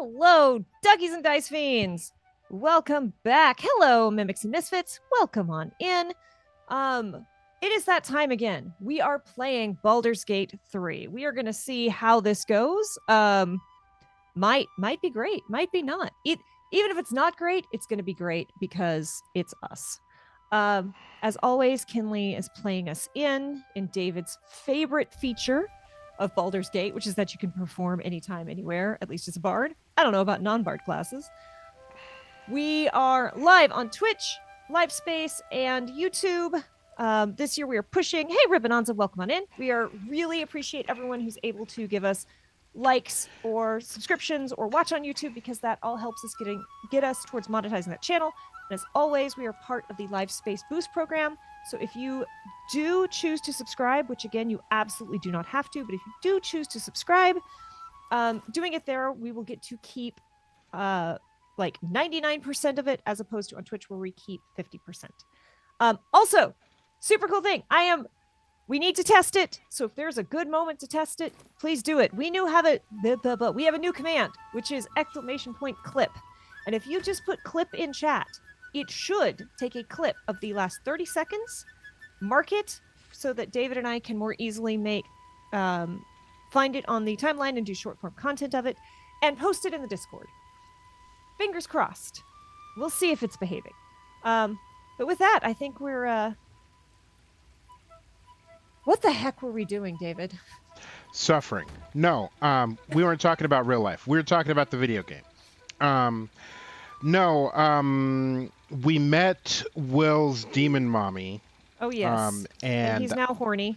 Hello, Duckies and Dice Fiends. Welcome back. Hello, Mimics and Misfits. Welcome on in. It is that time again. We are playing Baldur's Gate 3. We are going to see how this goes. Might be great, might be not. Even if it's not great, it's going to be great because it's us. As always, Kinley is playing us in David's favorite feature of Baldur's Gate, which is that you can perform anytime, anywhere, at least as a bard. I don't know about non-bard classes. We are live on Twitch, LiveSpace, and YouTube. This year we are pushing. Hey, Ribbonanza, welcome on in. We really appreciate everyone who's able to give us likes or subscriptions or watch on YouTube, because that all helps us get us towards monetizing that channel. And as always, we are part of the LiveSpace Boost program. So if you do choose to subscribe, which again, you absolutely do not have to, but if you do choose to subscribe, doing it there, we will get to keep like 99% of it, as opposed to on Twitch where we keep 50%. Also, super cool thing. We need to test it. So if there's a good moment to test it, please do it. We have a new command, which is !clip. And if you just put clip in chat, it should take a clip of the last 30 seconds, mark it so that David and I can more easily find it on the timeline and do short form content of it, and post it in the Discord. Fingers crossed. We'll see if it's behaving. But with that, I think we're... What the heck were we doing, David? Suffering. No, we weren't talking about real life. We were talking about the video game. We met Will's demon mommy. Oh, yes. And he's now horny.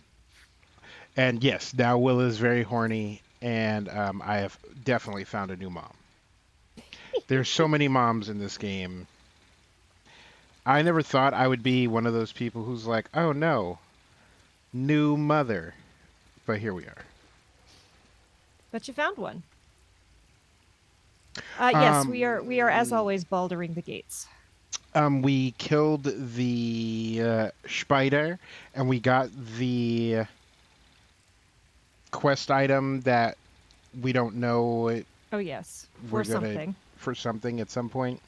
And yes, now Will is very horny, and I have definitely found a new mom. There's so many moms in this game. I never thought I would be one of those people who's like, oh no, new mother. But here we are. But you found one. Yes, we are as always baldering the gates. We killed the spider, and we got the quest item that we don't know. Oh yes, for something. For something at some point.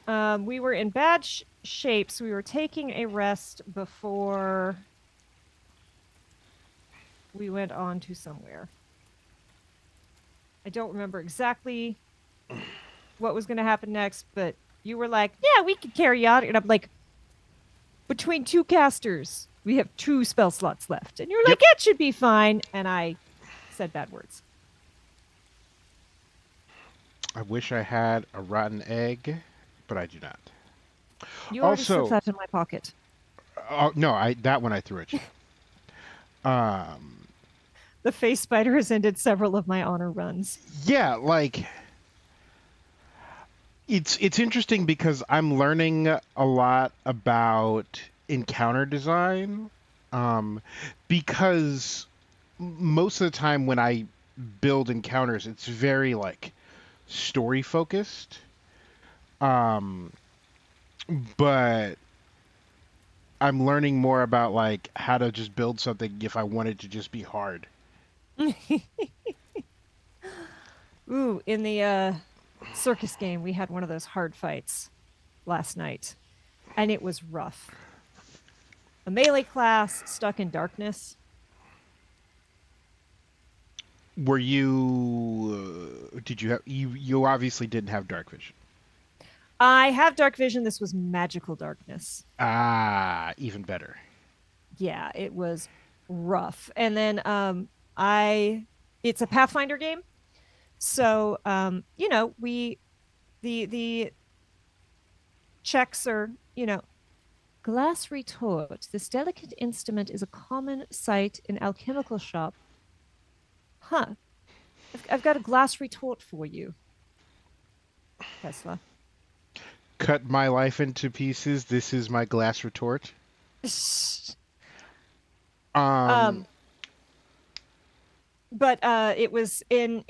We were in bad shape, so we were taking a rest before we went on to somewhere. I don't remember exactly what was going to happen next, but you were like, yeah, we could carry on. And I'm like, between two casters, we have 2 spell slots left. And you're like, it should be fine. And I said bad words. I wish I had a rotten egg, but I do not. You already slipped that in my pocket. Oh, no, that one I threw at you. The face spider has ended several of my honor runs. Yeah, like... It's interesting because I'm learning a lot about encounter design, because most of the time when I build encounters, it's very like story focused, but I'm learning more about like how to just build something if I want it to just be hard. Ooh, in the circus game, we had one of those hard fights last night, and it was rough. A melee class stuck in darkness. Were you did you have you obviously didn't have dark vision? I have dark vision. This was magical darkness. Even better. Yeah, it was rough. And then it's a Pathfinder game. So, the checks are, glass retort. This delicate instrument is a common sight in alchemical shop. Huh. I've got a glass retort for you, Kesla. Cut my life into pieces. This is my glass retort. But it was in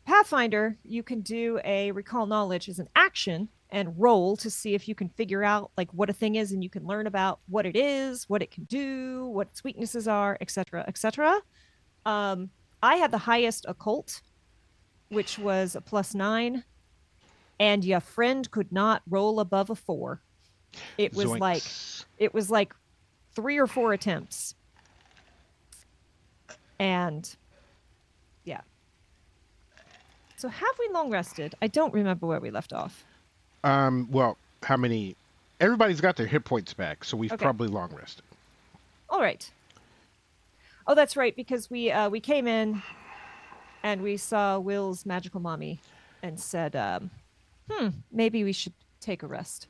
Pathfinder, you can do a recall knowledge as an action and roll to see if you can figure out like what a thing is, and you can learn about what it is, what it can do, what its weaknesses are, etc., etc. I had the highest occult, which was a +9, and your friend could not roll above a 4. It was like Zoinks. it was like 3 or 4 attempts. And yeah. So have we long rested? I don't remember where we left off. Well, how many? Everybody's got their hit points back, so we've Okay. probably long rested. All right. Oh, that's right, because we came in and we saw Will's magical mommy and said, maybe we should take a rest.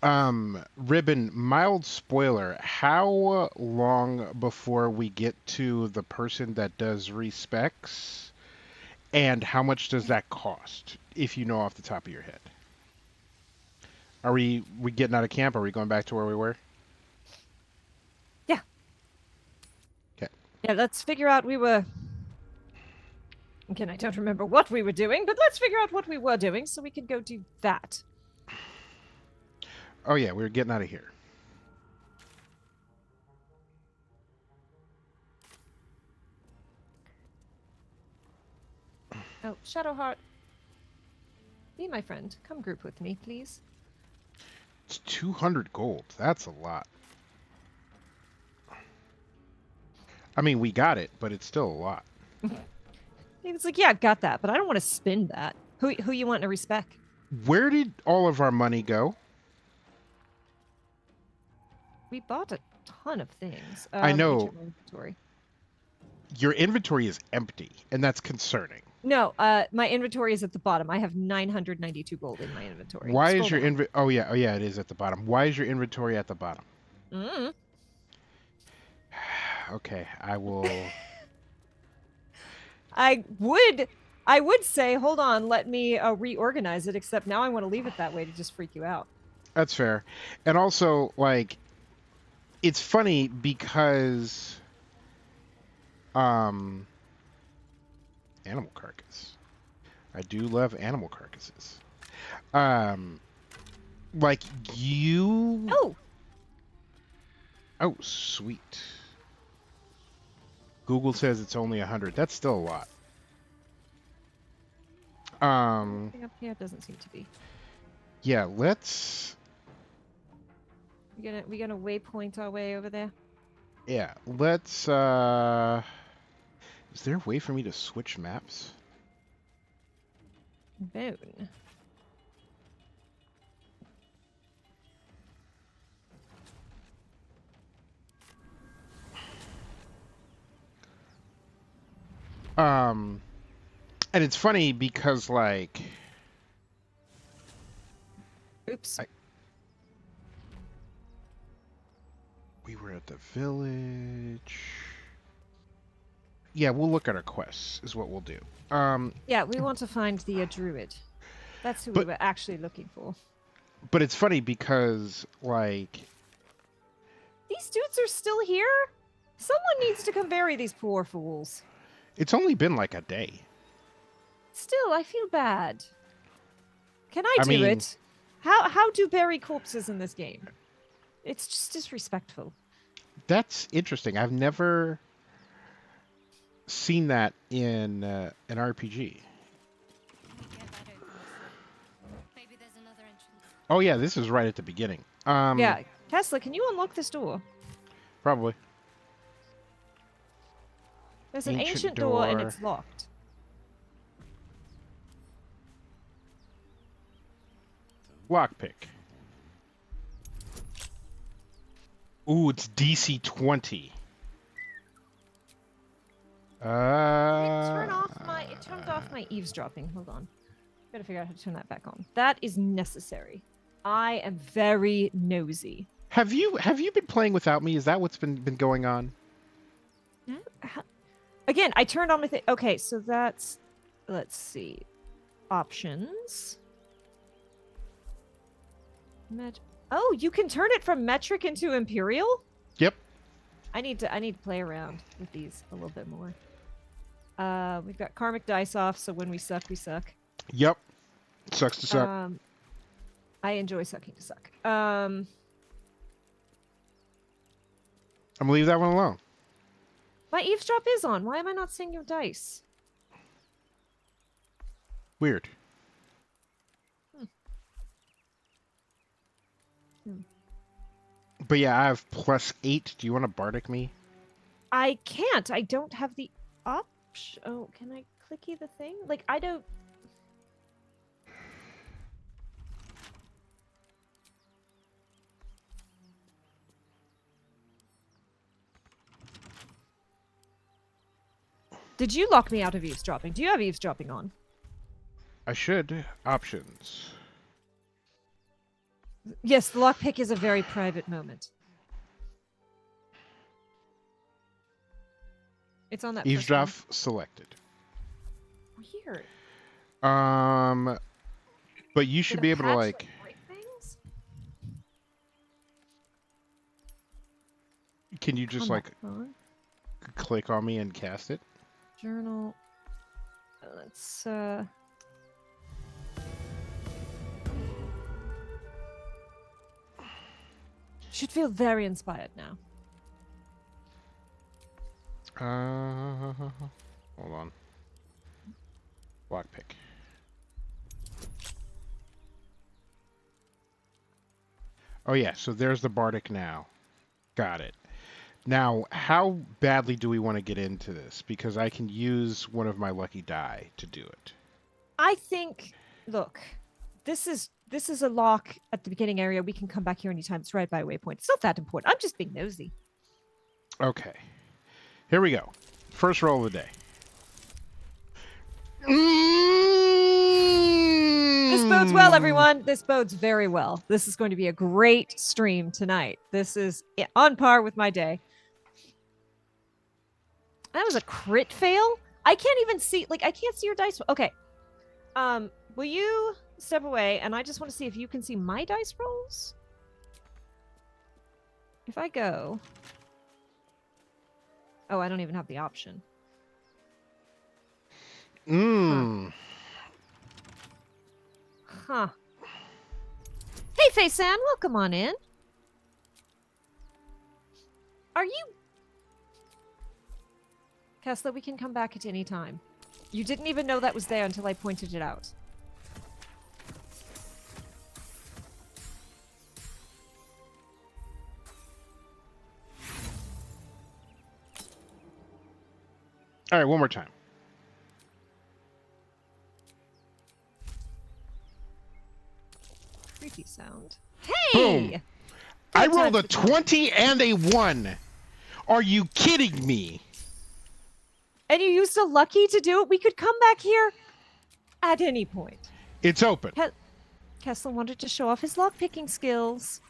Ribbon, mild spoiler. How long before we get to the person that does respecs? And how much does that cost, if you know off the top of your head? Are we getting out of camp? Are we going back to where we were? Yeah. Okay. Yeah, let's figure out Again, I don't remember what we were doing, but let's figure out what we were doing so we can go do that. Oh yeah, we're getting out of here. Oh, Shadowheart. Be my friend. Come group with me, please. It's 200 gold. That's a lot. I mean, we got it, but it's still a lot. It's like, yeah, I've got that, but I don't want to spend that. Who you want to respect? Where did all of our money go? We bought a ton of things. I know. Let me check my inventory. Your inventory is empty, and that's concerning. No, my inventory is at the bottom. I have 992 gold in my inventory. Why Scroll is your down. oh yeah, it is at the bottom. Why is your inventory at the bottom? Mm. Okay, I will. I would say, hold on, let me reorganize it. Except now I want to leave it that way to just freak you out. That's fair, and also like, it's funny because, animal carcass. I do love animal carcasses. Like you. Oh. Oh, sweet. Google says it's only 100. That's still a lot. Anything up here doesn't seem to be. Yeah, let's. We gonna waypoint our way over there. Yeah, let's. Is there a way for me to switch maps? Bone. And it's funny because like. Oops. We were at the village. Yeah, we'll look at our quests. Is what we'll do. Yeah, we want to find the druid. That's who we were actually looking for. But it's funny because like. These dudes are still here? Someone needs to come bury these poor fools. It's only been like a day. Still, I feel bad. Can I do mean, it? How do bury corpses in this game? It's just disrespectful. That's interesting. I've never seen that in an RPG. Maybe there's another entrance. Oh yeah, this is right at the beginning. Yeah, Kesla, can you unlock this door? Probably. There's an ancient door and it's locked. Lockpick. Ooh, it's DC 20. It turned off my eavesdropping. Hold on. Gotta figure out how to turn that back on. That is necessary. I am very nosy. Have you been playing without me? Is that what's been going on? Again, I turned on my thing. Okay, so that's, let's see, options. Oh, you can turn it from metric into imperial? Yep. I need to play around with these a little bit more. We've got karmic dice off, so when we suck, we suck. Yep. Sucks to suck. I enjoy sucking to suck. I'm gonna leave that one alone. My eavesdrop is on. Why am I not seeing your dice? Weird. Hmm. But yeah, I have +8. Do you want to bardic me? I can't. I don't have the option. Oh, can I clicky the thing? Like, I don't. Did you lock me out of eavesdropping? Do you have eavesdropping on? I should. Options. Yes, the lockpick is a very private moment. It's on that first Eavesdrop one. selected. Weird. But you Did should a be able to patch, like break things? can you just Come like on. click on me and cast it? Journal. Let's should feel very inspired now. Hold on. Lockpick. Oh yeah, so there's the bardic now. Got it. Now, how badly do we want to get into this? Because I can use one of my lucky die to do it. I think look, this is a lock at the beginning area. We can come back here anytime. It's right by a waypoint. It's not that important. I'm just being nosy. Okay. Here we go. First roll of the day. This bodes well, everyone. This bodes very well. This is going to be a great stream tonight. This is on par with my day. That was a crit fail. I can't even see, like, I can't see your dice. Okay. Will you step away? And I just want to see if you can see my dice rolls. If I go. Oh, I don't even have the option. Huh. Hey, Faysan, welcome on in. Are you... Kesla, we can come back at any time. You didn't even know that was there until I pointed it out. All right, one more time. Creepy sound. Hey! Boom. I Good rolled a times with 20 and a 1. Are you kidding me? And you used a lucky to do it? We could come back here at any point. It's open. Kesla wanted to show off his lockpicking skills.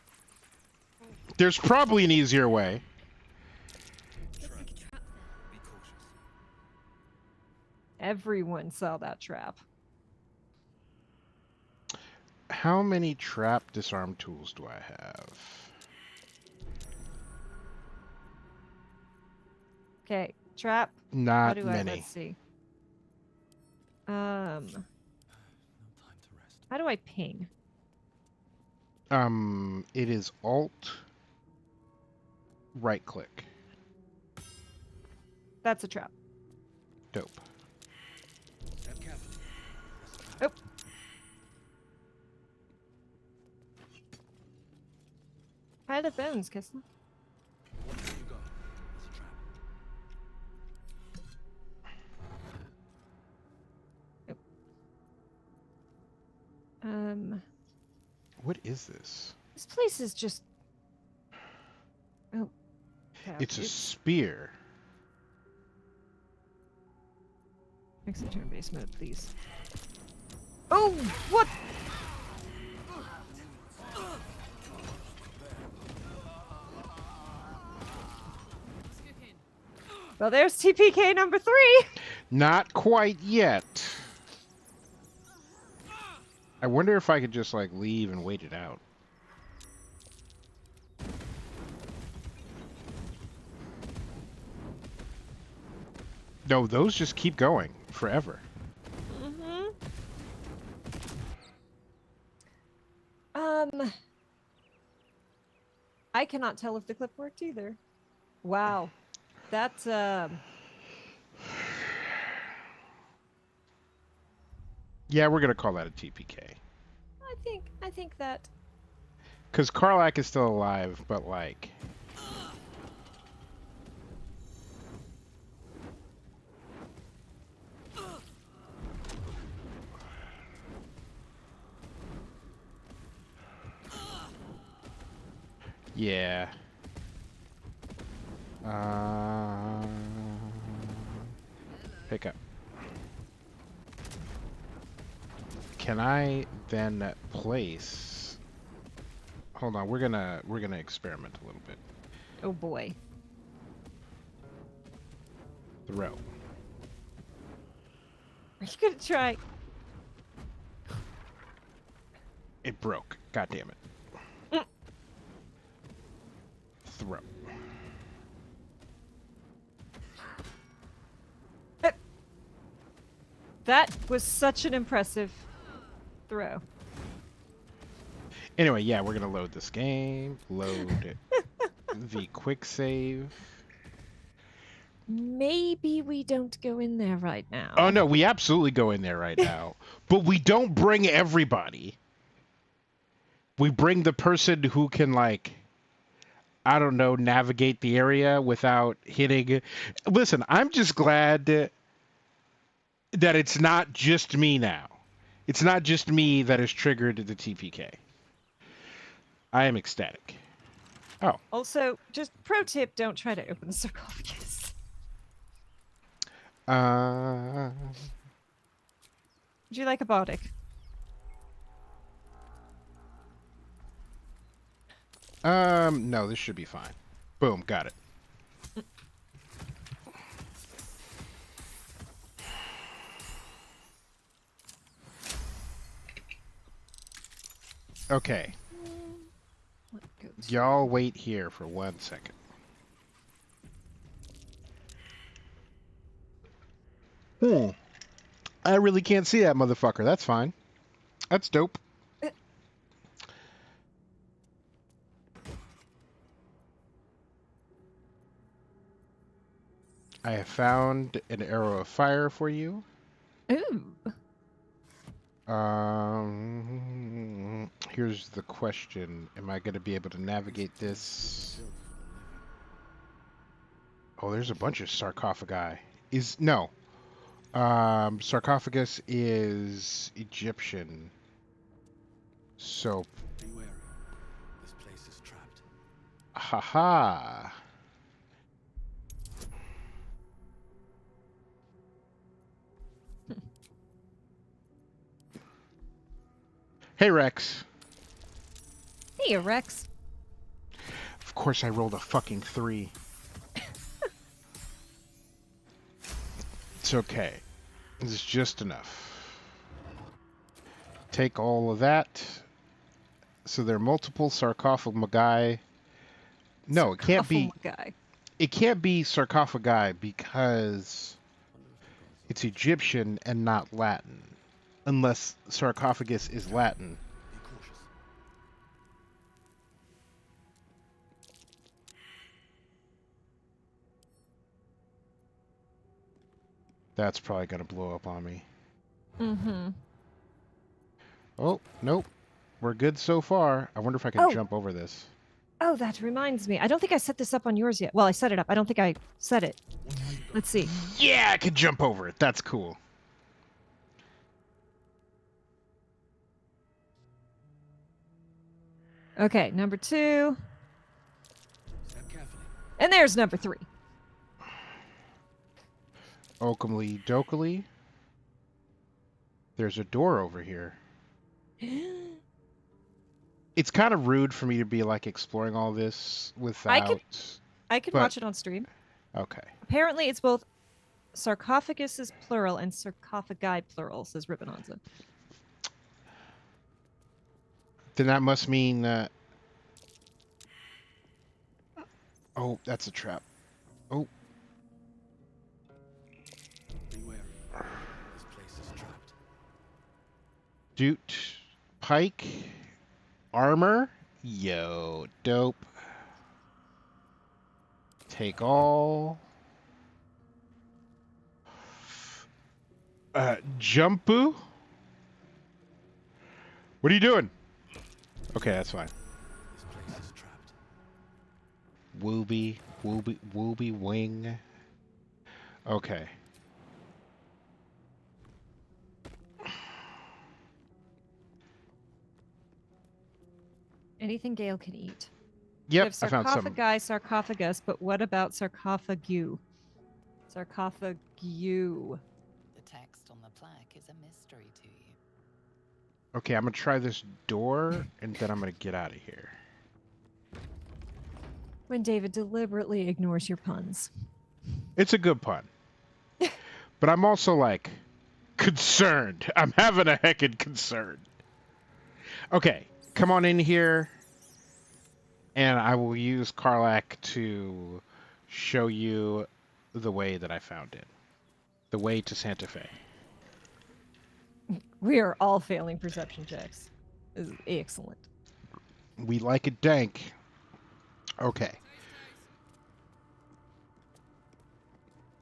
There's probably an easier way. Looks like a trap there. Be cautious. Everyone saw that trap. How many trap disarm tools do I have? Okay, trap. How Not do many. let's see. No time to rest. How do I ping? It is Alt, right click. That's a trap. Dope. Step carefully. Oh. Pile of bones, Kesla. Watch where you go. It's a trap. What is this? This place is just. Oh. Okay, It's a spear. Exit turn-based mode, please. Oh, what? Well, there's TPK number 3. Not quite yet. I wonder if I could just like leave and wait it out. No, those just keep going forever. I cannot tell if the clip worked either. Wow. That's Yeah, we're gonna call that a TPK. I think that. Because Karlak is still alive, but like. Yeah. Pick up. Can I then place? Hold on, we're gonna experiment a little bit. Oh boy. Throw. Are you gonna try? It broke. God damn it. Mm. Throw. That was such an impressive throw. Anyway, yeah, we're gonna load this game. Load the quick save. Maybe we don't go in there right now. Oh no, we absolutely go in there right now. But we don't bring everybody. We bring the person who can like I don't know, navigate the area without hitting. Listen, I'm just glad that it's not just me now. It's not just me that has triggered the TPK. I am ecstatic. Oh. Also, just pro tip: don't try to open the sarcophagus. Uh. Would you like a bardic? No, this should be fine. Boom, got it. Okay. What goes? Y'all wait here for 1 second. I really can't see that motherfucker. That's fine. That's dope. I have found an arrow of fire for you. Ooh. Here's the question. Am I going to be able to navigate this? Oh, there's a bunch of sarcophagi. No. Sarcophagus is Egyptian. So, Be wary. This place is trapped. haha. Hey, Rex. Hey, Rex. Of course I rolled a fucking 3. It's okay. This is just enough. Take all of that. So there are multiple sarcophagi. No, it can't be. Guy. It can't be sarcophagi because it's Egyptian and not Latin. Unless sarcophagus is Latin. Be cautious. That's probably going to blow up on me. Mm-hmm. Oh, nope. We're good so far. I wonder if I can Oh. jump over this. Oh, that reminds me. I don't think I set this up on yours yet. Well, I set it up. I don't think I set it. Let's see. Yeah, I can jump over it. That's cool. Okay, number 2. Step carefully. And there's number 3. Oakumly dokily. There's a door over here. It's kind of rude for me to be like exploring all this without. I could But- watch it on stream. Okay. Apparently, it's both sarcophagus is plural and sarcophagi plural, says Ribonanza. Then that must mean that. Oh, that's a trap. Oh, Be wary. This place is trapped. jute, pike, armor. Yo, dope. Take all. Jumpu. What are you doing? Okay, that's fine. This place is trapped. Wooby wing. Okay. Anything Gale can eat. We Yep, have I found some. sarcophagi, sarcophagus, but what about sarcophagu? Sarcophagu. The text on the plaque is a mystery to you. Okay, I'm gonna try this door, and then I'm gonna get out of here. When David deliberately ignores your puns. It's a good pun. But I'm also, like, concerned. I'm having a heckin' concern. Okay, come on in here, and I will use Karlak to show you the way that I found it. The way to Santa Fe. We are all failing perception checks. This is excellent. We like it dank. Okay.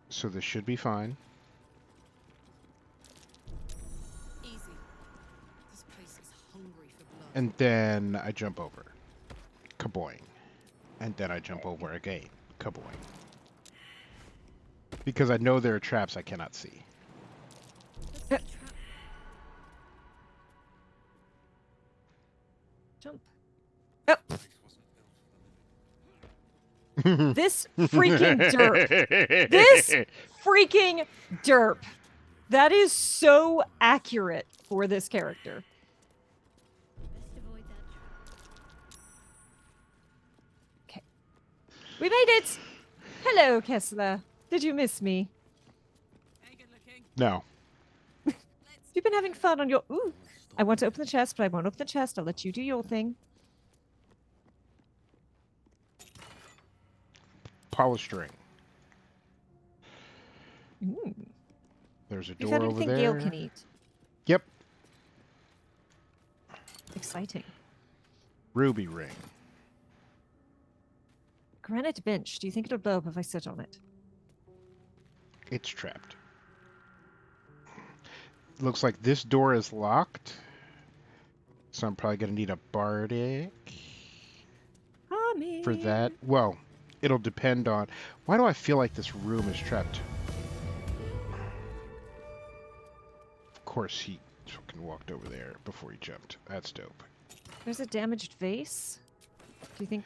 So this should be fine. Easy. This place is hungry for blood. And then I jump over. Kaboing. And then I jump over again. Kaboing. Because I know there are traps I cannot see. What's the trap? Jump. Oh, this freaking derp. This freaking derp. That is so accurate for this character. Best avoid that trap. We made it! Hello, Kesla. Did you miss me? No. You've been having fun on your... Ooh. I want to open the chest, but I won't open the chest. I'll let you do your thing. Polished ring. Ooh. There's a You door found over anything there. Gale can eat. Yep. Exciting. Ruby ring. Granite bench. Do you think it'll blow up if I sit on it? It's trapped. Looks like this door is locked. So I'm probably going to need a bardic Mommy. for that. Well, it'll depend on... Why do I feel like this room is trapped? Of course he fucking walked over there before he jumped. That's dope. There's a damaged vase. Do you think...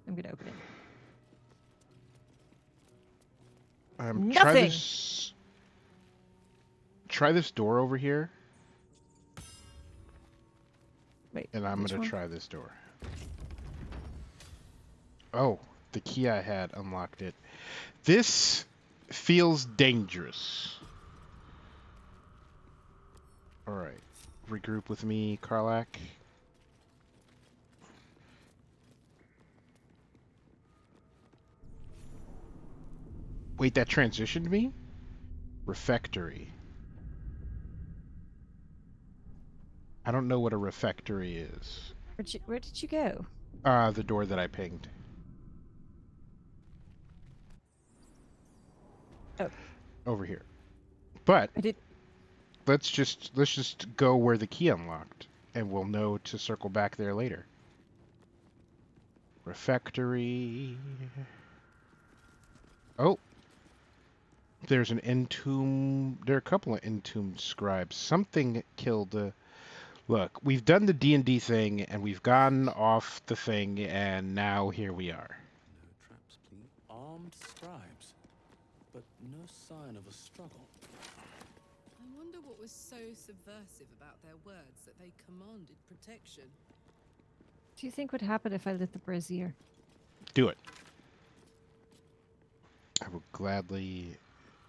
I'm going to open it. Try Nothing. this... Try this door over here. Wait, And I'm which going to one? try this door. Oh, the key I had unlocked it. This feels dangerous. Alright. Regroup with me, Karlak. Wait, that transitioned me? Refectory. I don't know what a refectory is. Where did you go? The door that I pinged. Oh. Over here. But I did... let's just go where the key unlocked, and we'll know to circle back there later. Refectory. Oh. There's an entomb. There are a couple of entombed scribes. Something killed the... Look, we've done the D&D thing, and we've gone off the thing, and now here we are. No traps, please. Armed scribes, but no sign of a struggle. I wonder what was so subversive about their words that they commanded protection. Do you think would happen if I lit the brazier? Do it. I will gladly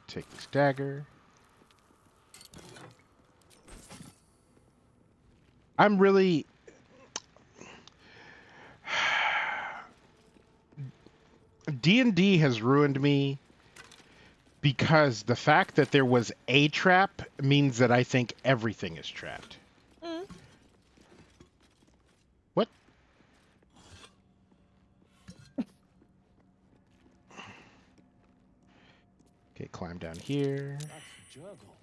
take this dagger. I'm really... D&D has ruined me because the fact that there was a trap means that I think everything is trapped. Mm. What? Okay, climb down here. That's Jurgle,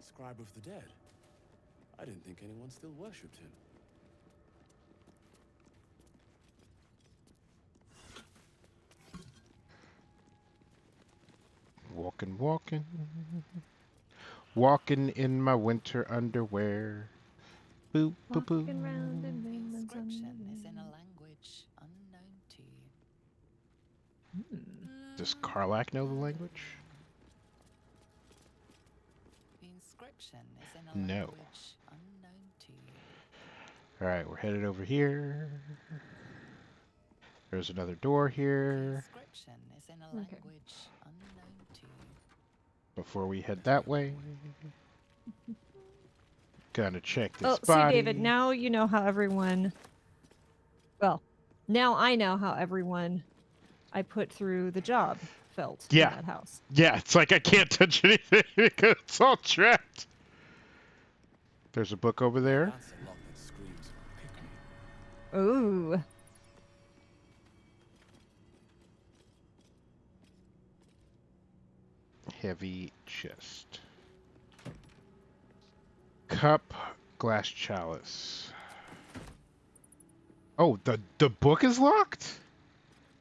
scribe of the dead. I didn't think anyone still worshipped him. walking, walking. Walking in my winter underwear. Boop, boop, boop. Walking round in The Raymond's inscription is in a underwear. language unknown to you. Does Karlak know the language? The inscription is in a No. language unknown to you. Alright, we're headed over here. There's another door The here. inscription is in a Okay. language unknown to you. Before we head that way. Gonna check this Oh, see, body. David, now you know how everyone. Well, now I know how everyone I put through the job felt Yeah. in that house. Yeah, it's like I can't touch anything because it's all trapped. There's a book over there. That's a lock that screams pick me. Ooh. Heavy chest. Cup, glass chalice. Oh, the book is locked?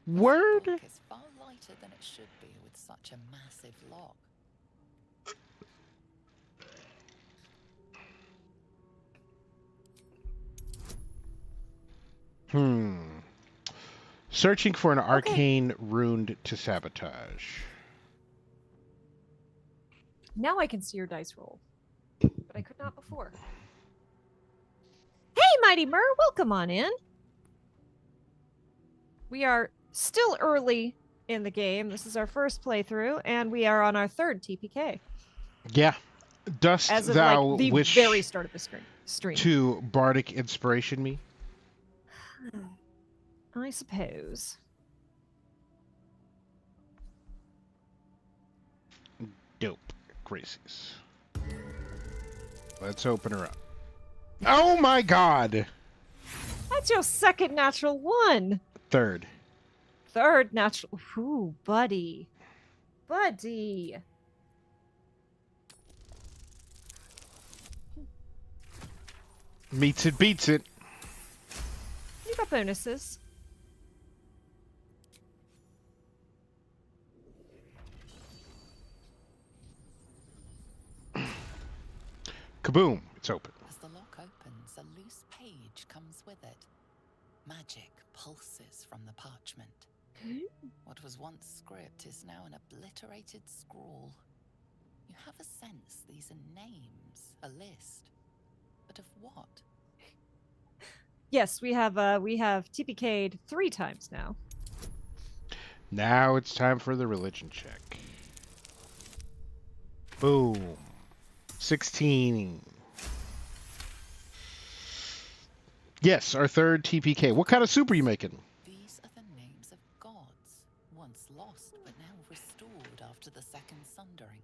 Word? The book is far lighter than it should be with such a massive lock. Searching for an arcane rune to sabotage. Now I can see your dice roll, but I could not before. Hey, Mighty Mur, welcome on in. We are still early in the game. This is our first playthrough, and we are on our third TPK. Yeah. Dost As of thou like the wish very start of the stream. to bardic inspiration me? I suppose. Dope. Gracies. Let's open her up. Oh my god! That's your second natural one. Third. Third natural. Ooh, buddy. Buddy. Meets it, beats it. You got bonuses. Kaboom! It's open. As the lock opens, a loose page comes with it. Magic pulses from the parchment. What was once script is now an obliterated scrawl. You have a sense these are names, a list. But of what? Yes, we have TPK'd 3 times now. Now it's time for the religion check. Boom. 16. Yes, our third TPK. What kind of soup are you making? These are the names of gods, once lost but now restored after the second sundering.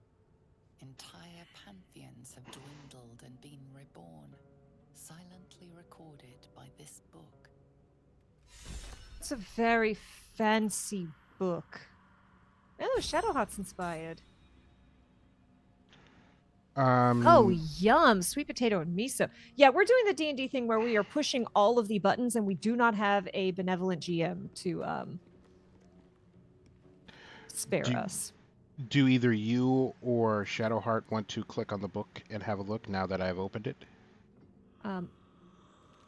Entire pantheons have dwindled and been reborn, silently recorded by this book. It's a very fancy book. Oh, Shadowheart's inspired. Oh, yum! Sweet potato and miso. Yeah, we're doing the D&D thing where we are pushing all of the buttons, and we do not have a benevolent GM to spare us. Do either you or Shadowheart want to click on the book and have a look now that I've opened it?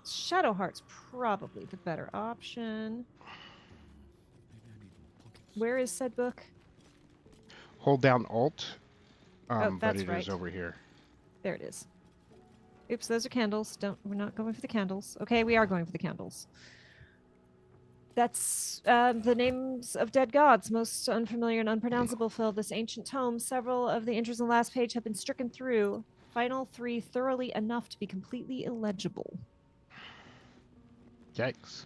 Shadowheart's probably the better option. Where is said book? Hold down Alt. Oh, but that's it is right. over here. There it is. Oops, those are candles. We're not going for the candles. Okay, we are going for the candles. That's the names of dead gods, most unfamiliar and unpronounceable, fill this ancient tome. Several of the entries on the last page have been stricken through. Final 3 thoroughly enough to be completely illegible. Yikes.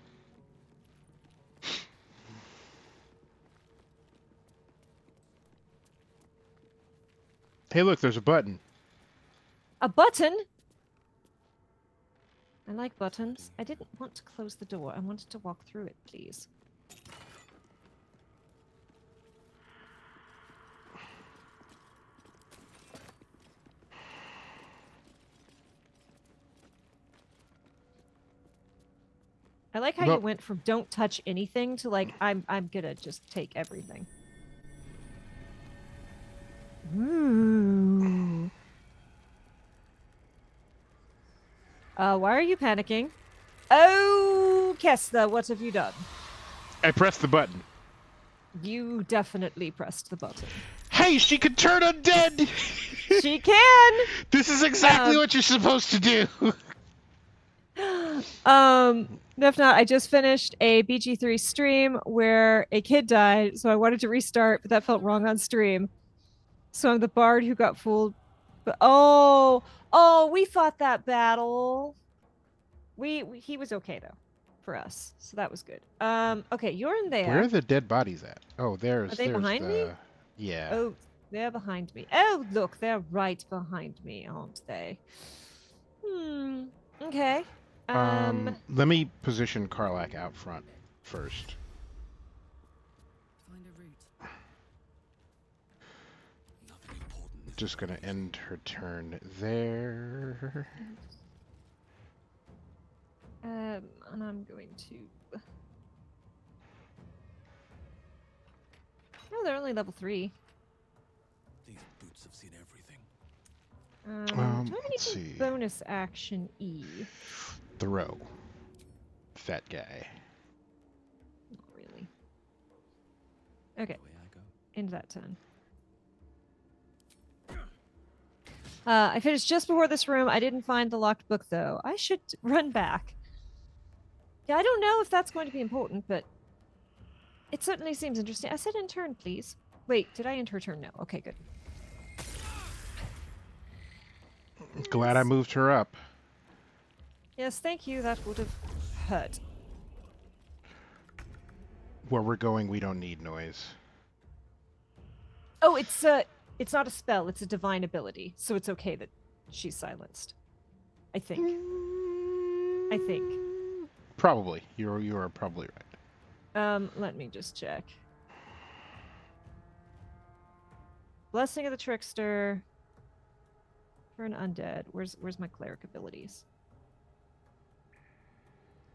Hey, look, there's a button. A button? I like buttons. I didn't want to close the door. I wanted to walk through it, please. I like how you Well- went from don't touch anything to like I'm gonna just take everything. Why are you panicking? Oh, Kesla, what have you done? I pressed the button. You definitely pressed the button. Hey, she could turn undead! She can! This is exactly Um, what you're supposed to do. If not, I just finished a BG3 stream where a kid died, so I wanted to restart, but that felt wrong on stream. So I'm the bard who got fooled. But we fought that battle. He was okay though for us, so that was good. Okay, you're in Where there. are the dead bodies at? Oh, Are there's they behind me? the yeah. Oh, they're behind me. Oh, look, they're right behind me, aren't they? Okay. Let me position Karlak out front first. Find a route. Nothing important. Just gonna end her turn there. And I'm going to. No, they're only level 3. These boots have seen everything. Do I have Let's anything see. bonus action E? Throw. Fat guy. Not really. Okay, Away I go. end that turn. I finished just before this room. I didn't find the locked book, though. I should run back. Yeah, I don't know if that's going to be important, but it certainly seems interesting. I said in turn, please. Wait, did I end her turn? No. Okay, good. Glad I moved her up. Yes, thank you. That would have hurt. Where we're going, we don't need noise. Oh, it's not a spell. It's a divine ability, so it's okay that she's silenced. I think. I think. Probably. You are probably right. Let me just check. Blessing of the Trickster. For an undead. Where's my cleric abilities?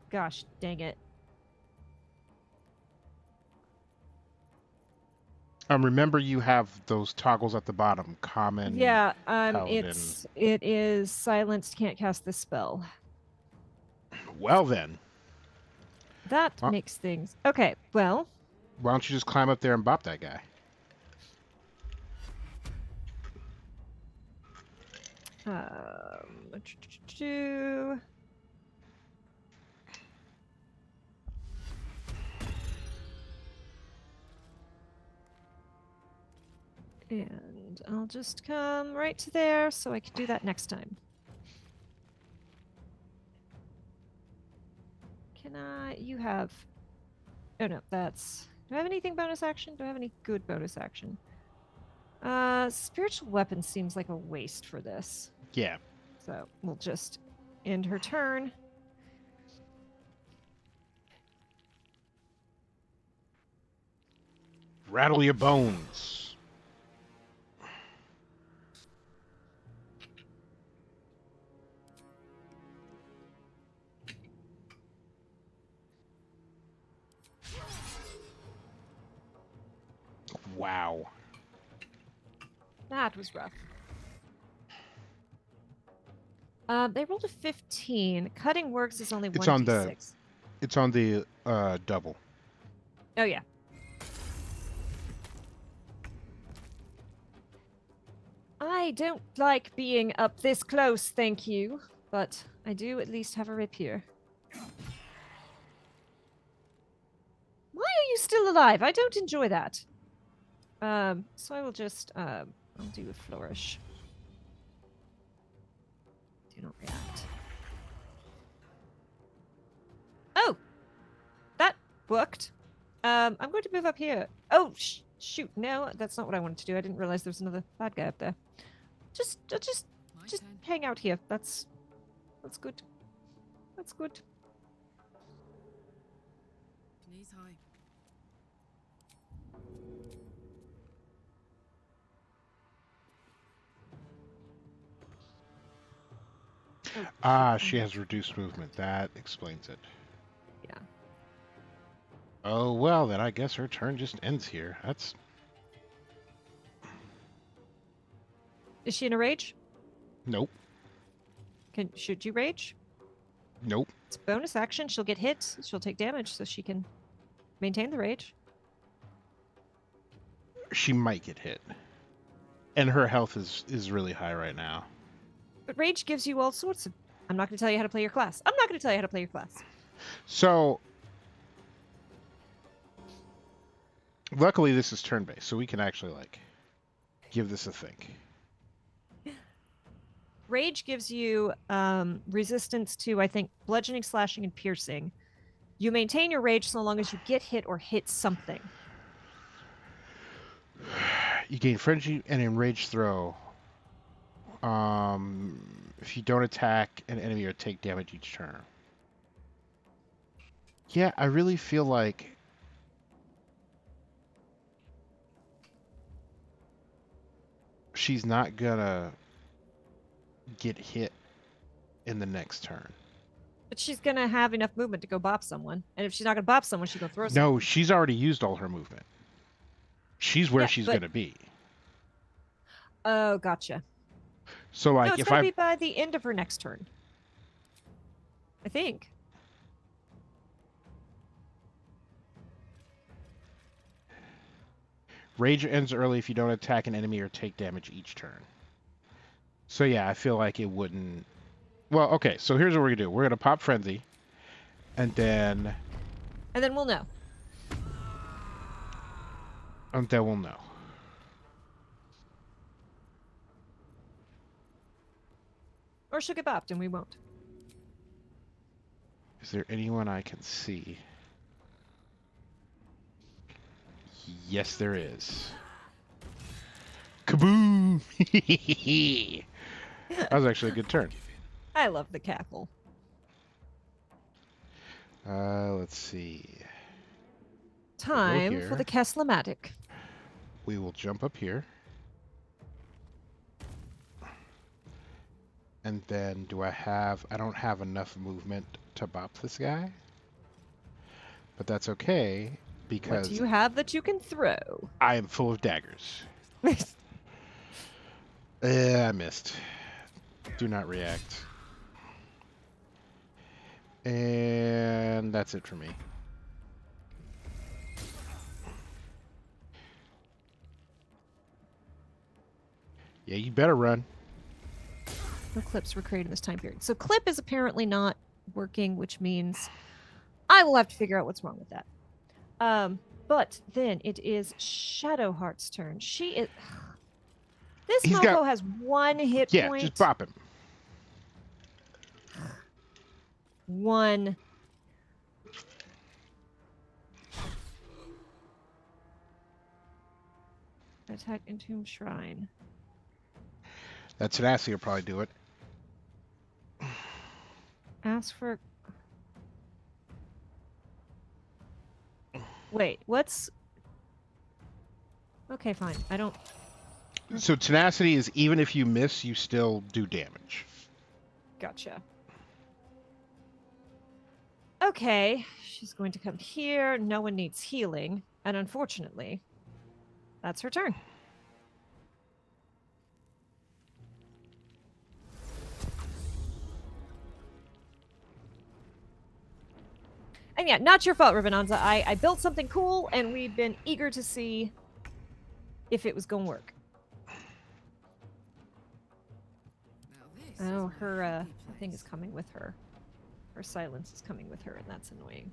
Gosh, dang it. Remember you have those toggles at the bottom. Common. Yeah, Paladin. it is silenced, can't cast this spell. Well then, That Huh? makes things okay. Well, why don't you just climb up there and bop that guy? um, and I'll just come right to there so I can do that next time. Can I? You have. Oh no, that's. Do I have anything bonus action? Do I have any good bonus action? Spiritual weapon seems like a waste for this. Yeah. So we'll just end her turn. Rattle your bones. Wow. That was rough. They rolled a 15. Cutting works is only It's 1d6. on the- It's on the double. Oh yeah. I don't like being up this close, thank you, but I do at least have a rapier. Why are you still alive? I don't enjoy that. So I will just I'll do a flourish. Do not react. Oh, that worked. I'm going to move up here. Oh, shoot! No, that's not what I wanted to do. I didn't realize there was another bad guy up there. Just My just turn. hang out here. That's good. That's good. Knees high. Oh, Ah, shoot. she has reduced movement. That explains it. Yeah. Oh, well, then I guess her turn just ends here. That's... Is she in a rage? Nope. Should you rage? Nope. It's a bonus action. She'll get hit. She'll take damage, so she can maintain the rage. She might get hit. And her health is really high right now. But rage gives you all sorts of... I'm not going to tell you how to play your class. I'm not going to tell you how to play your class. So, luckily this is turn-based, so we can actually, like, give this a think. Rage gives you resistance to, I think, bludgeoning, slashing, and piercing. You maintain your rage so long as you get hit or hit something. You gain frenzy and enraged throw. If you don't attack an enemy or take damage each turn. Yeah, I really feel like she's not gonna get hit in the next turn. But she's going to have enough movement to go bop someone. And if she's not going to bop someone, she's going to throw No, someone. she's already used all her movement. She's where Yeah, she's but- gonna be. Oh, gotcha. So, like, No, it's if going I to be by the end of her next turn. I think. rage ends early if you don't attack an enemy or take damage each turn. So yeah, I feel like it wouldn't. Well, okay. So here's what we're gonna do. We're gonna pop frenzy, and then we'll know. we'll know. Or she'll get bopped and we won't. Is there anyone I can see? Yes, there is. Kaboom! That was actually a good turn. I love the cackle. Let's see. Time for here. the Kesla-matic. We will jump up here. And then I don't have enough movement to bop this guy. But that's okay, What because do you have that you can throw? I am full of daggers. I missed. Do not react. And that's it for me. Yeah, you better run. No clips were created in this time period. So clip is apparently not working, which means I will have to figure out what's wrong with that. But then it is Shadowheart's turn. She is... This He's mofo got- has one hit Yeah, point. just bop him. One. Attack Entomb Shrine. That tenacity will probably do it. Ask for... Wait, what's... Okay, fine. I don't... So tenacity is even if you miss, you still do damage. Gotcha. Okay, she's going to come here. No one needs healing. And unfortunately, that's her turn. And yeah, not your fault, Ribbonanza. I built something cool, and we've been eager to see if it was going to work. Now this Oh, is her my happy thing place. is coming with her. Her silence is coming with her, and that's annoying.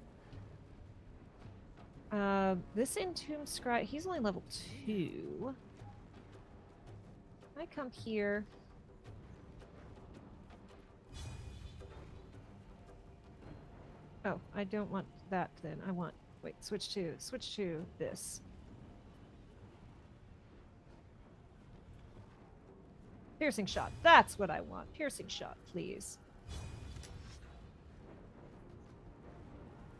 This Entomb Scribe, he's only level 2. I come here. Oh, I don't want that then. I want... Wait, switch to this. Piercing shot. That's what I want. Piercing shot, please.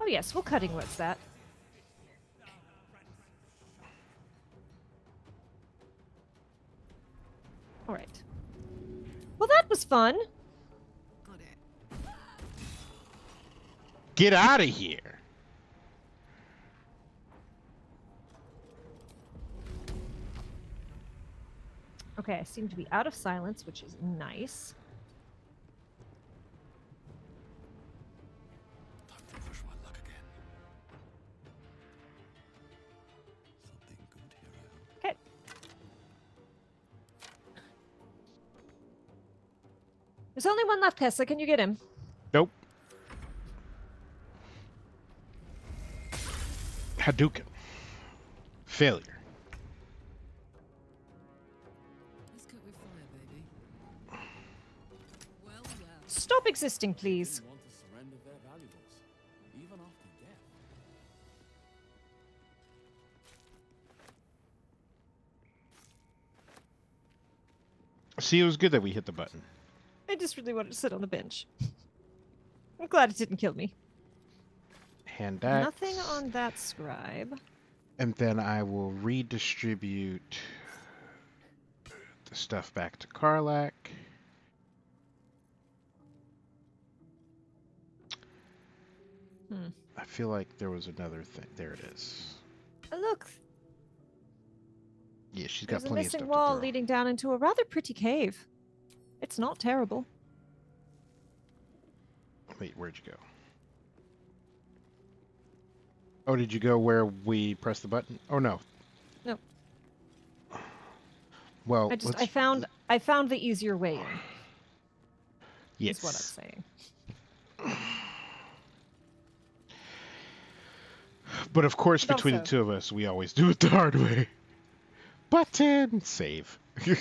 Oh yes, we'll cutting what's that. All right. Well, that was fun. Got it. Get out of here. Okay, I seem to be out of silence, which is nice. There's only one left, Kesla. Can you get him? Nope. Hadouken. Failure. Let's cook with fire, baby. Well, well. Stop existing, They please. didn't want to surrender their valuables, even after death. See, it was good that we hit the button. I just really wanted to sit on the bench. I'm glad it didn't kill me. Hand axe. Nothing on that scribe. And then I will redistribute the stuff back to Karlak. I feel like there was another thing. There it is. Oh, look, Yeah, she's there's got a plenty of missing stuff wall to throw. leading down into a rather pretty cave. It's not terrible. Wait, where'd you go? Oh, did you go where we pressed the button? Oh no. No. Well, I found the easier way in. yes. Is what I'm saying. But of course, But between the also- two of us, we always do it the hard way. Button save. A lot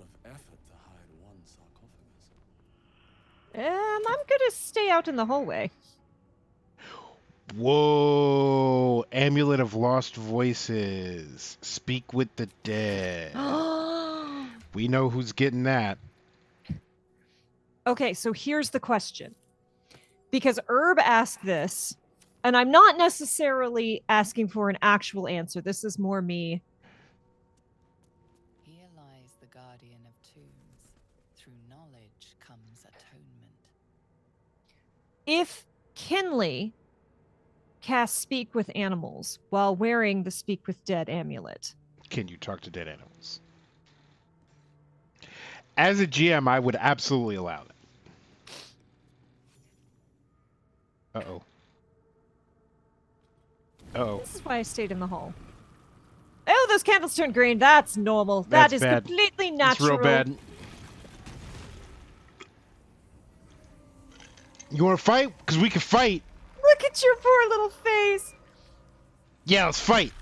of effort to hide one sarcophagus. I'm gonna stay out in the hallway. Whoa! Amulet of Lost Voices. Speak with the dead. We know who's getting that. Okay, so here's the question. Because Herb asked this, and I'm not necessarily asking for an actual answer. This is more me. Here lies the guardian of tombs. Through knowledge comes atonement. If Kinley casts Speak with Animals while wearing the Speak with Dead amulet, Can you talk to dead animals? As a GM, I would absolutely allow that. Uh-oh. Uh-oh. this is why I stayed in the hall. Oh, those candles turned green. That's normal. That's That is bad. completely That's natural. real bad. You want to fight? Because we can fight. Look at your poor little face. Yeah, let's fight.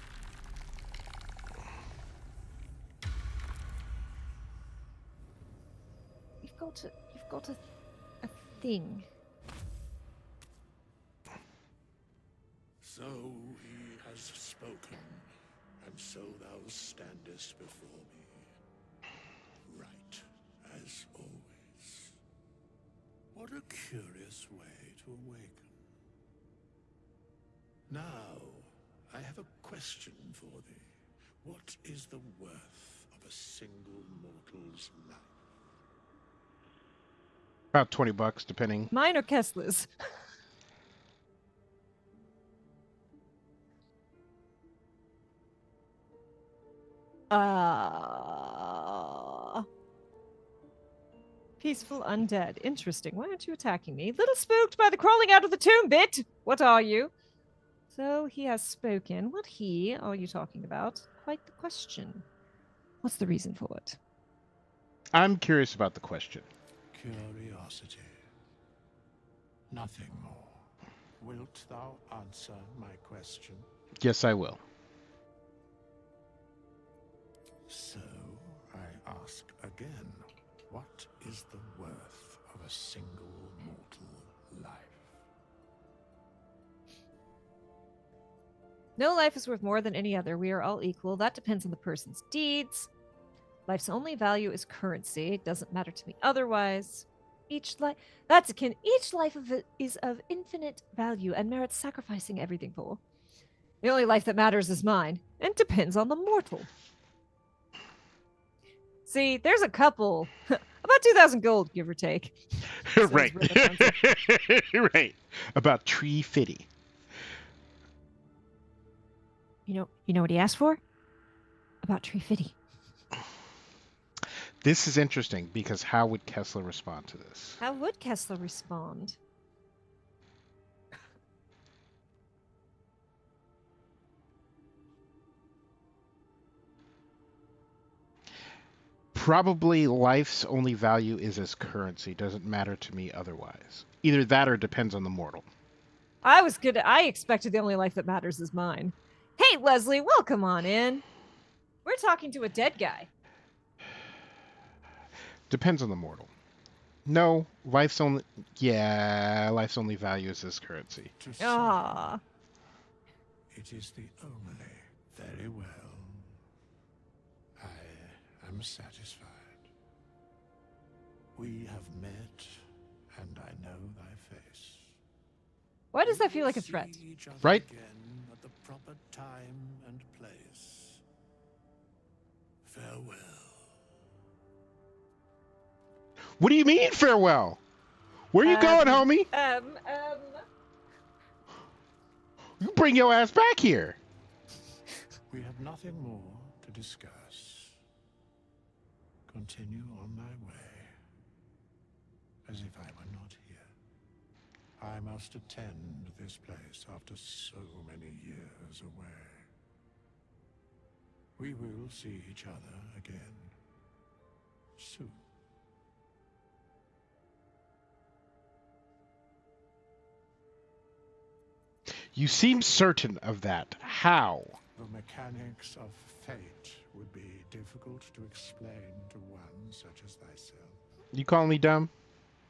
You've got a thing. So he has spoken, and so thou standest before me, right as always. What a curious way to awaken. Now, I have a question for thee. What is the worth of a single mortal's life? About $20, depending. Mine or Kesla's? Peaceful undead. Interesting. Why aren't you attacking me? Little spooked by the crawling out of the tomb bit. What are you? So he has spoken. What he are you talking about? Quite the question. What's the reason for it? I'm curious about the question. Curiosity. Nothing more. Wilt thou answer my question? Yes, I will. So, I ask again, what is the worth of a single mortal life? No life is worth more than any other. We are all equal. That depends on the person's deeds. Life's only value is currency. It doesn't matter to me otherwise. Each life is of infinite value and merits sacrificing everything for. The only life that matters is mine, and depends on the mortal. See, there's a couple. About 2,000 gold, give or take. Says Right. Ribbon Right. About tree fitty. You know what he asked for? About Tree Fitty. This is interesting because how would Kesla respond to this? How would Kesla respond? Probably life's only value is as currency. Doesn't matter to me otherwise. Either that or depends on the mortal. I expected the only life that matters is mine. Hey, Leslie, welcome on in. We're talking to a dead guy. Depends on the mortal. No, life's only... Yeah, life's only value is as currency. To say Ah, it is the only. Very well. I am satisfied. We have met, and I know thy face. why does that We feel will like a threat? see each other Right? Again at the proper time and place. Farewell. What do you mean, farewell? Where you going, homie? You bring your ass back here. We have nothing more to discuss. Continue on thy way, as if I were not here. I must attend this place after so many years away. We will see each other again soon. You seem certain of that. How? The mechanics of fate would be difficult to explain to one such as thyself. You calling me dumb?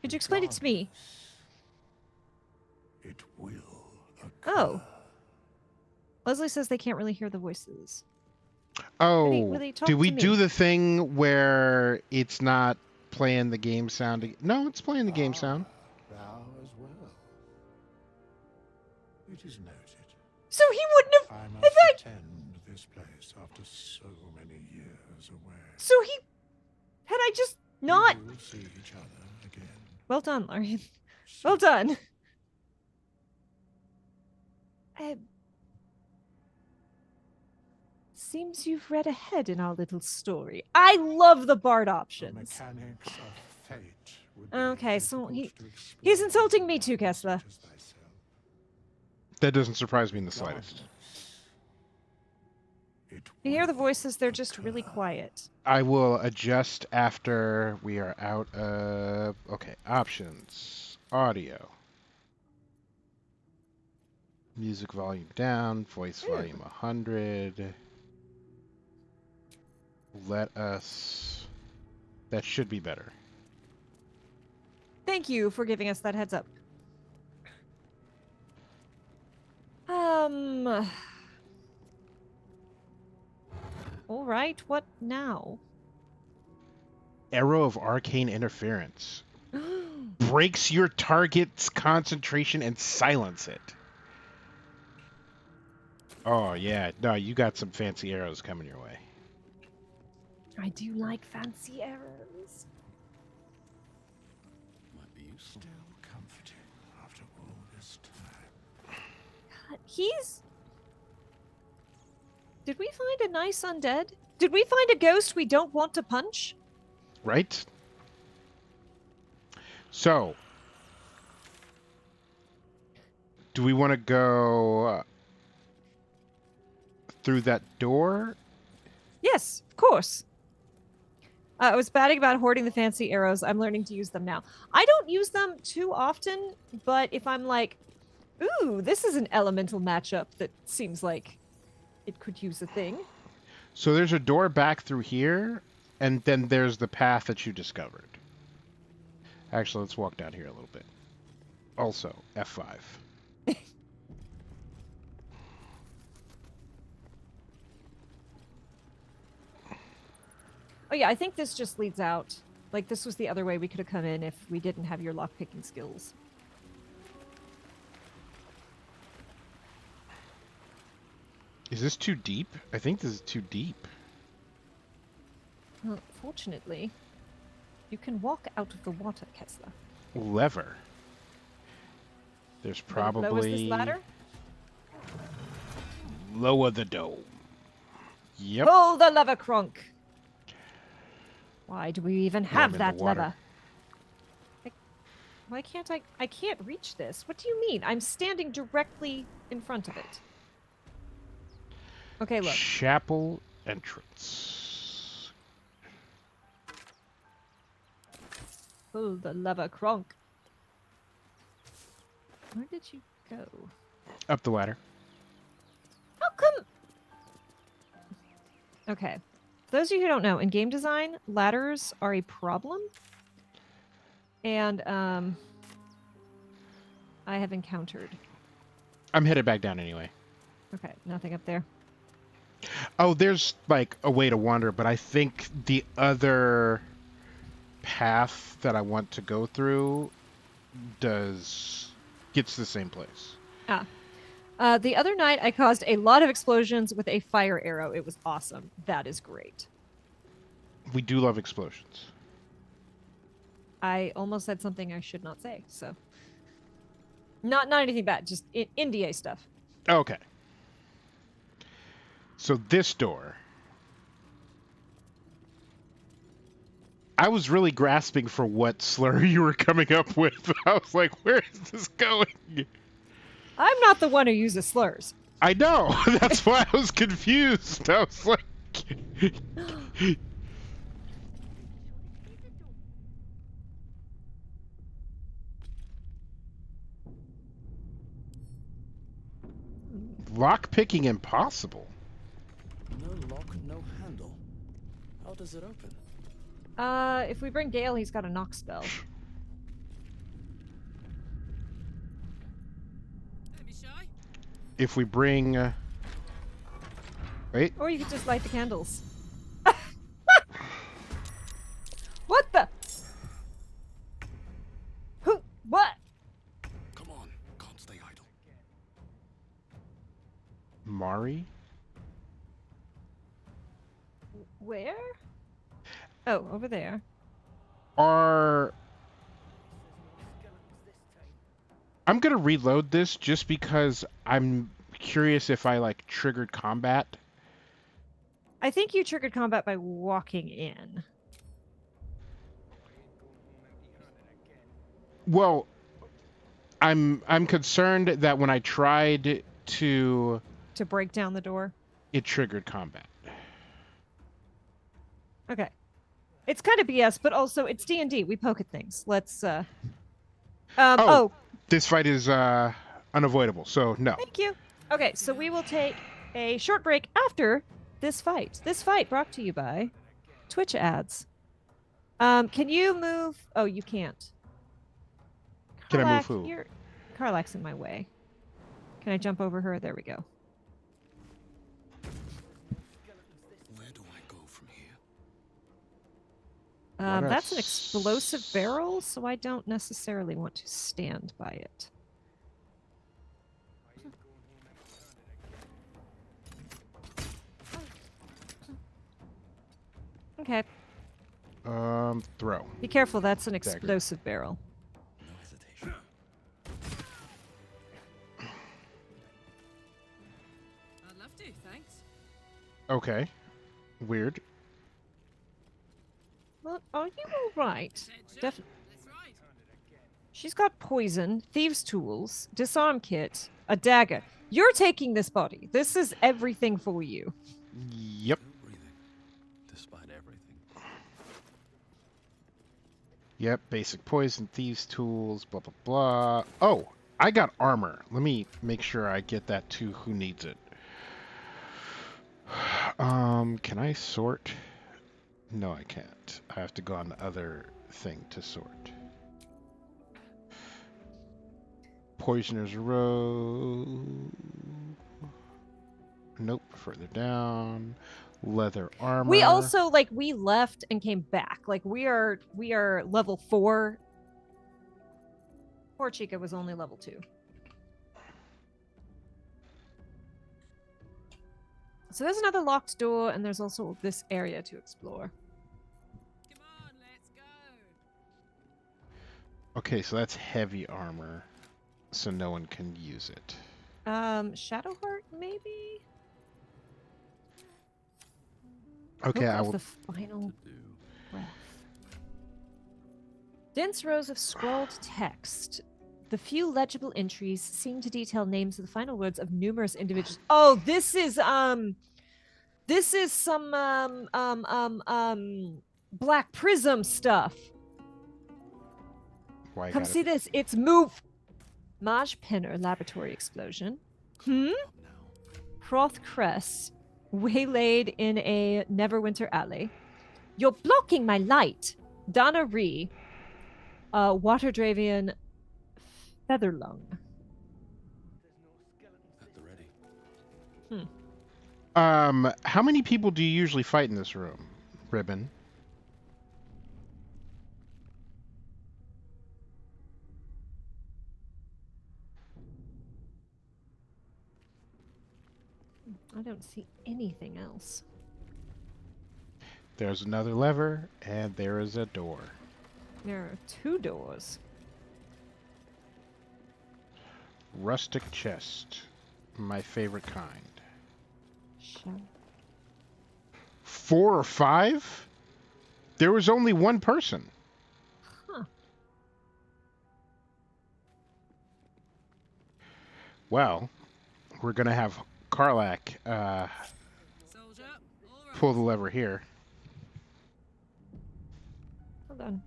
Could you explain it to me? It will occur. Oh. Leslie says they can't really hear the voices. Oh, will they talk do we to do me? the thing where it's not playing the game sound? No, it's playing the game sound. Thou as well. It is noted. So he wouldn't have. I If must I. attend this place after so many years away. So he. Had I just not. We will see each other again. Well done, Larian. soon. Well done. Seems you've read ahead in our little story. I love the Bard The options. mechanics of fate would be Okay, so difficult to he's explain insulting me to too, one Kesla. such as thyself. That doesn't surprise me in the slightest. It You hear the will voices, they're just really occur. quiet. I will adjust after we are out of... Okay, options. Audio. Music volume down, voice volume 100. Let us... That should be better. Thank you for giving us that heads up. All right, what now? Arrow of Arcane Interference. Breaks your target's concentration and silence it. Oh, yeah. No, you got some fancy arrows coming your way. I do like fancy arrows. Might be useful. Still comforting after all this time. God, he's. Did we find a nice undead? Did we find a ghost we don't want to punch? Right? So, do we want to go through that door? Yes, of course. I was batting about hoarding the fancy arrows. I'm learning to use them now. I don't use them too often, but if I'm like, ooh, this is an elemental matchup that seems like it could use a thing. So there's a door back through here, and then there's the path that you discovered. Actually, let's walk down here a little bit. Also, F5. Oh yeah, I think this just leads out. Like this was the other way we could have come in if we didn't have your lockpicking skills. Is this too deep? I think this is too deep. Well, fortunately, you can walk out of the water, Kesla. Lever. There's probably... Lowers this ladder? Lower the dome. Yep. Pull the lever, Kronk. Why do we even I'm have in that the water. lever? Why can't I? I can't reach this. What do you mean? I'm standing directly in front of it. Okay, look. Chapel entrance. Pull the lever, Kronk. Where did you go? Up the ladder. How come? Okay. For those of you who don't know, in game design, ladders are a problem. And I have encountered. I'm headed back down anyway. Okay, nothing up there. Oh, there's like a way to wander, but I think the other path that I want to go through gets to the same place. The other night, I caused a lot of explosions with a fire arrow. It was awesome. That is great. We do love explosions. I almost said something I should not say. So, not anything bad. Just NDA stuff. Okay. So this door. I was really grasping for what slur you were coming up with. I was like, where is this going? I'm not the one who uses slurs. I know. That's why I was confused. I was like... Lock picking impossible. No lock, no handle. How does it open? If we bring Gale, he's got a knock spell. Don't be shy. If we bring... Wait. Or you could just light the candles. What the? Who? What? Come on, can't stay idle. Mari? Where? Oh, over there. I'm gonna reload this just because I'm curious if I like triggered combat. I think you triggered combat by walking in. Well, I'm concerned that when I tried to break down the door. it triggered combat. Okay. It's kind of BS, but also it's D&D. We poke at things. Let's oh, This fight is unavoidable, so no. thank you. Okay, so we will take a short break after this fight. This fight brought to you by Twitch ads. Can you move? Oh, you can't. Can I move Karlak, who? Karlak's in my way. Can I jump over her? There we go. Where do I go from here? That's an explosive barrel, so I don't necessarily want to stand by it. Okay. Throw. Be careful, that's an Dagger. explosive barrel. No hesitation. I'd love to, thanks. Okay. Weird. Well, are you alright? Attention. Definitely. That's right. She's got poison, thieves' tools, disarm kit, a dagger. You're taking this body. This is everything for you. Yep. No breathing, despite everything. Yep. Basic poison, thieves' tools, blah blah blah. Oh, I got armor. Let me make sure I get that to who needs it. Can I sort? No, I can't. I have to go on the other thing to sort. Poisoner's Row. Nope, further down. Leather armor. We also we left and came back. Like we are level 4. Poor Chica was only level 2. So there's another locked door, and there's also this area to explore. Come on, let's go. Okay, so that's heavy armor, so no one can use it. Shadowheart, maybe? Okay, Hope I of will. the final breath. Dense rows of scrawled text. The few legible entries seem to detail names of the final words of numerous individuals. Oh, this is some Black Prism stuff. why I Come got see it. this. It's move. Maj Penner laboratory explosion. Up now. Proth Cress waylaid in a Neverwinter alley. You're blocking my light. Donna Ree. Waterdravian Featherlung. At the ready. How many people do you usually fight in this room, Ribbon? I don't see anything else. There's another lever, and there is a door. There are 2 doors. Rustic chest. My favorite kind. Shall 4 or 5? There was only one person. Huh. Well, we're going to have Karlak Soldier, all right. pull the lever here. Hold on.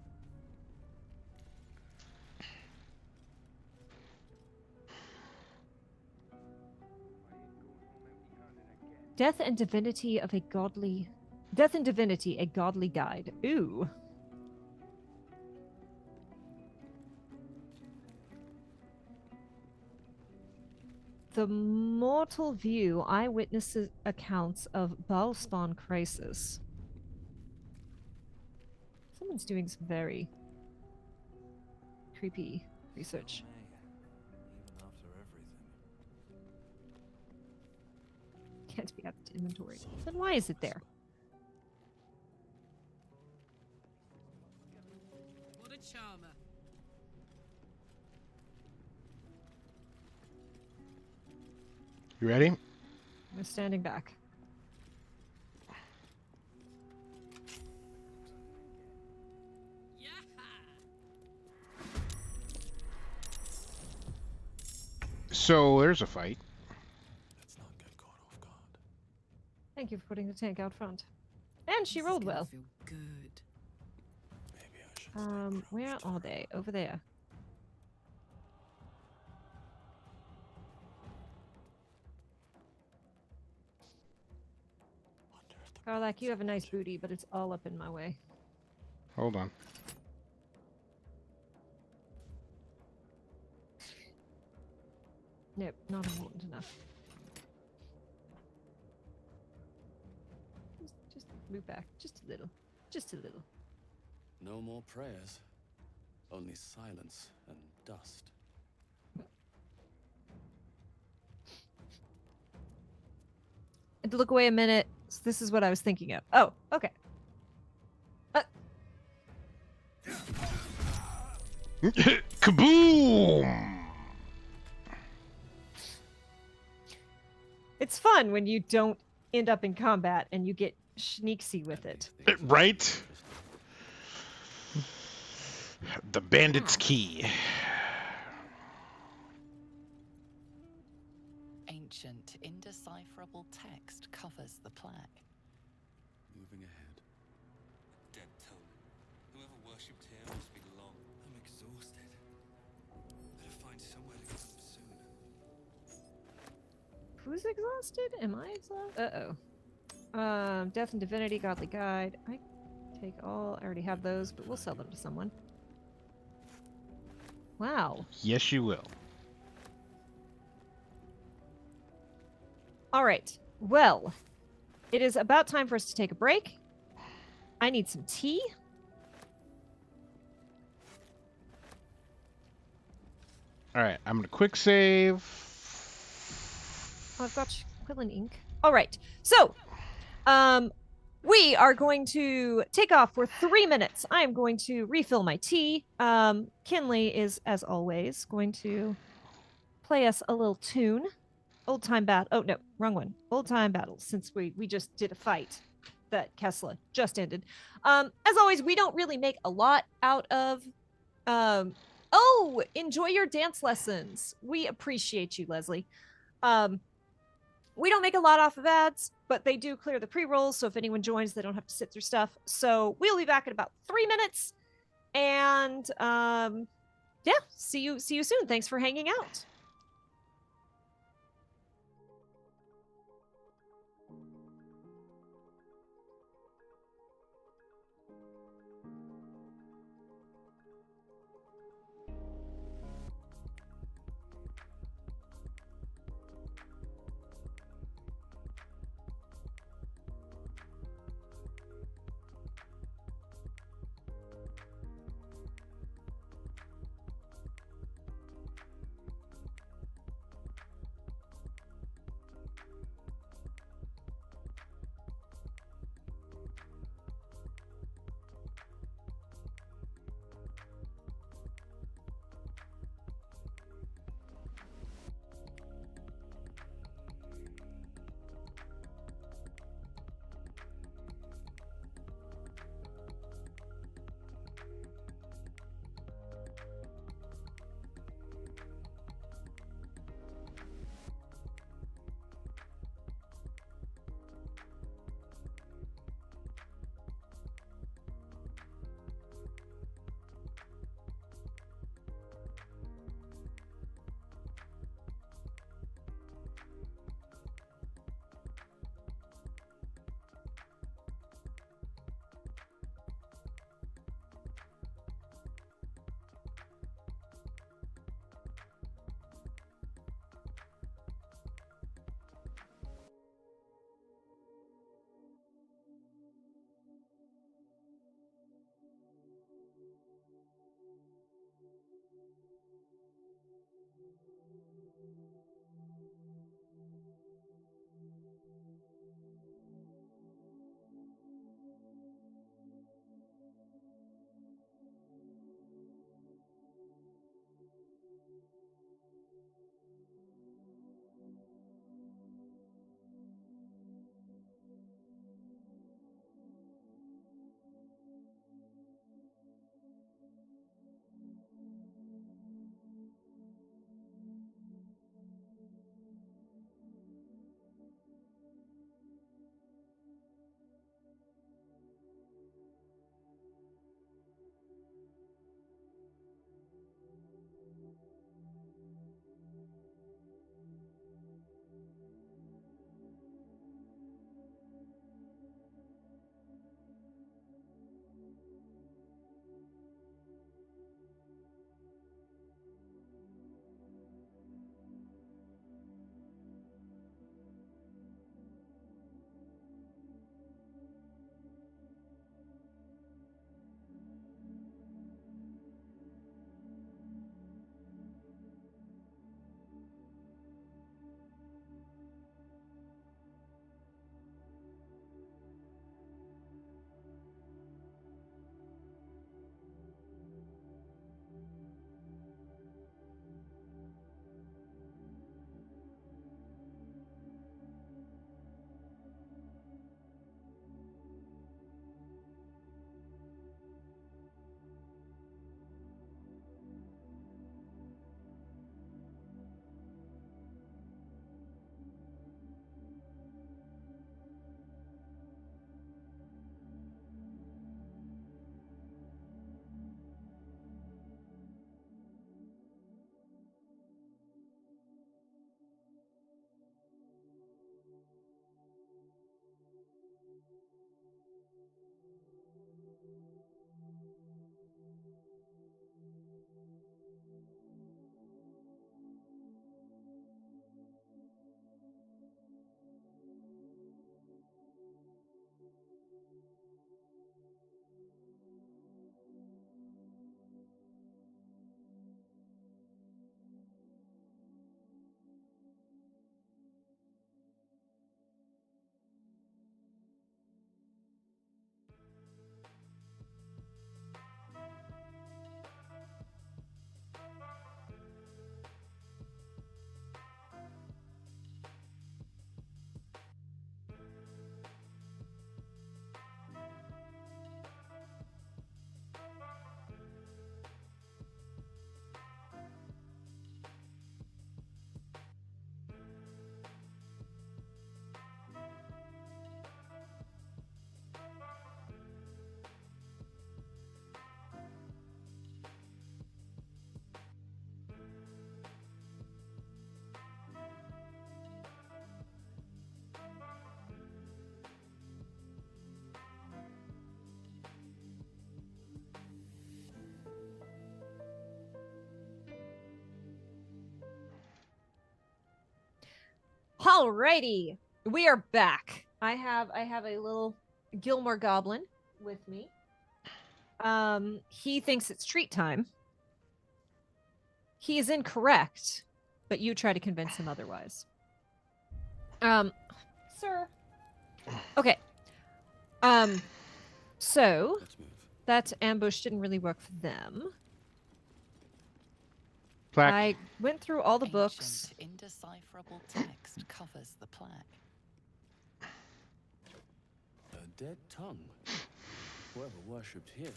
Death and Divinity, a godly guide. Ooh. The Mortal View, eyewitness accounts of Balspawn crisis. Someone's doing some very creepy research. Even after everything. Can't be added to inventory. Then why is it there? What a charmer. You ready? We're standing back. Yeah. So there's a fight. Let's not get caught off guard. Thank you for putting the tank out front. And she rolled well. Feel good. Maybe I should. Where are they? Over there. Karlak, you have a nice booty, but it's all up in my way. Hold on. Nope, not important enough. Just move back. Just a little. Just a little. No more prayers. Only silence and dust. I had to look away a minute. So this is what I was thinking of. Oh, okay. Kaboom! It's fun when you don't end up in combat and you get sneaksy with it. Right? The bandit's key. Ancient, indecipherable text covers the plaque. Moving ahead. Dead tongue. Whoever worshipped here must be long. I'm exhausted. Better find somewhere to go soon. Who's exhausted? Am I exhausted? Uh-oh. Death and Divinity, Godly Guide. I take all. I already have those, but we'll sell them to someone. Wow. Yes, you will. All right. Well, it is about time for us to take a break. I need some tea. All right, I'm going to quick save. Oh, I've got quill and ink. All right. So, we are going to take off for 3 minutes. I am going to refill my tea. Kinley is, as always, going to play us a little tune. Old time battle. Oh no, wrong one. Old time battle. Since we just did a fight that Kesla just ended. As always, we don't really make a lot out of. Oh, enjoy your dance lessons. We appreciate you, Leslie. We don't make a lot off of ads, but they do clear the pre-rolls, so if anyone joins, they don't have to sit through stuff. So we'll be back in about 3 minutes, and Yeah, see you soon. Thanks for hanging out. Alrighty, we are back. I have a little Gilmore goblin with me. He thinks it's treat time. He is incorrect, but you try to convince him otherwise. Sir. Okay. So Let's move. that ambush didn't really work for them. Plaque. I went through all the books. Ancient, indecipherable text covers the plaque. A dead tongue. Whoever worshipped here.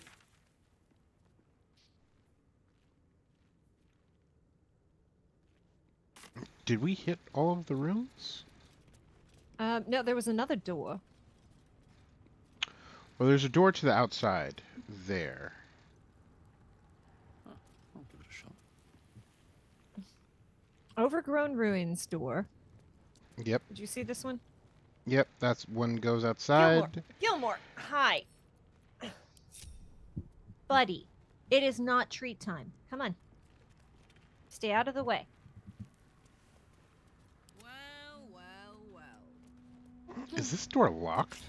Did we hit all of the rooms? No, there was another door. Well, there's a door to the outside there. Huh, I'll give it a shot. Overgrown ruins door. Yep, Did you see this one? yep, that's one goes outside. Gilmore, hi. Buddy, it is not treat time. Come on. Stay out of the way. Well, well, well. Is this door locked?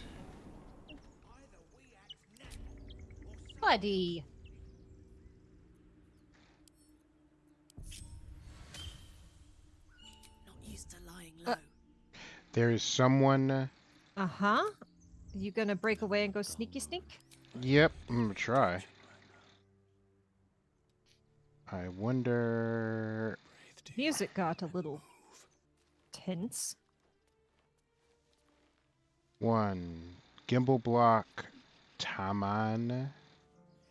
Buddy. Not used to lying low. There is someone. Uh-huh. You gonna break away and go sneaky sneak? Yep, I'm gonna try. I wonder. Music got a little tense. One gimbal block, Taman.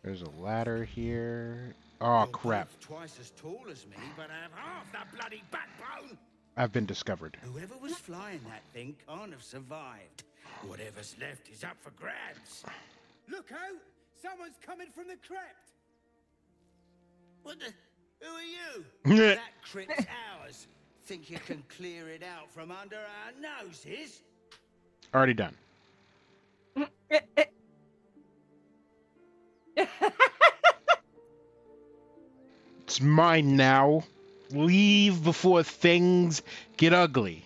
There's a ladder here. Oh You're crap! both twice as tall as me, but have half the bloody backbone. I've been discovered. Whoever was flying that thing can't have survived. Whatever's left is up for grabs. Look out! Someone's coming from the crypt. What the? Who are you? That crypt's ours. Think you can clear it out from under our noses? Already done. It's mine now. Leave before things get ugly.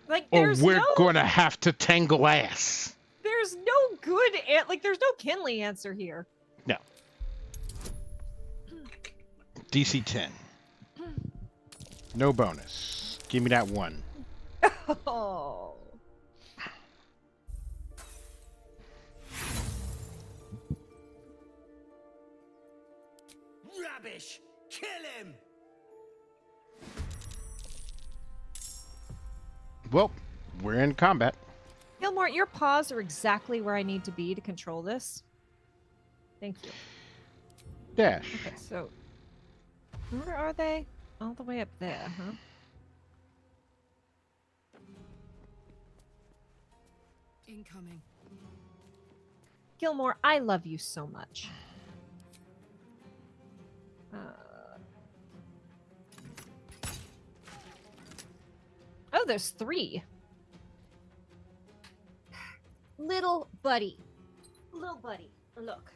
Like Or there's we're no gonna have to tangle ass. there's no good like there's no Kinley answer here. No. DC 10. No bonus. Give me that one. Oh. Rubbish! Kill him! Well, we're in combat. Gilmore, your paws are exactly where I need to be to control this. Thank you. Dash. Okay, so where are they? All the way up there, huh? Incoming. Gilmore, I love you so much. Oh, there's 3. Little buddy. Little buddy. Look.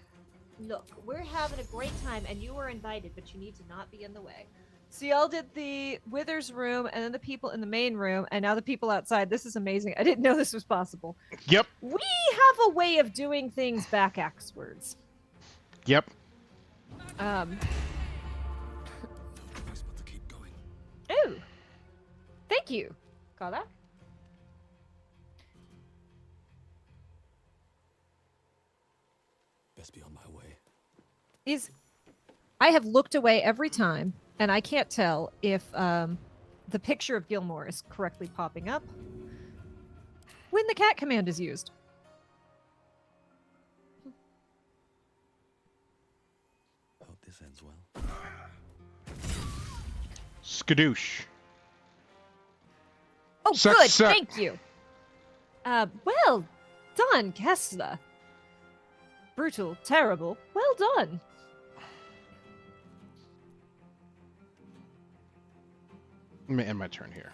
Look. We're having a great time and you were invited, but you need to not be in the way. So y'all did the Withers room and then the people in the main room and now the people outside. This is amazing. I didn't know this was possible. Yep. We have a way of doing things backwards. Yep. Nice spot to keep going. Oh. Thank you. Got that? Best be on my way. I have looked away every time, and I can't tell if the picture of Gilmore is correctly popping up when the cat command is used. Hope this ends well. Skadoosh. Oh, Suck, good. suck. Thank you. Well done, Kesla. Brutal, terrible. Well done. Let me end my turn here.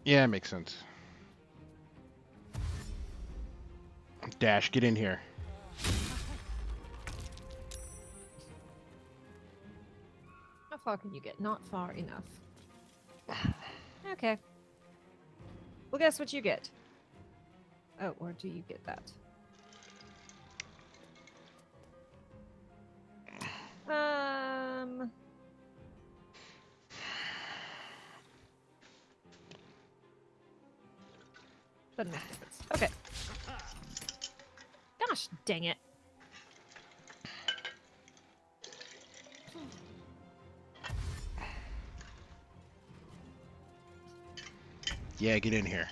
Yeah, it makes sense. Dash, get in here. far can you get? Not far enough. Okay. Well, guess what you get? Oh, or do you get that? Doesn't make difference. Okay. Gosh, dang it. Yeah, get in here.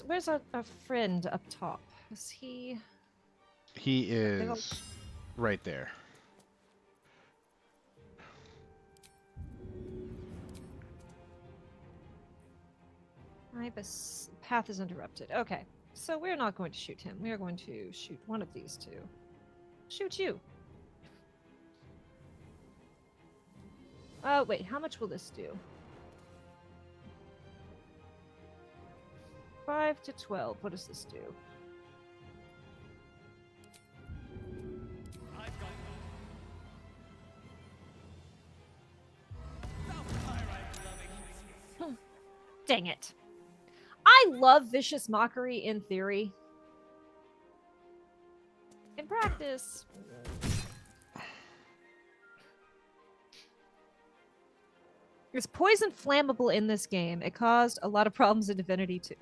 Where's our friend up top? Is he? He is right there. Path is interrupted. Okay, so we're not going to shoot him. We are going to shoot one of these two. Shoot you. Oh, wait, how much will this do? 5 to 12. What does this do? Dang it. I love vicious mockery in theory. In practice. Is poison flammable in this game? It caused a lot of problems in Divinity 2.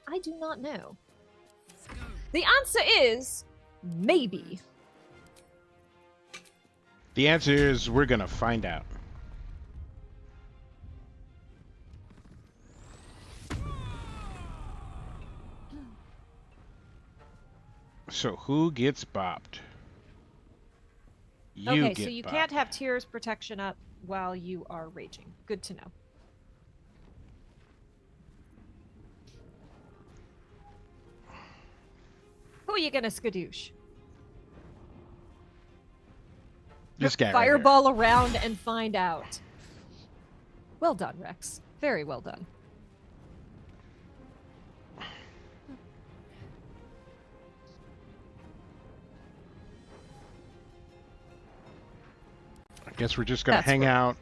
I do not know. The answer is maybe. The answer is we're gonna find out. So who gets bopped? You Okay, get so you bopped. can't have tears protection up while you are raging. Good to know. Who are you gonna skadoosh? This guy right here. Fireball around and find out. Well done, Rex. Very well done. I guess we're just gonna That's hang right. out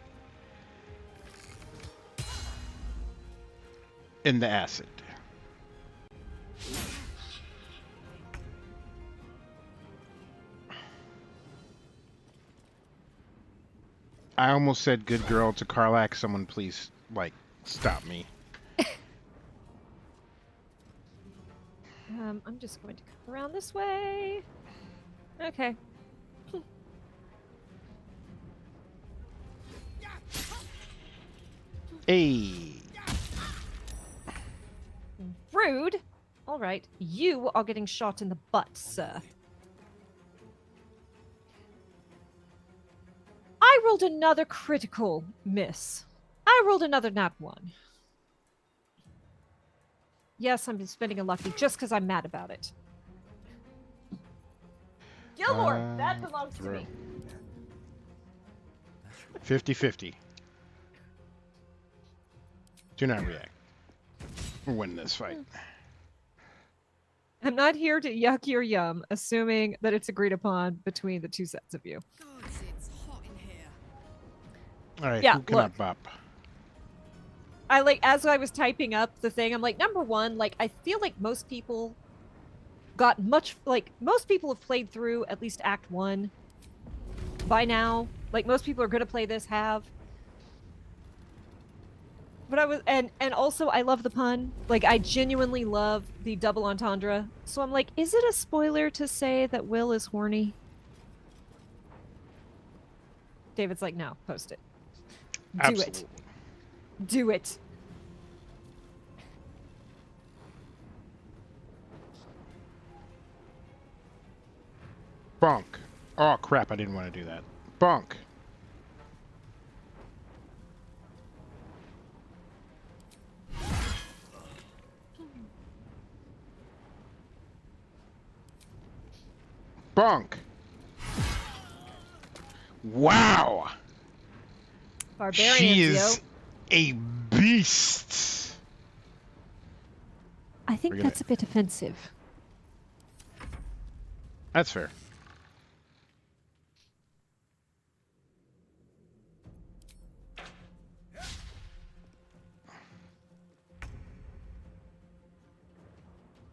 in the acid. I almost said good girl to Karlak. Someone please, like, stop me. I'm just going to come around this way. Okay. Hey. Rude. All right. You are getting shot in the butt, sir. I rolled another critical miss. I rolled another nat 1. Yes, I'm spending a lucky just because I'm mad about it. Gilmore, that belongs to me. 50-50. Do not react. We're winning this fight. I'm not here to yuck your yum, assuming that it's agreed upon between the two sets of you. Gods, it's hot in here. All right, Yeah, who can I bop? I as I was typing up the thing, I'm like, number one, I feel like most people got most people have played through at least Act 1 by now. Most people are going to play this have. But I was, and also I love the pun. I genuinely love the double entendre. So I'm like, is it a spoiler to say that Will is horny? David's like, no, post it. Do Absolutely. it. Do it. Bonk. Oh, crap, I didn't want to do that. Bonk. Bonk. Wow. Barbarians, She is yo. a beast. I think We're gonna- that's a bit offensive. That's fair.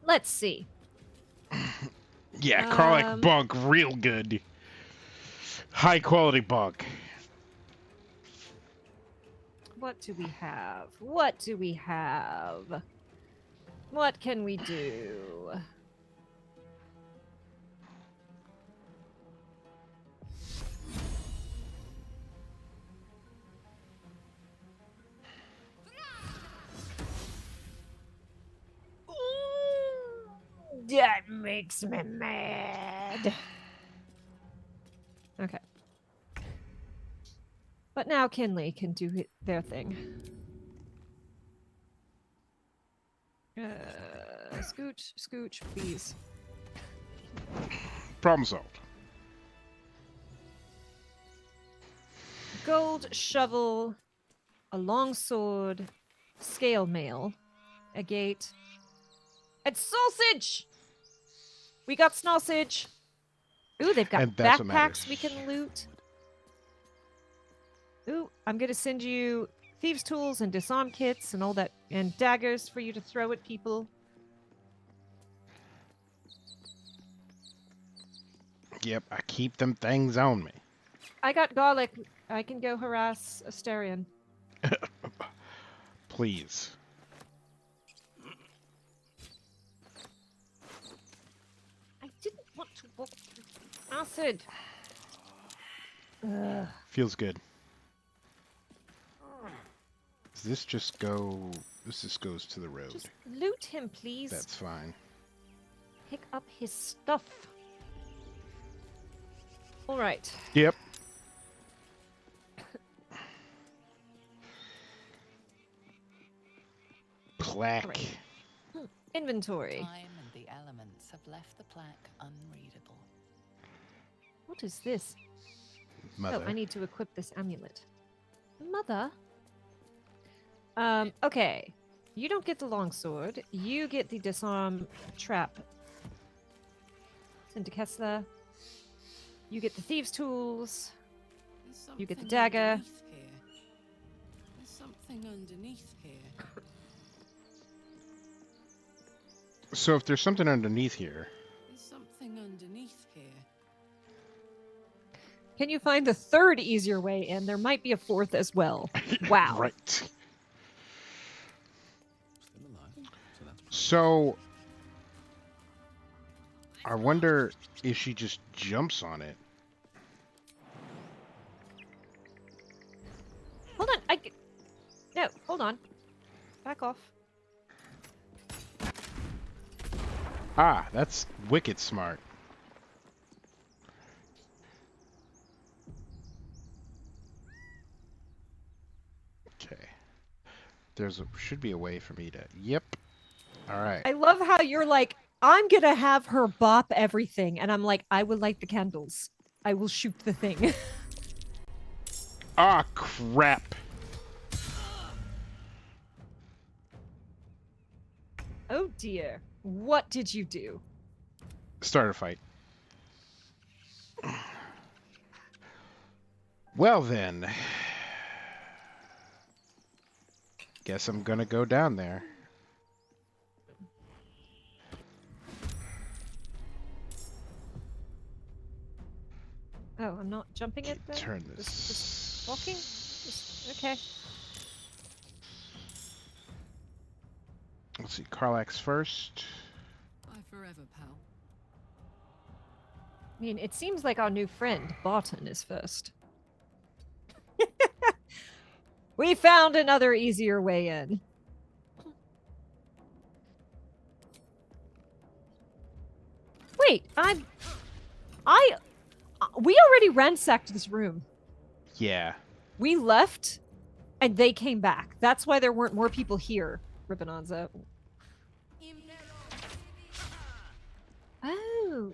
Let's see. Yeah, Karlach Um, bunk, real good. High quality bunk. What do we have? What do we have? What can we do? That makes me mad. Okay. But now Kinley can do their thing. Scooch, scooch, please. Problem solved. Gold shovel, a long sword, scale mail, a gate, and sausage! We got sausage! Ooh, they've got And that's what backpacks matters. we can loot. Ooh, I'm gonna send you thieves' tools and disarm kits and all that, and daggers for you to throw at people. Yep, I keep them things on me. I got garlic. I can go harass Asterion. Please. I didn't want to walk through acid. Ugh. Feels good. Does this just go... This just goes to the road. Just loot him, please. That's fine. Pick up his stuff. All right. Yep. Plaque. Alright. Inventory. Time and the elements have left the plaque unreadable. What is this? Mother. Oh, I need to equip this amulet. Mother? Okay. You don't get the longsword. You get the disarm trap. Send to Kesla. You get the thieves' tools. There's You get the something dagger. underneath here. There's something underneath here. So if there's something underneath here... There's something underneath here. Can you find the third easier way in? There might be a fourth as well. Wow. Right. Still alive, so that's So... I wonder if she just jumps on it. Hold on. No, hold on. Back off. Ah, that's wicked smart. Okay. Should be a way for me to... Yep. Alright. I love how you're like, I'm gonna have her bop everything. And I'm like, I will light the candles. I will shoot the thing. Ah, crap. Oh dear. What did you do? Start a fight. Well then. Guess I'm gonna go down there. Oh, I'm not jumping it then? Turn this. Just walking? Okay. Let's see, Karlach's first. Bye forever, pal. I mean, it seems like our new friend, Barton, is first. We found another easier way in. Wait, we already ransacked this room. Yeah. We left, and they came back. That's why there weren't more people here, Ribbonanza. Oh.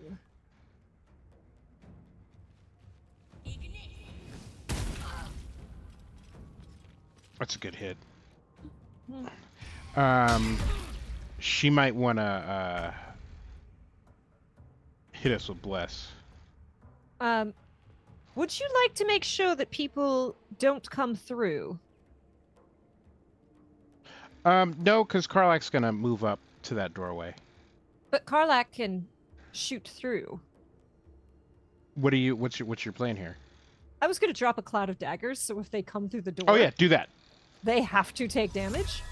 That's a good hit. Hmm. She might want to hit us with bless. Would you like to make sure that people don't come through? No, because Karlak's gonna move up to that doorway. But Karlak can shoot through. What's your plan here? I was going to drop a cloud of daggers, so if they come through the door, Oh yeah, do that. they have to take damage.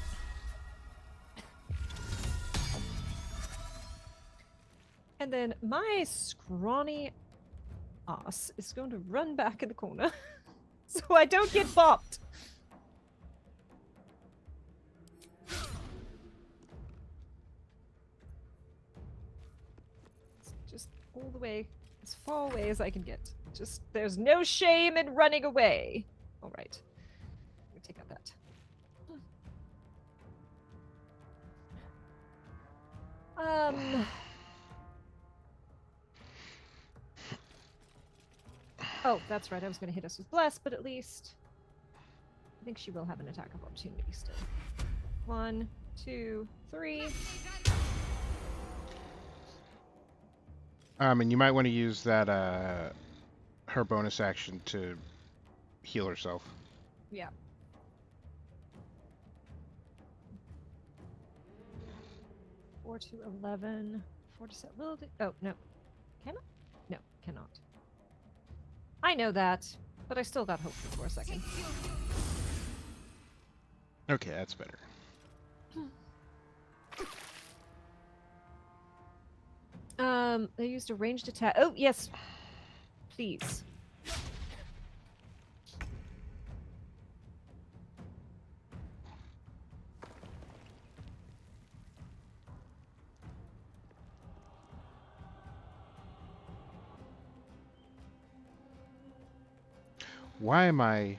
And then my scrawny ass is going to run back in the corner so I don't get bopped. Just all the way, as far away as I can get. Just, there's no shame in running away. All right. Let me take out that. Oh, that's right. I was going to hit us with Bless, but at least I think she will have an attack of opportunity still. 1, 2, 3. And you might want to use that her bonus action to heal herself. Yeah. Four to 11. 4 to 7. Oh, no. Can I? No, cannot. I know that, but I still got hopeful for a second. Okay, that's better. They used a ranged attack. Oh, yes. Please. Why am I...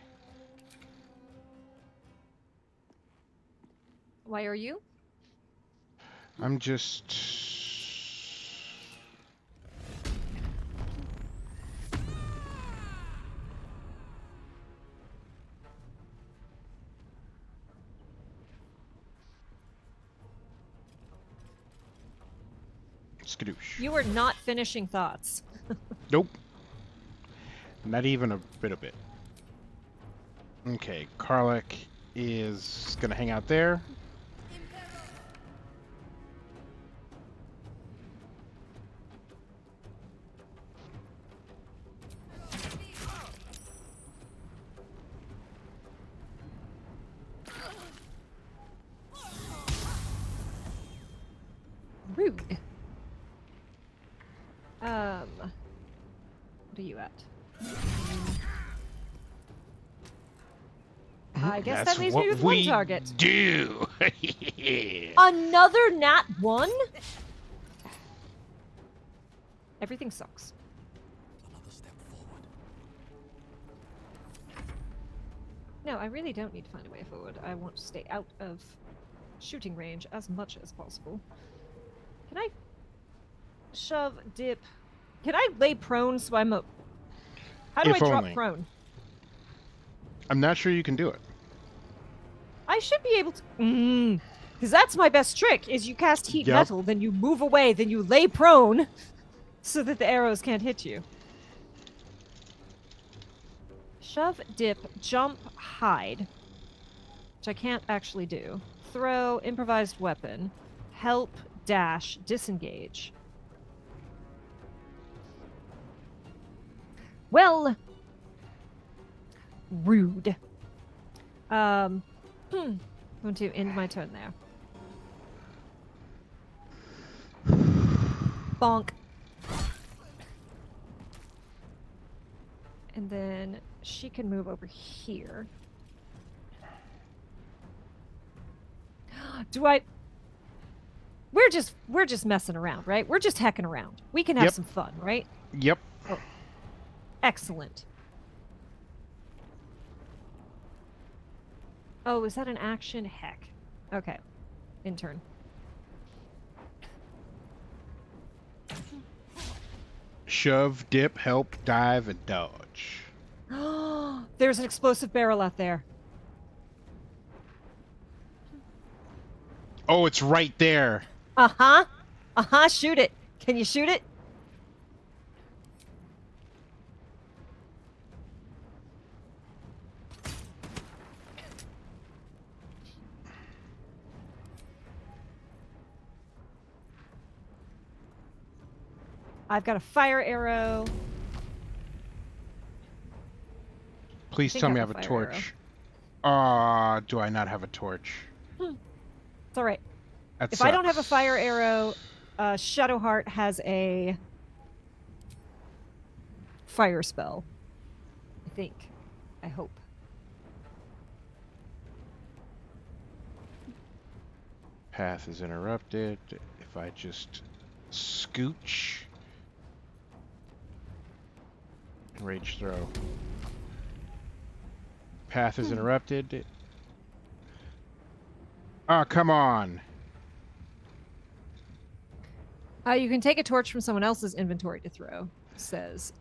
Why are you? I'm just... Skadoosh. You are not finishing thoughts. Nope. Not even a bit of it. Okay, Karlak is gonna hang out there. Rude. What are you at? I guess That's that leaves what me with we one target. do. Another nat 1? Everything sucks. Another step forward. No, I really don't need to find a way forward. I want to stay out of shooting range as much as possible. Can I shove, dip? Can I lay prone so I'm a... How do If I drop only. prone? I'm not sure you can do it. I should be able to... Because that's my best trick, is you cast heat Yep. metal, then you move away, then you lay prone so that the arrows can't hit you. Shove, dip, jump, hide. Which I can't actually do. Throw, improvised weapon. Help, dash, disengage. Well, rude. I'm going to end my turn there. Bonk. And then she can move over here. Do I... We're just messing around, right? We're just hecking around. We can have Yep. some fun, right? Yep. Excellent. Oh, is that an action? Heck. Okay. In turn. Shove, dip, help, dive, and dodge. There's an explosive barrel out there. Oh, it's right there. Uh-huh. Uh-huh, shoot it. Can you shoot it? I've got a fire arrow. Please think tell I me I have have a a fire torch. Ah, do I not have a torch? It's all right. That If I don't have a sucks. fire arrow, Shadowheart has a fire spell. I think. I hope. Path is interrupted. If I just scooch. Rage throw. Path is interrupted. Ah, come on. You can take a torch from someone else's inventory to throw, says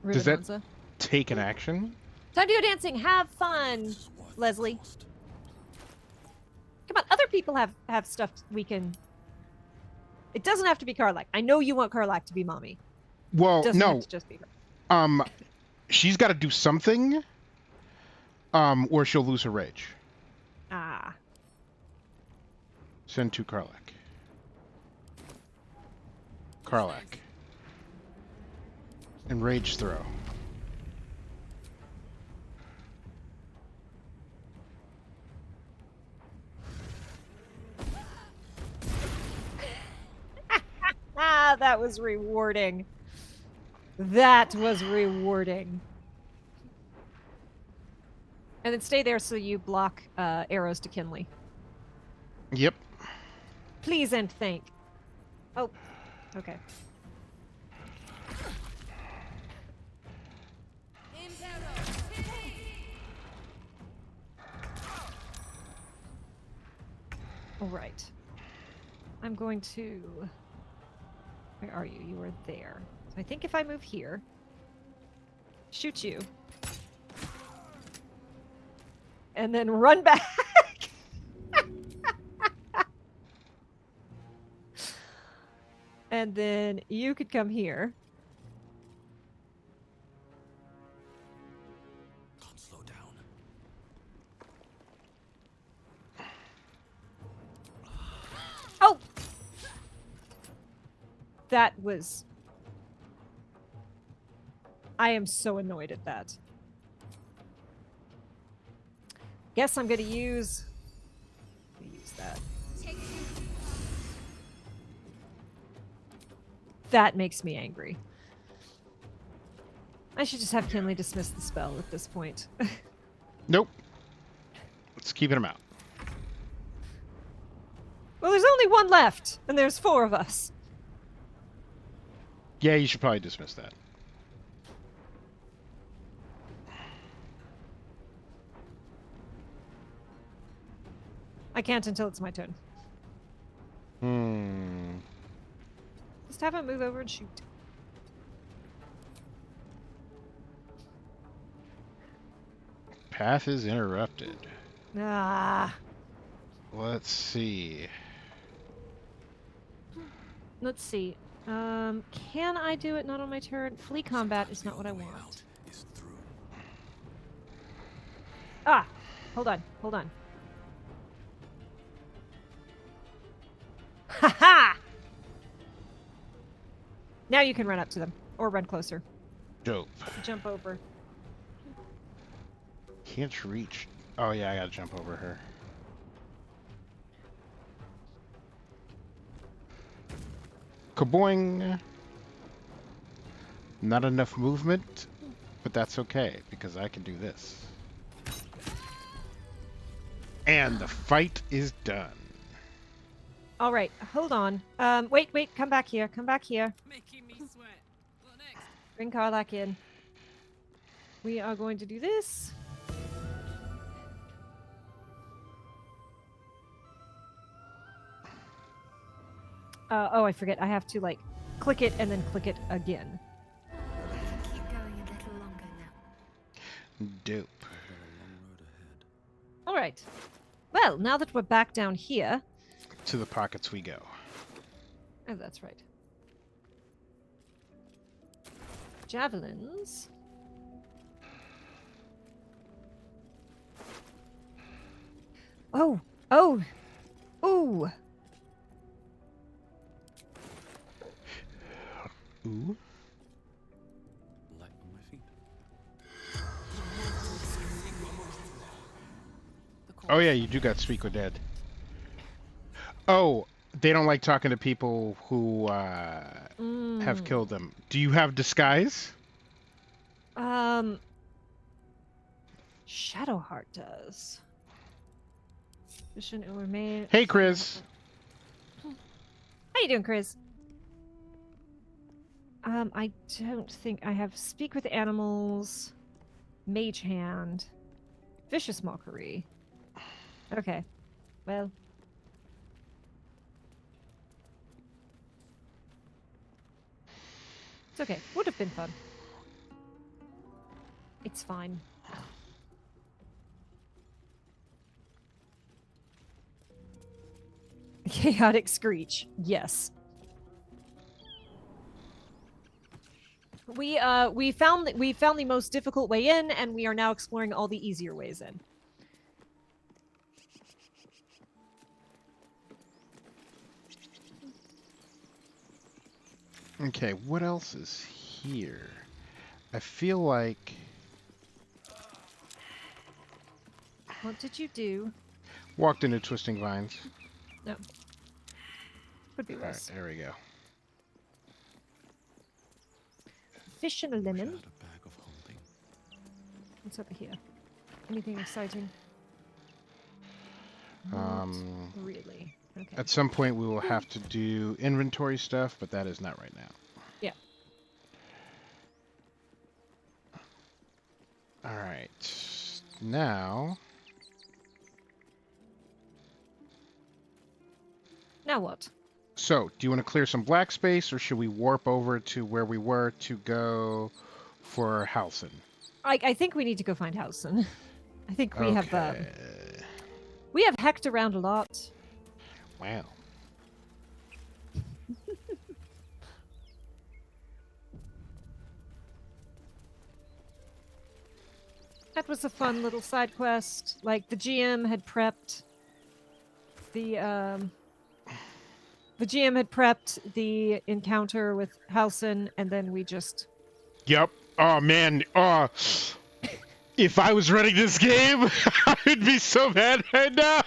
Does that Rivenonza. take an action? Time to go dancing. Have fun, Leslie. Come on, other people have stuff we can. It doesn't have to be Karlak. I know you want Karlak to be mommy. Well, It doesn't have no. to just be her. She's got to do something. Or she'll lose her rage. Ah. Send to Karlak. Karlak. And rage throw. Ah, that was rewarding. That was rewarding. And then stay there so you block arrows to Kinley. Yep. Please and thank. Oh, okay. All right. I'm going to... Where are you? You are there. So I think if I move here, shoot you, and then run back. And then you could come here. Can't slow down. Oh! That was... I am so annoyed at that. Guess I'm gonna use that. That makes me angry. I should just have Kinley dismiss the spell at this point. Nope. Let's keep him out. Well, there's only one left, and there's 4 of us. Yeah, you should probably dismiss that. I can't until it's my turn. Just have him move over and shoot. Path is interrupted. Ah. Let's see. Let's see. Can I do it not on my turn? Flee combat is not what I want. Is through. Ah! Hold on. Hold on. Ha ha! Now you can run up to them. Or run closer. Dope. Jump over. Can't reach. Oh yeah, I gotta jump over her. Kaboing! Not enough movement, but that's okay, because I can do this. And the fight is done. All right, hold on. Wait, come back here. Come back here. Making me sweat. What next? Bring Karlak in. We are going to do this. Oh, I forget. I have to, like, click it and then click it again. Keep going a little longer now. Dope. All right. Well, now that we're back down here. To the pockets we go. Oh, that's right. Javelins. Oh, oh, ooh. Ooh. Light on my feet. Oh yeah, you do got Speak with Dead. Oh, they don't like talking to people who have killed them. Do you have disguise? Shadowheart does. Vision or remain. Hey, Chris. How you doing, Chris? I don't think I have Speak with Animals, Mage Hand, Vicious Mockery. Okay, well. It's okay. Would have been fun. It's fine. Chaotic Screech. Yes. We found the most difficult way in, and we are now exploring all the easier ways in. Okay, what else is here? I feel like... What did you do? Walked into Twisting Vines. No. Could be All right, worse. there we go. Fish and a lemon. Wish I had a bag of holding. What's over here? Anything exciting? Um, Not really. Okay. At some point, we will have to do inventory stuff, but that is not right now. Yeah. All right. Now... Now what? So, do you want to clear some black space, or should we warp over to where we were to go for Halson? I think we need to go find Housen. I think we have Okay. we have hecked around a lot. Wow. That was a fun little side quest. Like the GM had prepped the encounter with Halson, and then we just Yep. Oh man. Oh, if I was running this game, I would be so mad right now.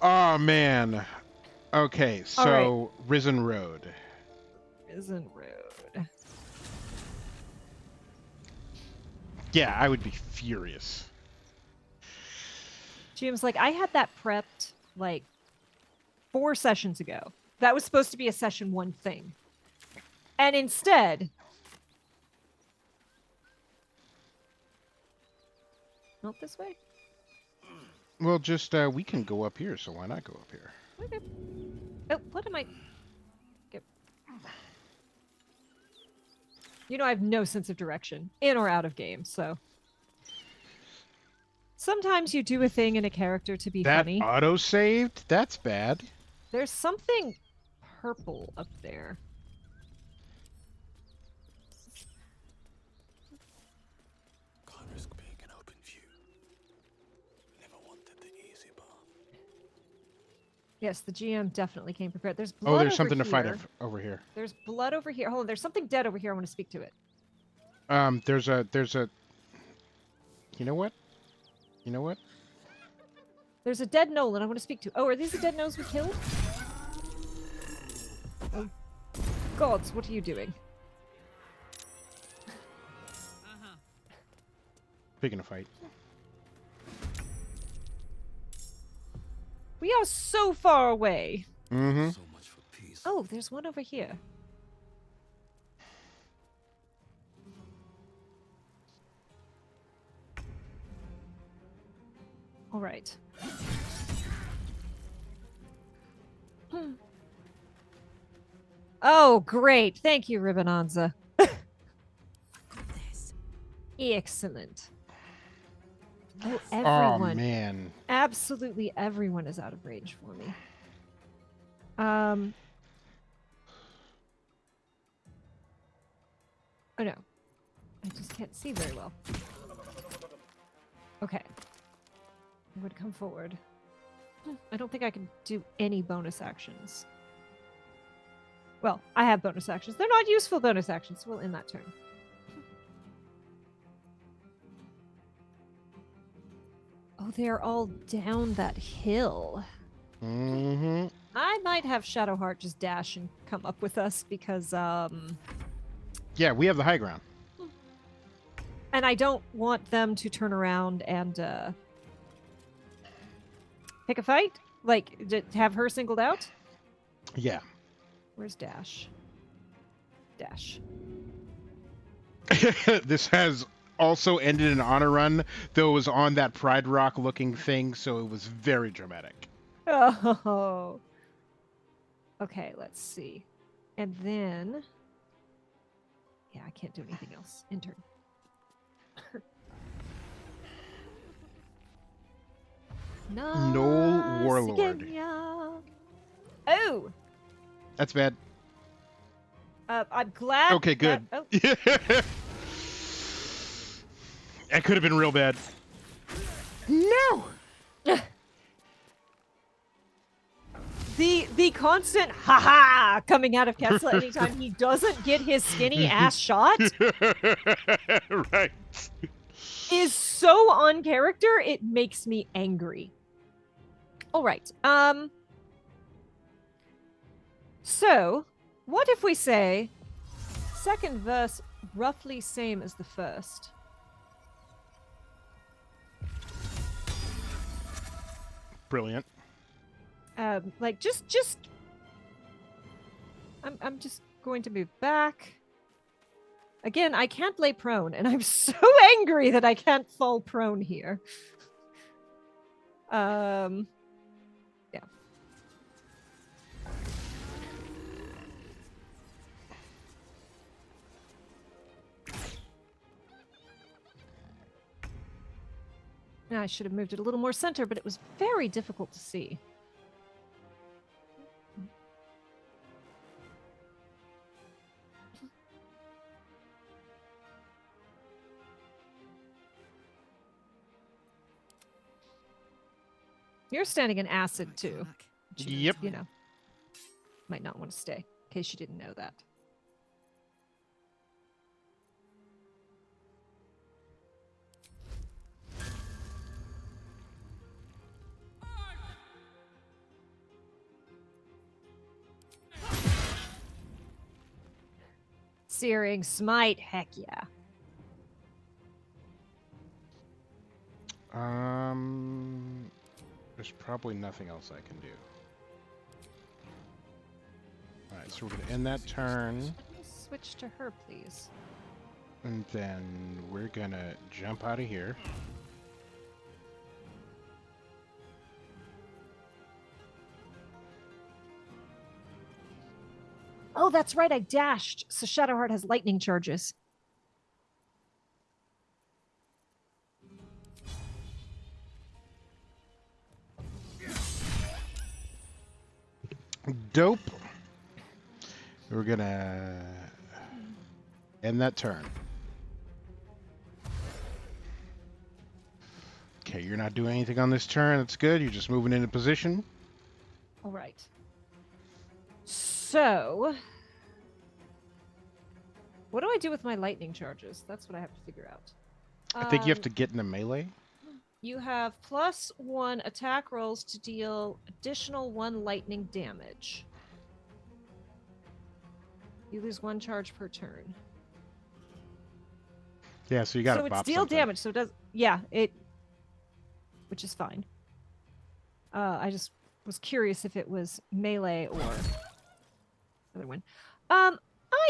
Oh man. Okay, so Risen Road. Risen Road. Yeah, I would be furious. GM's like, I had that prepped like 4 sessions ago. That was supposed to be a session 1 thing. And instead... Not this way? Well, just, we can go up here, so why not go up here? Okay. Oh, what am I... Get... You know, I have no sense of direction, in or out of game, so... Sometimes you do a thing in a character to be funny. That auto-saved? That's bad. There's something purple up there. Can't risk being an open view. Never wanted the easy path. Yes, the GM definitely came prepared. There's blood Oh, there's over something to fight here. over here. There's blood over here. Hold on, there's something dead over here. I want to speak to it. There's a... You know what? You know what? There's a dead Nolan I want to speak to. Oh, are these the dead Noles we killed? Oh, gods, what are you doing? Picking a fight. We are so far away. Mm-hmm. So much for peace. Oh, there's one over here. All right. Oh, great. Thank you, Ribbonanza. Excellent. Oh, Oh everyone. man. Absolutely everyone is out of range for me. Oh no. I just can't see very well. Okay. I'm going to come forward. I don't think I can do any bonus actions. Well, I have bonus actions. They're not useful bonus actions, so we'll end that turn. Oh, they're all down that hill. Mm-hmm. I might have Shadowheart just dash and come up with us because, Yeah, we have the high ground. and I don't want them to turn around and, pick a fight? Like, have her singled out? Yeah. Where's Dash? Dash. This has also ended an honor run, though it was on that Pride Rock looking thing, so it was very dramatic. Oh. Okay, let's see. And then... Yeah, I can't do anything else. Intern. Knoll Warlord. Sigenia. Oh! That's bad. I'm glad. Okay, good. Oh, That could have been real bad. No! the constant ha-ha coming out of Kesla anytime he doesn't get his skinny ass shot Right. is so on character, it makes me angry. All right. So, what if we say second verse roughly same as the first? Brilliant. Like just I'm just going to move back. Again, I can't lay prone, and I'm so angry that I can't fall prone here. Yeah. I should have moved it a little more center, but it was very difficult to see. You're standing in acid too. which you- Yep. You know, might not want to stay, in case you didn't know that. Searing Smite, heck yeah. There's probably nothing else I can do. Alright, so we're going to end that turn, Let me switch to her, please. and then we're going to jump out of here. Oh, that's right, I dashed, so Shadowheart has lightning charges. Dope. We're going to end that turn. Okay, you're not doing anything on this turn. That's good. You're just moving into position. All right. So, what do I do with my lightning charges? That's what I have to figure out. I think you have to get in the melee. You have +1 attack rolls to deal additional 1 lightning damage. You lose 1 charge per turn. Yeah, so you got to So bop it's deal something. damage. So it does. Yeah, it. Which is fine. I just was curious if it was melee or other one. I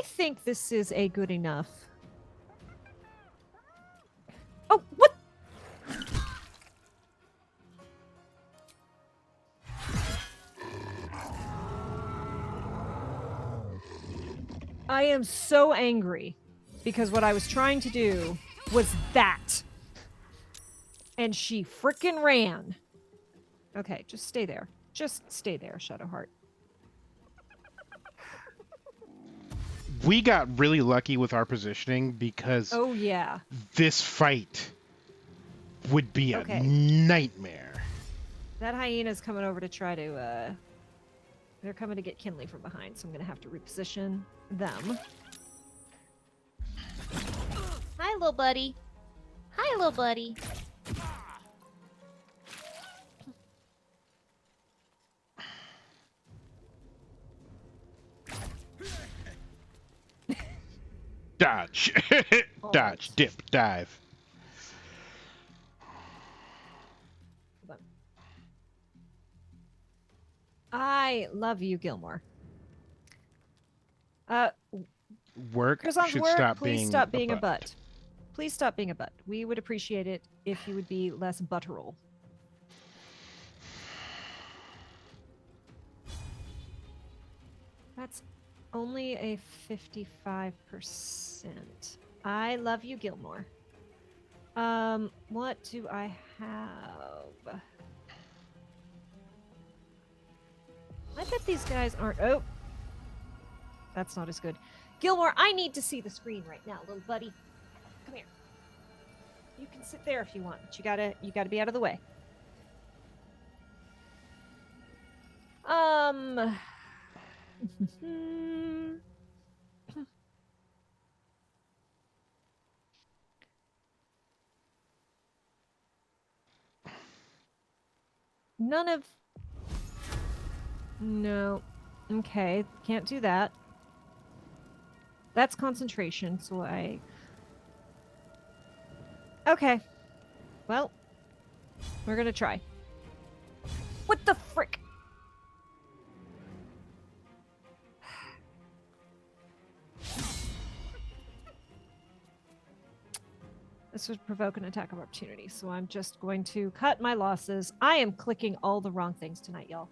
think this is a good enough. Oh, what? I am so angry because what I was trying to do was that. And she frickin' ran. Okay, just stay there. Just stay there, Shadowheart. We got really lucky with our positioning because Oh, yeah. this fight would be a Okay. nightmare. That hyena's coming over to try to, they're coming to get Kinley from behind, so I'm gonna have to reposition them. Hi, little buddy. Hi, little buddy. Dodge. Dodge, right. dip, dive. Hold on. I love you, Gilmore. Work Curzon's should work, stop please being stop being a a butt. butt. Please stop being a butt. We would appreciate it if you would be less butteral. That's only a 55%. I love you, Gilmore. What do I have? I bet these guys aren't. Oh, that's not as good. Gilmore, I need to see the screen right now, little buddy. Come here. You can sit there if you want, but you gotta be out of the way. None of. No. Okay, can't do that. That's concentration, so I. Okay. Well, we're gonna try. What the frick? This would provoke an attack of opportunity, so I'm just going to cut my losses. I am clicking all the wrong things tonight, y'all.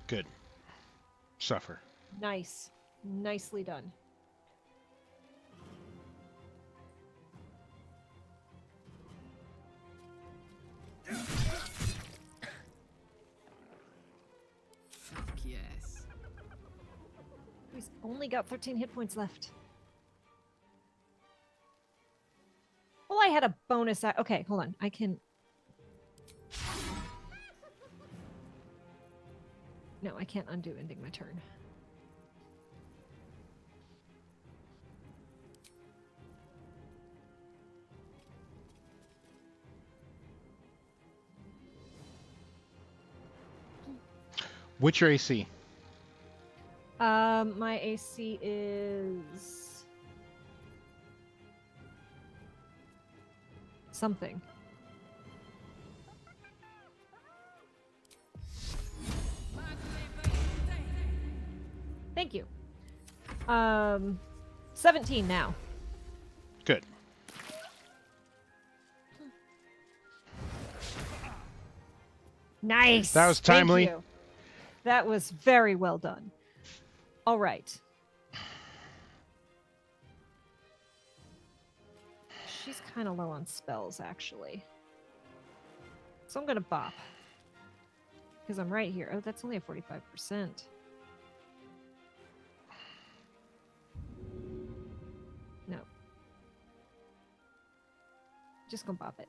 Good. Suffer. Nice. Nicely done. Fuck yes. He's only got 13 hit points left. Oh, I had a bonus. Okay, hold on. I can. No, I can't undo ending my turn. What's your AC? My AC is something. Thank you. 17 now. Good. Nice. That was Thank timely. you. That was very well done. All right. She's kind of low on spells, actually. So I'm going to bop. Because I'm right here. Oh, that's only a 45%. No. Just gonna bop it.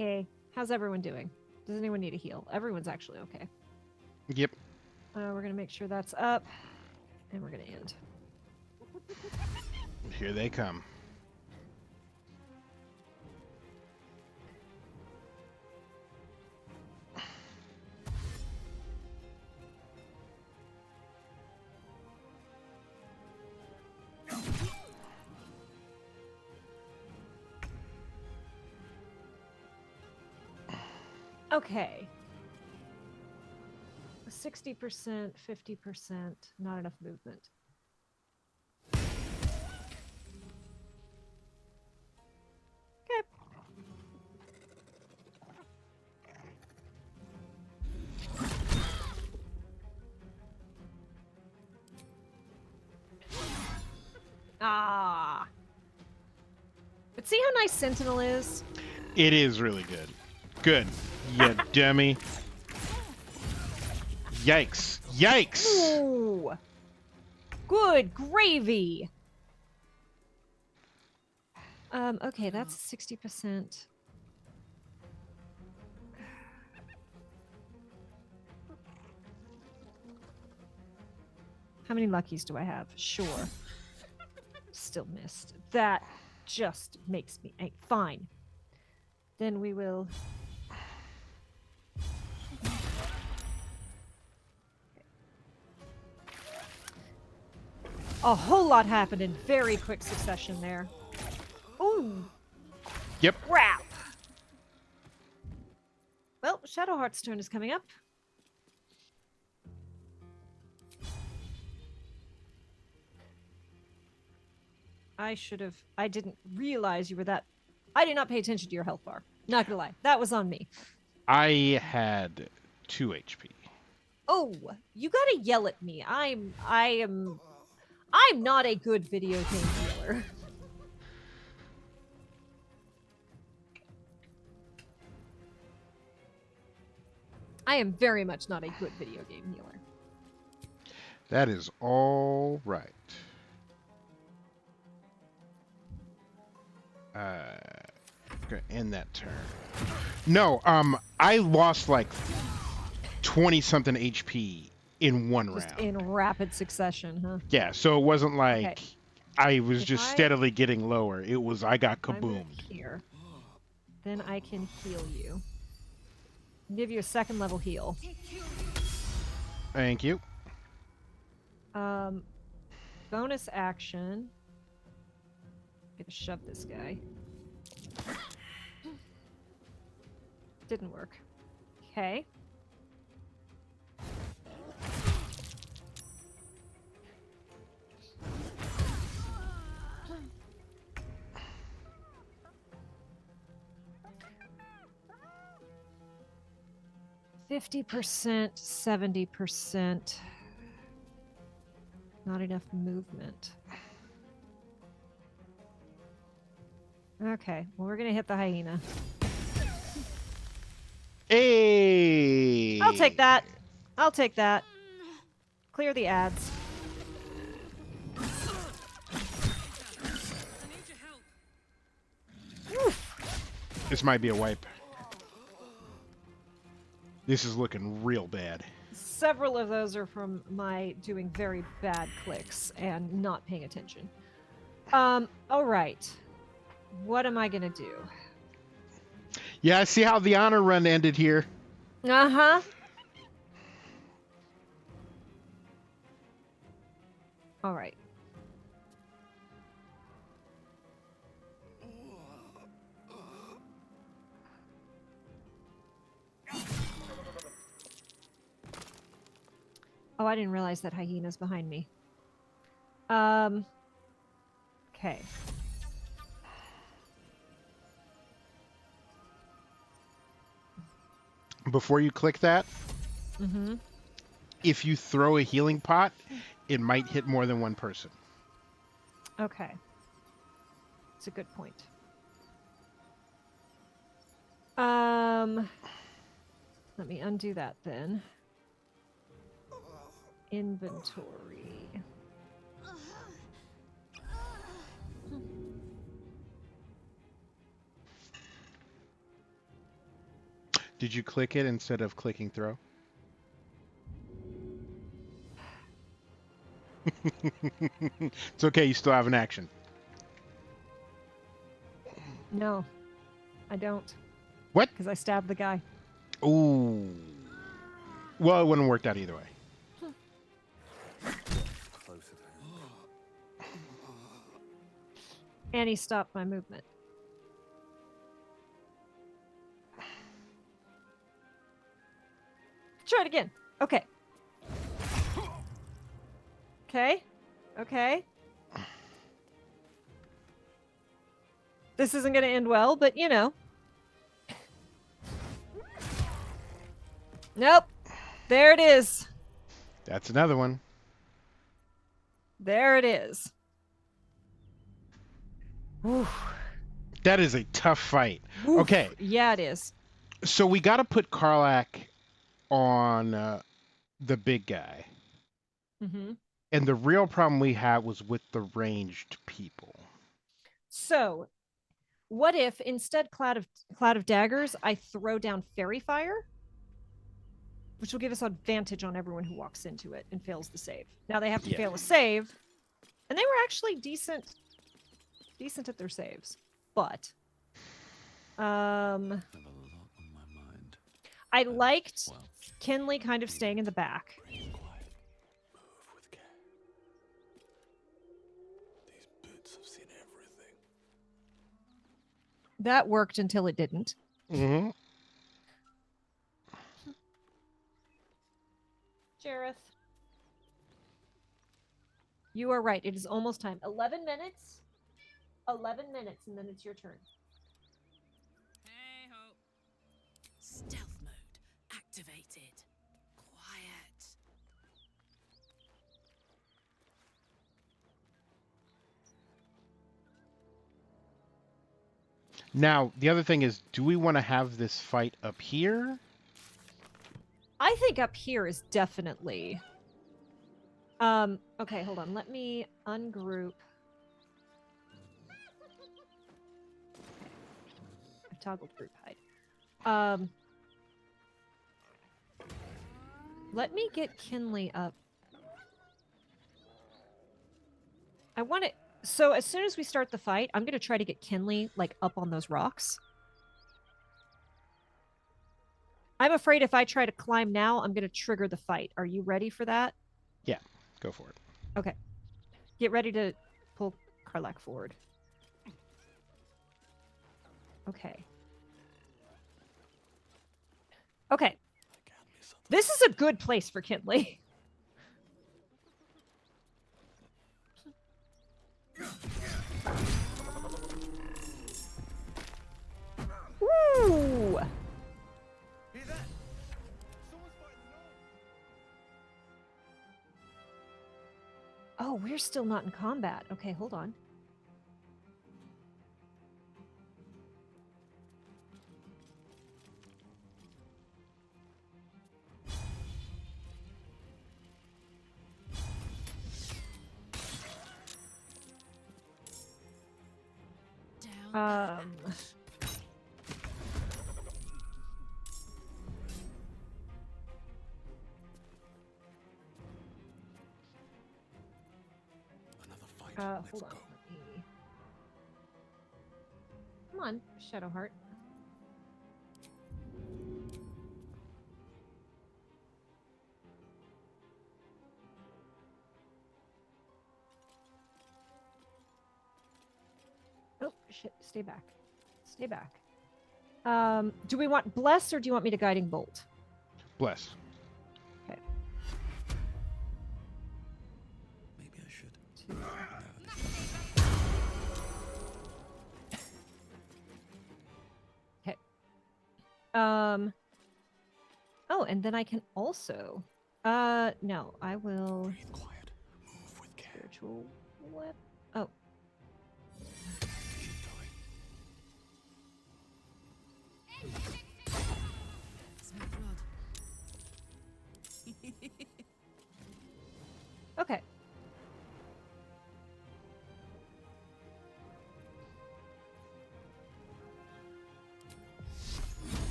Okay. How's everyone doing? Does anyone need a heal? Everyone's actually okay. Yep. We're gonna make sure that's up. And we're gonna end. Here they come. Okay. 60%, 50%, not enough movement. Ah. But see how nice Sentinel is? It is really good. Good. You dummy. Yikes. Yikes! Ooh. Good gravy. Okay, that's 60%. How many luckies do I have? Sure. Still missed. That just makes me fine. Then we will. A whole lot happened in very quick succession there. Ooh. Yep. Crap. Well, Shadowheart's turn is coming up. I didn't realize you were that. I did not pay attention to your health bar. Not gonna lie. That was on me. I had 2 HP. Oh, you gotta yell at me. I'm not a good video game healer. I am very much not a good video game healer. That is all right. Gonna end that turn. No, I lost like 20 something HP in one Just round. in rapid succession, huh? Yeah, so it wasn't like Okay. I was If just I- steadily getting lower. It was I got If I move kaboomed. here, then I can heal you. Give you a second level heal. Thank you. Bonus action. Gonna shove this guy. Didn't work. Okay. %, 70%. Not enough movement. Okay, well, we're gonna hit the hyena. Hey! I'll take that. I'll take that. Clear the ads. I need your help. This might be a wipe. This is looking real bad. Several of those are from my doing very bad clicks and not paying attention. All right. What am I gonna do? Yeah, I see how the honor run ended here. Uh-huh. All right. Oh, I didn't realize that hyena's behind me. Okay. Before you click that, Mm-hmm. if you throw a healing pot, it might hit more than one person. Okay. It's a good point. Let me undo that then. Inventory. Did you click it instead of clicking throw? It's okay, you still have an action. No, I don't. What? Because I stabbed the guy. Ooh. Well, it wouldn't have worked out either way. Close at hand. And he stopped my movement. Try it again. Okay. Okay. Okay. This isn't going to end well, but you know. Nope. There it is. That's another one. There it is. Oof. That is a tough fight. Oof. Okay, Yeah, it is. so we got to put Karlak on the big guy. Mm-hmm. And the real problem we had was with the ranged people. So, what if instead cloud of daggers, I throw down fairy fire, which will give us advantage on everyone who walks into it and fails the save. Now they have to fail a save, and they were actually decent at their saves, but I have a lot on my mind. I liked Well, Kinley kind of staying in the back. breathe quiet. Move with care. These boots have seen everything. That worked until it didn't. Mm-hmm. Jareth, you are right. It is almost time. 11 minutes. 11 minutes, and then it's your turn. Hey ho. Stealth mode activated. Quiet. Now, the other thing is, do we want to have this fight up here? I think up here is definitely. Okay, hold on. Let me ungroup. I've toggled group hide. Let me get Kinley up. I want it. So as soon as we start the fight, I'm gonna try to get Kinley like up on those rocks. I'm afraid if I try to climb now, I'm gonna trigger the fight. Are you ready for that? Yeah, go for it. Okay. Get ready to pull Karlak forward. Okay. Okay. This is a good place for Kinley. Woo! Hear that? Someone's fighting the north. Oh, we're still not in combat. Okay, hold on. Down. Another fight. Hold on. Let's go. Let me... Come on, Shadowheart. Oh, shit. Stay back. Stay back. Do we want Bless or do you want me to Guiding Bolt? Bless. Okay. Maybe I should. Two. Okay. Oh, and then I can also... no, I will... Breathe quiet. Move with care. Spiritual Weapon. Oh. Keep going. Smooth rod. Okay.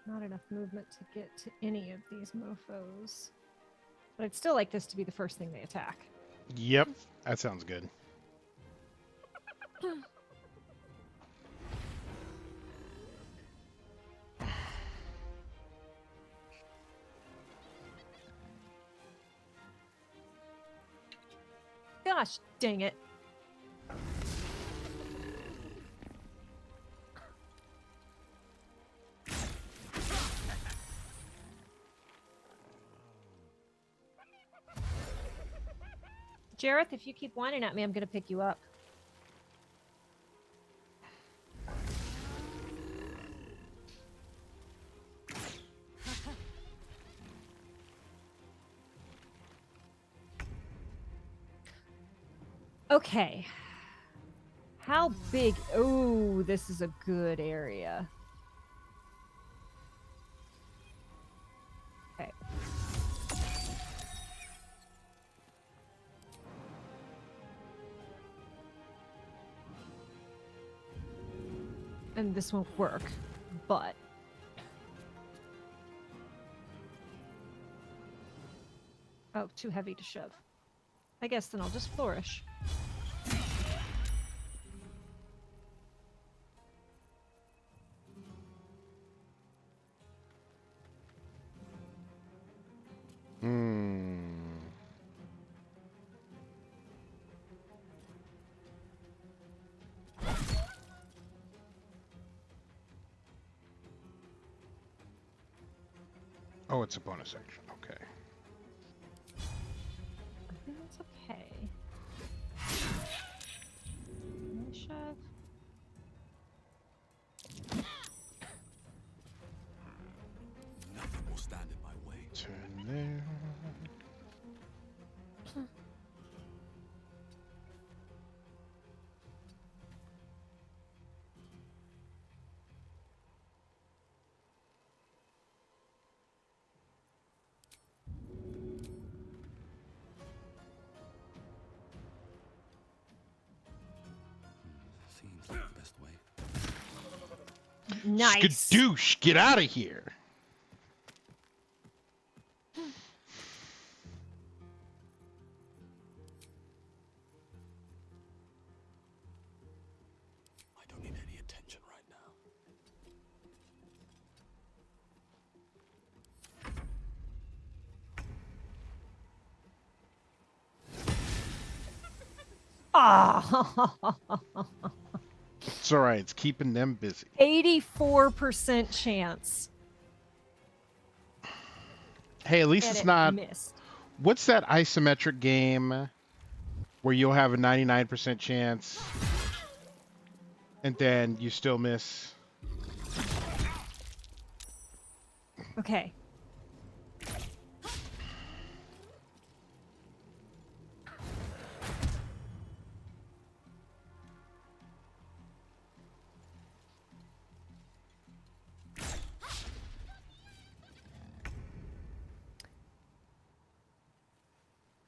Not enough movement to get to any of these mofos. But I'd still like this to be the first thing they attack. Yep, that sounds good. Gosh, dang it. Jareth, if you keep whining at me, I'm going to pick you up. Okay. How big? Oh, this is a good area. Okay. And this won't work, but oh, too heavy to shove. I guess then I'll just flourish. Oh, it's a bonus action. Okay. I think that's okay. Can I shove? Nothing will stand in my way. Turn there. Seems like the best way. Nice. Skadoosh, get out of here. I don't need any attention right now. Ah, It's all right. It's keeping them busy. 84% chance. Hey, at least And it's it not. missed. What's that isometric game where you'll have a 99% chance and then you still miss? Okay.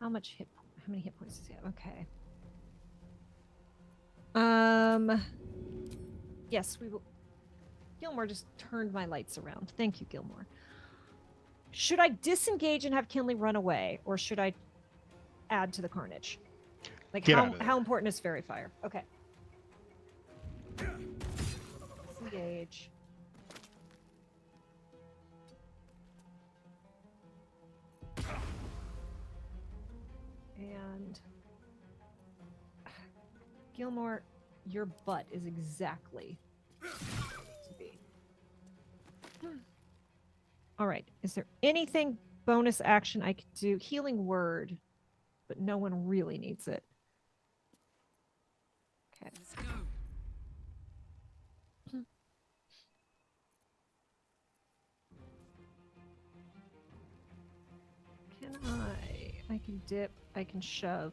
How many hit points does he have? Okay. Yes, we will. Gilmore just turned my lights around. Thank you, Gilmore. Should I disengage and have Kinley run away, or should I add to the carnage? Like, Get out of how there. important is Fairy Fire? Okay. Disengage. And Gilmore, your butt is exactly to be. All right. Is there anything bonus action I could do? Healing word, but no one really needs it. Okay. Let's go. Can I can dip, I can shove,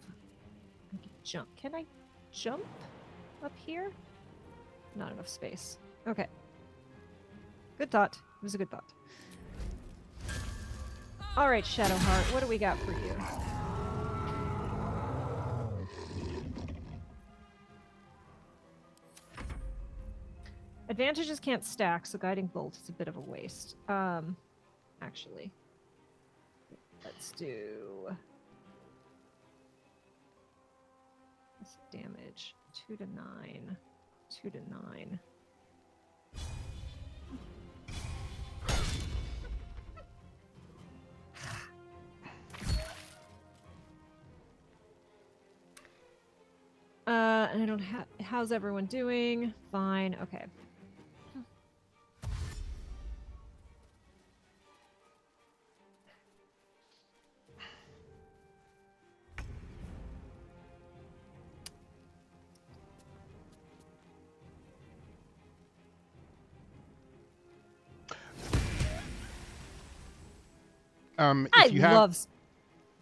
I can jump. Can I jump up here? Not enough space. Okay. Good thought. It was a good thought. All right, Shadowheart, what do we got for you? Advantages can't stack, so guiding bolt is a bit of a waste. Actually, let's do this damage 2 to 9, 2 to 9. And I don't have. How's everyone doing? Fine. Okay.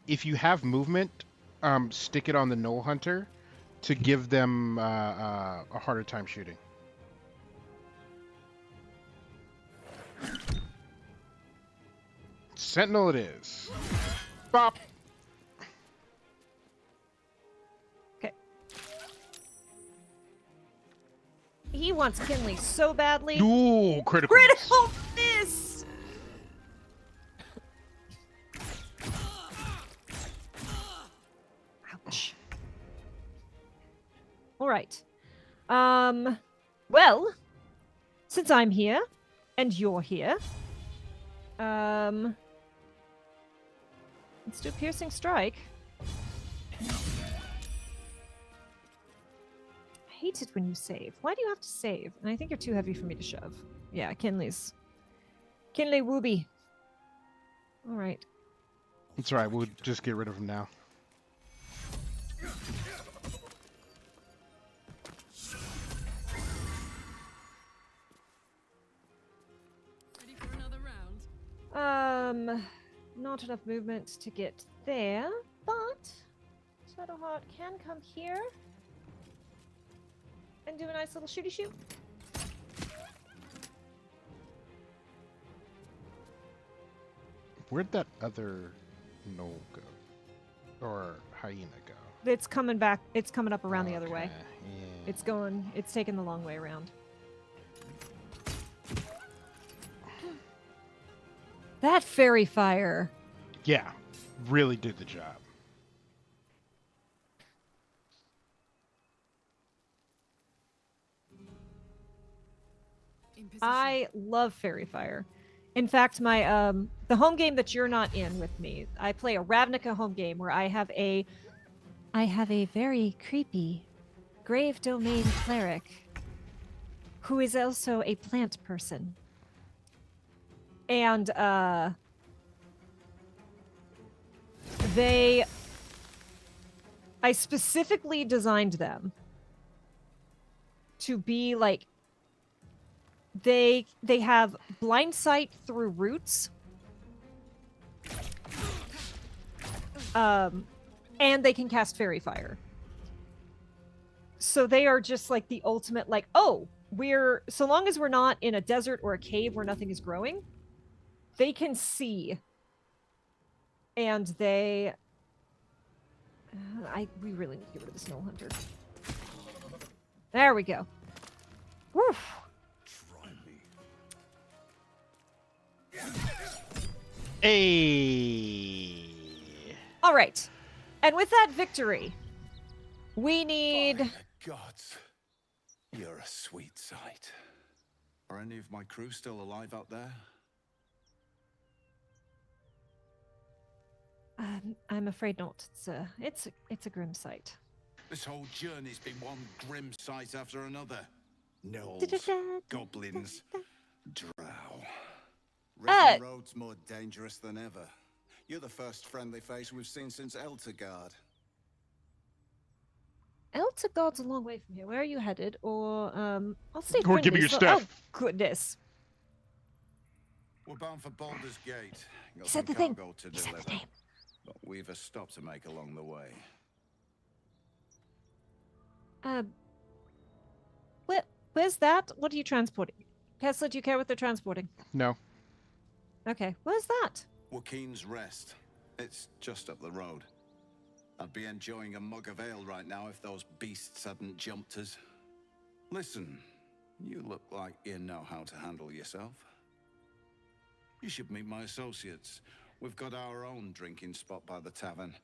If you have movement, stick it on the Knoll Hunter, to give them a harder time shooting. Sentinel it is. Bop. Okay. He wants Kinley so badly. Ooh, critical. Critical miss! Ouch. All right. Well, since I'm here and you're here, let's do piercing strike. I hate it when you save. Why do you have to save? And I think you're too heavy for me to shove. Yeah, Kinley Wooby. All right. It's all right. We'll just get rid of him now. Ready for another round? Not enough movement to get there, but Shadowheart can come here and do a nice little shooty shoot. Where'd that other gnoll go? Or hyena go? It's coming back. It's coming up around the other way. Yeah. It's taking the long way around. That fairy fire. Yeah, really did the job. In position. I love fairy fire. In fact, my the home game that you're not in with me, I play a Ravnica home game where I have a very creepy grave domain cleric who is also a plant person. And I specifically designed them to be like they have blind sight through roots. And they can cast fairy fire. So they are just like the ultimate, like, oh, so long as we're not in a desert or a cave where nothing is growing, they can see. And we really need to get rid of the snow hunter. There we go. Woof. Hey. All right. And with that victory, we need... By the gods, you're a sweet sight. Are any of my crew still alive out there? I'm afraid not. It's a grim sight. This whole journey's been one grim sight after another. Gnolls, goblins, drow. Resin Road's more dangerous than ever. You're the first friendly face we've seen since Eltergard. Eltergard's a long way from here. Where are you headed? Or I'll stay Or give me friendly, your so- stuff. Oh goodness! We're bound for Baldur's Gate. Got He said some the thing. cargo to He said the deliver. name. But we've a stop to make along the way. Where's that? What are you transporting? Kesla, do you care what they're transporting? No. Okay, where's that? Joaquin's Rest. It's just up the road. I'd be enjoying a mug of ale right now if those beasts hadn't jumped us. Listen, you look like you know how to handle yourself. You should meet my associates. We've got our own drinking spot by the tavern.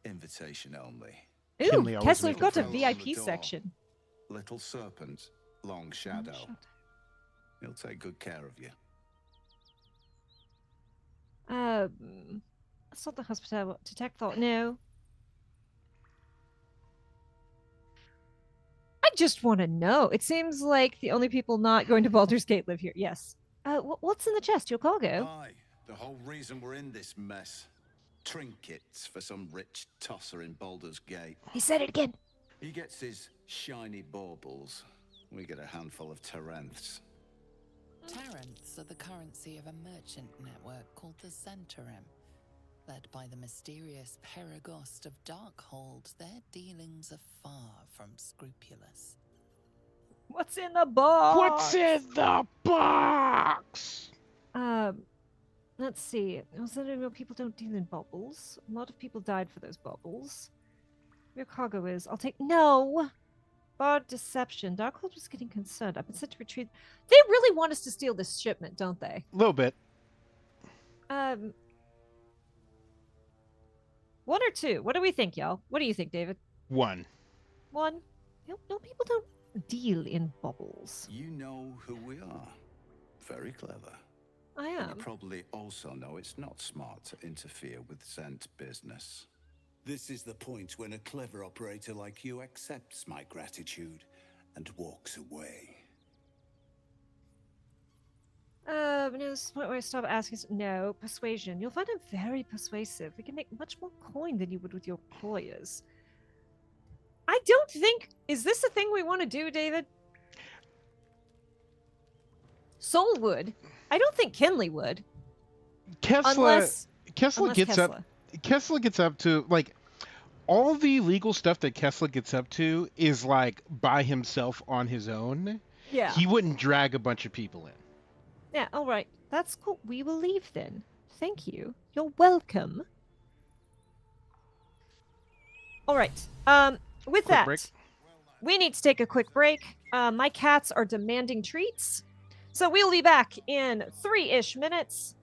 Invitation only. Ooh, Kinley always Kesla, we've making got a friends. On the VIP door. section. Little Serpent, Long Shadow. He'll take good care of you. That's not the hospital detect thought. No. I just want to know. It seems like the only people not going to Baldur's Gate live here. Yes. What's in the chest? Your cargo? Aye, the whole reason we're in this mess. Trinkets for some rich tosser in Baldur's Gate. He said it again. He gets his shiny baubles. We get a handful of Taranths. Taranths are the currency of a merchant network called the Centaurum. Led by the mysterious Paragost of Darkhold, their dealings are far from scrupulous. What's in the box? What's in the box? Let's see. Also, people don't deal in bubbles. A lot of people died for those bubbles. Your cargo is. I'll take. No! Bar deception. Darkhold was getting concerned. I've been sent to retrieve. They really want us to steal this shipment, don't they? A little bit. One or two? What do we think, y'all? What do you think, David? One. One? No, people don't deal in bubbles. You know who we are. Very clever. I And am. you probably also know it's not smart to interfere with Zent business. This is the point when a clever operator like you accepts my gratitude and walks away. No, this is the point where I stop asking. No, persuasion. You'll find him very persuasive. We can make much more coin than you would with your employers. I don't think. Is this a thing we want to do, David? Soul would. I don't think Kinley would. Kesla Unless gets Kesla. up. Kesla gets up to like all the legal stuff that Kesla gets up to is like by himself on his own. Yeah. He wouldn't drag a bunch of people in. Yeah, all right. That's cool. We will leave then. Thank you. You're welcome. All right. With Quick that, break. we need to take a quick break. My cats are demanding treats. So we'll be back in 3-ish minutes.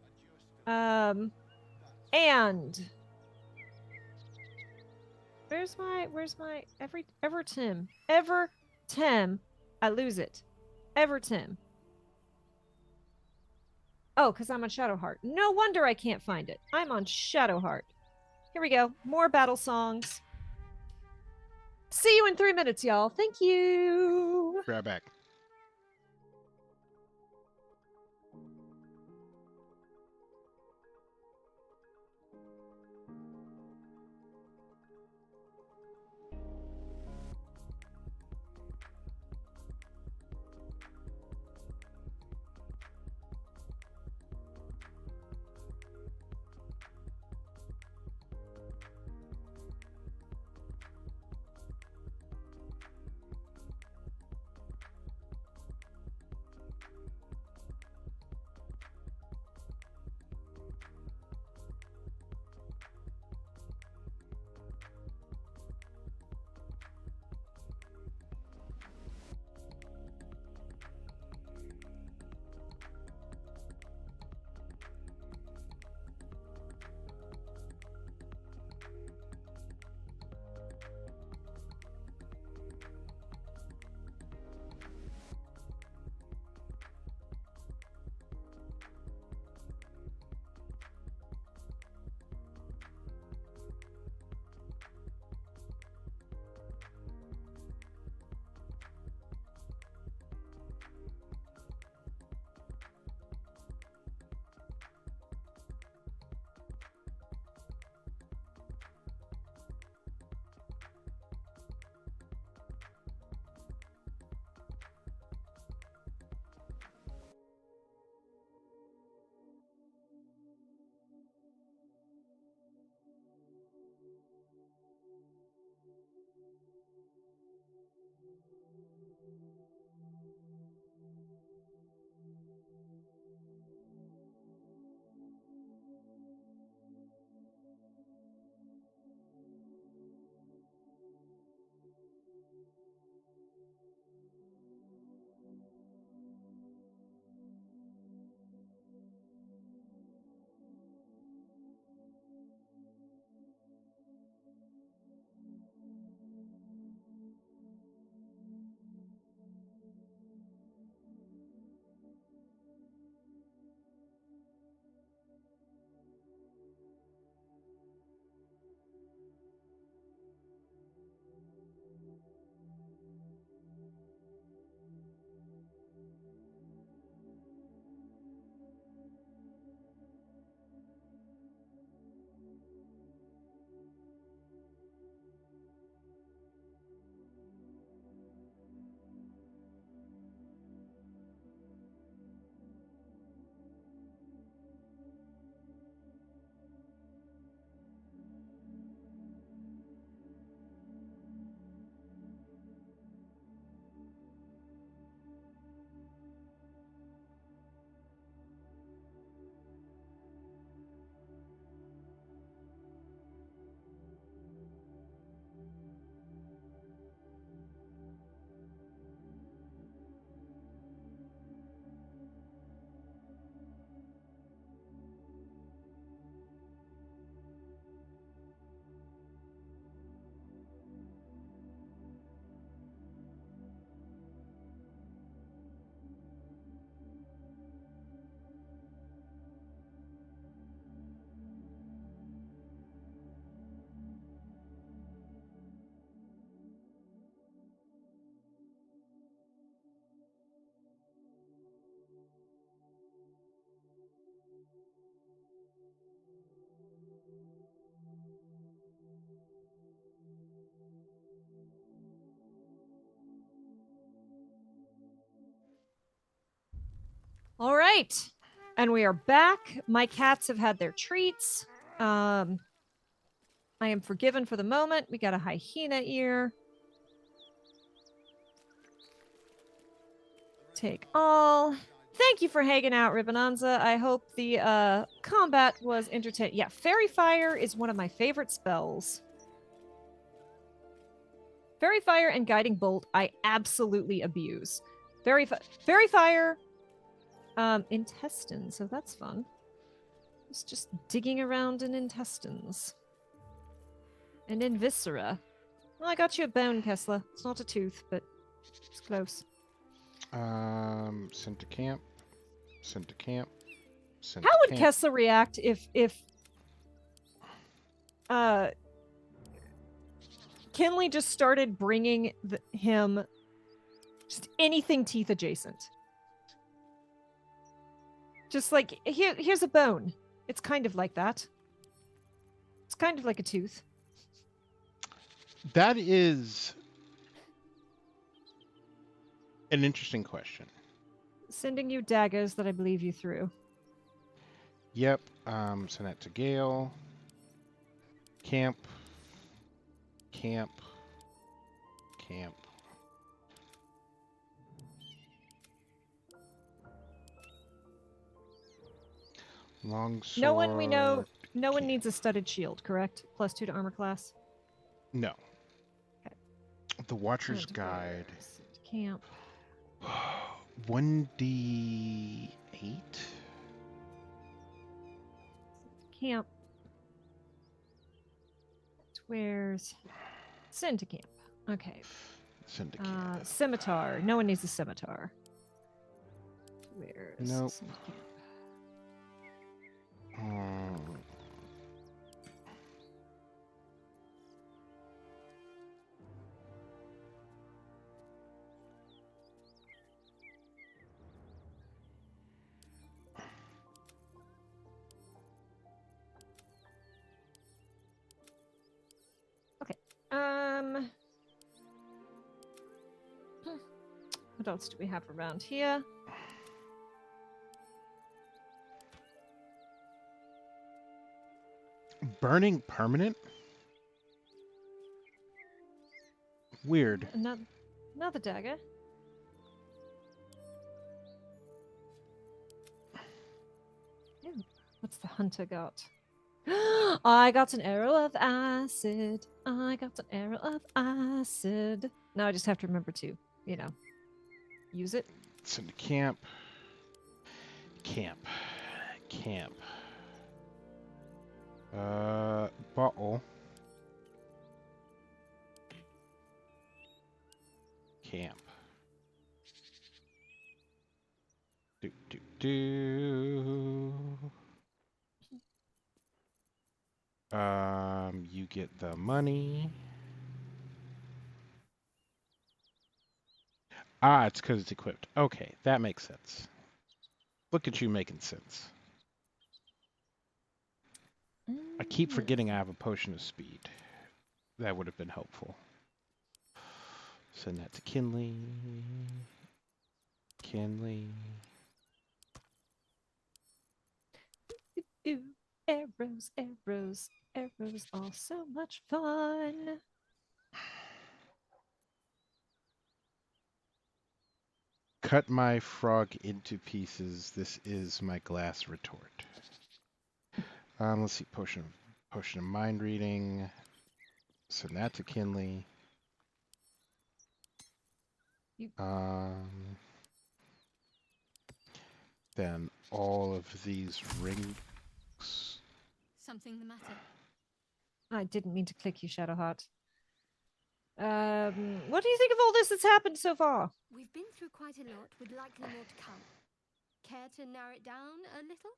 And where's my Evertim? I lose it. Evertim. Oh, because I'm on Shadowheart. No wonder I can't find it. I'm on Shadowheart. Here we go. More battle songs. See you in 3 minutes, y'all. Thank you. Right back. All right. And we are back. My cats have had their treats. I am forgiven for the moment. We got a hyena ear. Take all. Thank you for hanging out, Ribbonanza. I hope the combat was entertaining. Yeah, Fairy Fire is one of my favorite spells. Fairy Fire and Guiding Bolt, I absolutely abuse. Fairy Fire, intestines, so that's fun. It's just digging around in intestines. And in viscera. Well, I got you a bone, Kesla. It's not a tooth, but it's close. Sent to camp. Sent to camp. Sent How to would camp. Kesla react if Kinley just started bringing him just anything teeth adjacent? Just like, here's a bone. It's kind of like that. It's kind of like a tooth. That is an interesting question. Sending you daggers that I believe you threw. Yep. Send that to Gale. Camp. Camp. Camp. Long sword. No one we know. No one needs a studded shield, correct? +2 to armor class. No. Okay. The Watcher's Send Guide. to camp. 1d8. Camp. Where's send to camp? Okay. Send to camp. Scimitar. No one needs a scimitar. Where's Nope. send to camp? Okay. What else do we have around here? Burning permanent? Weird. Another dagger. Ooh, what's the hunter got? I got an arrow of acid. I got an arrow of acid. Now I just have to remember to, use it. Send to camp. Camp. Camp. Bottle. Camp. You get the money. Ah, it's because it's equipped. Okay, that makes sense. Look at you making sense. I keep forgetting I have a potion of speed. That would have been helpful. Send that to Kinley. Kinley. Ooh, arrows, arrows, arrows are so much fun. Cut my frog into pieces. This is my glass retort. Let's see. Potion of mind reading. Send that to Kinley. Then all of these rings. Something the matter? I didn't mean to click you, Shadowheart. What do you think of all this that's happened so far? We've been through quite a lot, with likely more to come. Care to narrow it down a little?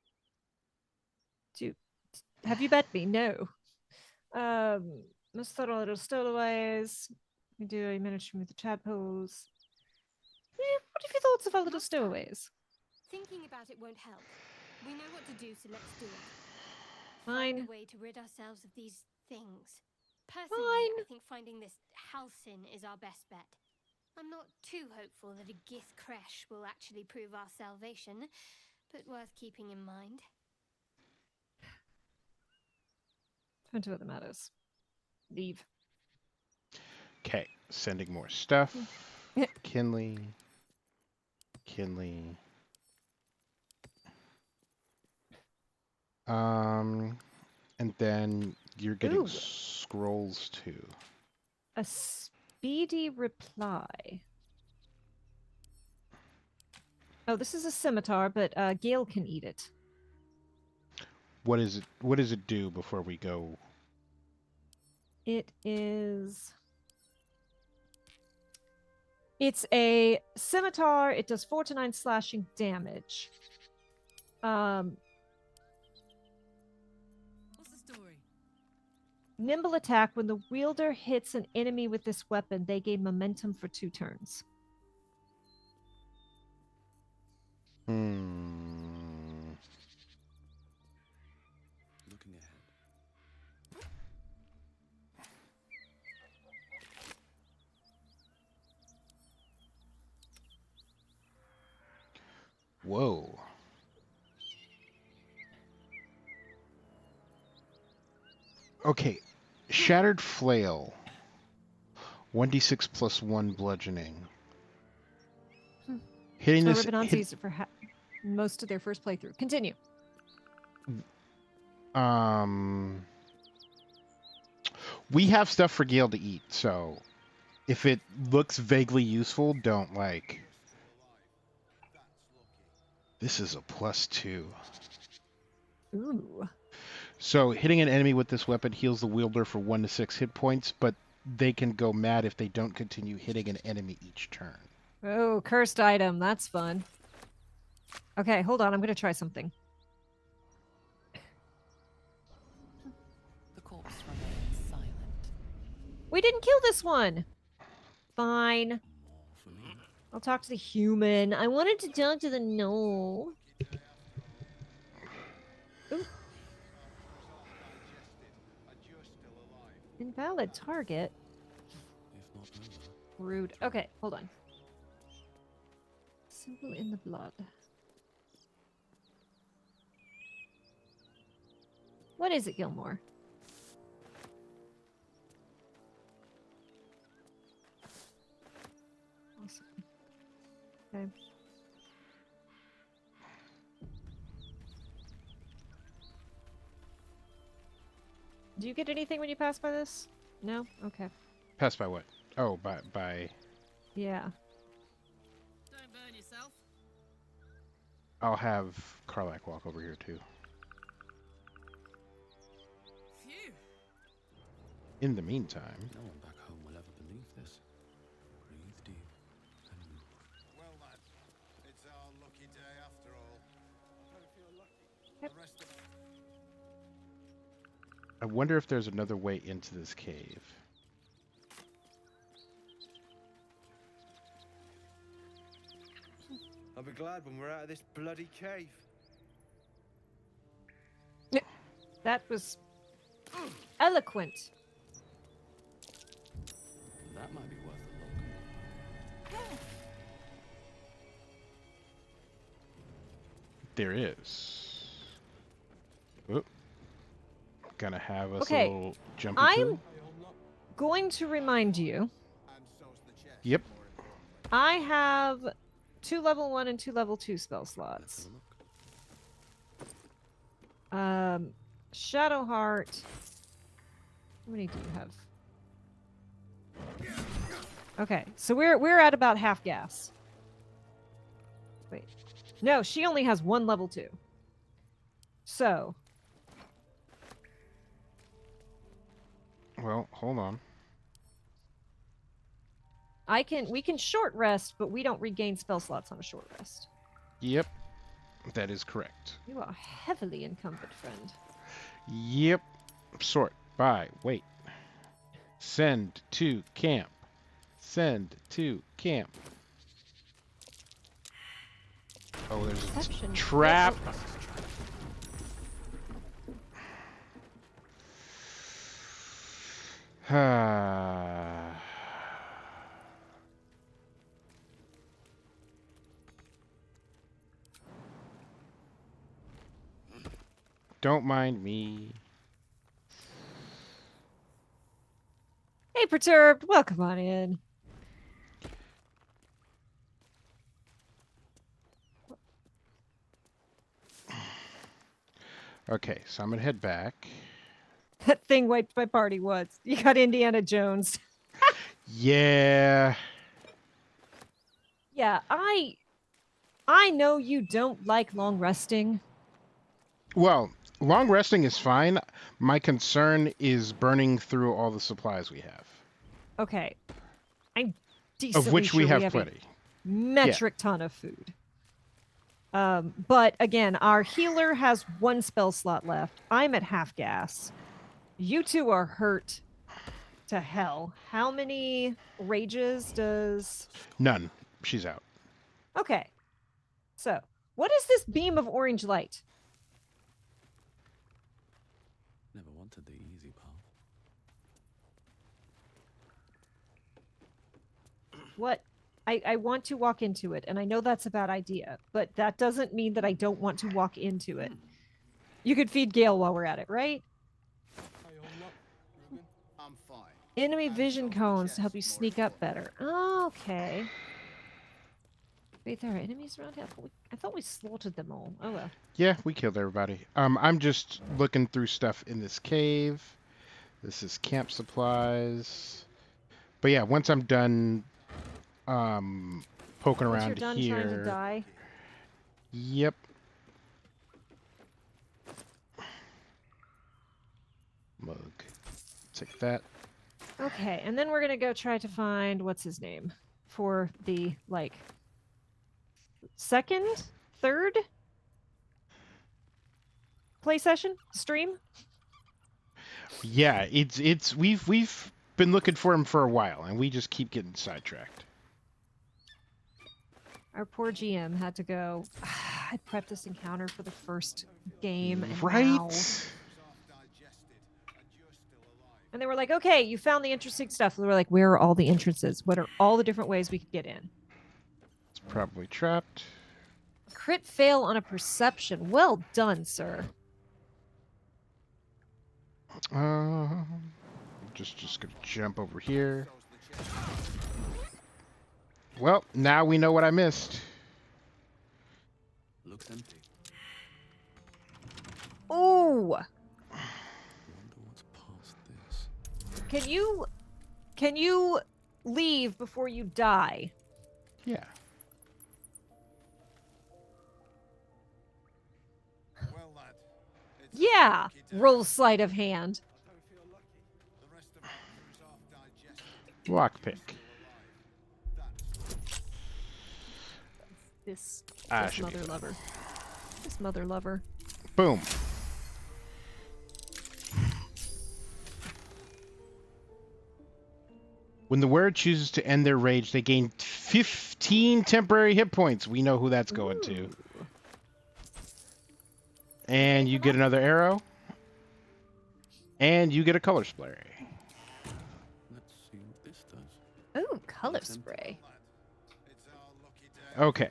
Have you bet me? No. Let's throw a little stowaways. We do a miniature with the tadpoles. What are your thoughts of our little stowaways? Thinking about it won't help. We know what to do, so let's do it. Fine. Find a way to rid ourselves of these things. Personally, Fine. I think finding this Halcyon is our best bet. I'm not too hopeful that a Gith crash will actually prove our salvation, but worth keeping in mind. Turn to other matters. Leave. Okay, sending more stuff. Kinley. Kinley. And then you're getting Ooh. scrolls too. A speedy reply. Oh, this is a scimitar, but Gale can eat it. What is it? What does it do before we go? It is. It's a scimitar. It does 4 to 9 slashing damage. What's the story? Nimble attack. When the wielder hits an enemy with this weapon, they gain momentum for 2 turns. Looking ahead. Whoa. Okay, shattered flail. 1d6 plus 1 bludgeoning. Hitting this. Ribbonons used it for most of their first playthrough. Continue. We have stuff for Gale to eat, so if it looks vaguely useful, don't like. This is a +2. Ooh. So hitting an enemy with this weapon heals the wielder for 1 to 6 hit points, but they can go mad if they don't continue hitting an enemy each turn. Oh, cursed item. That's fun. Okay, hold on. I'm going to try something. The corpse remains silent. We didn't kill this one. Fine. I'll talk to the human. I wanted to talk to the gnome. Ooh. Invalid target. Rude. Okay, hold on. Symbol in the blood. What is it, Gilmore? Awesome. Okay. Do you get anything when you pass by this? No? Okay. Pass by what? Oh, by... Yeah. Don't burn yourself. I'll have Karlak walk over here too. Phew. In the meantime... No one back home will ever believe this. Breathe deep and move. Well, lad, it's our lucky day after all. I don't feel lucky. Yep. The rest of I wonder if there's another way into this cave. I'll be glad when we're out of this bloody cave. That was eloquent. That might be worth a look. There is. Oop. Gonna have us Okay, a little jump I'm going to remind you. Yep. I have 2 level 1 and 2 level 2 spell slots. Shadowheart. How many do you have? Okay, so we're at about half gas. Wait. No, she only has 1 level 2. So. Well, hold on. We can short rest, but we don't regain spell slots on a short rest. Yep. That is correct. You are heavily encumbered, friend. Yep. Sort. By. Wait. Send to camp. Send to camp. Oh, there's a Perception. trap. Don't mind me. Hey, Perturbed, welcome on in. Okay, so I'm gonna head back. That thing wiped my party once. You got Indiana Jones. Yeah. Yeah, I know you don't like long resting. Well, long resting is fine. My concern is burning through all the supplies we have. Okay. I'm decently Of which sure we have a plenty. metric ton of food. But again, our healer has 1 spell slot left. I'm at half gas. You two are hurt to hell. How many rages does... None. She's out. Okay. So, what is this beam of orange light? Never wanted the easy path. What? I want to walk into it, and I know that's a bad idea, but that doesn't mean that I don't want to walk into it. You could feed Gale while we're at it, right? I'm fine. Enemy vision cones to help you sneak up better. Okay. Wait, there are enemies around here? I thought we slaughtered them all. Oh well. Yeah, we killed everybody. I'm just looking through stuff in this cave. This is camp supplies. But yeah, once I'm done poking Once around you're done here. trying to die. Yep. Mug. Take that. Okay, and then we're gonna go try to find what's his name for the like second, third play session stream. Yeah, it's we've been looking for him for a while, and we just keep getting sidetracked. Our poor GM had to go. I prepped this encounter for the first game, and Right? now... And they were like, "Okay, you found the interesting stuff." We were like, "Where are all the entrances? What are all the different ways we could get in?" It's probably trapped. Crit fail on a perception. Well done, sir. Just gonna jump over here. Well, now we know what I missed. Looks empty. Ooh! Wonder what's past this. Can you leave before you die? Yeah. Well, lad, it's Yeah. lucky day. Roll sleight of hand. I don't feel lucky. The rest of our crew's half digested. Lockpick. This Should be mother fine. lover. This mother lover. Boom. When the wearer chooses to end their rage, they gain 15 temporary hit points. We know who that's going to. And you get another arrow. And you get a color spray. Let's see what this does. Ooh, color spray. It's our lucky day. Okay.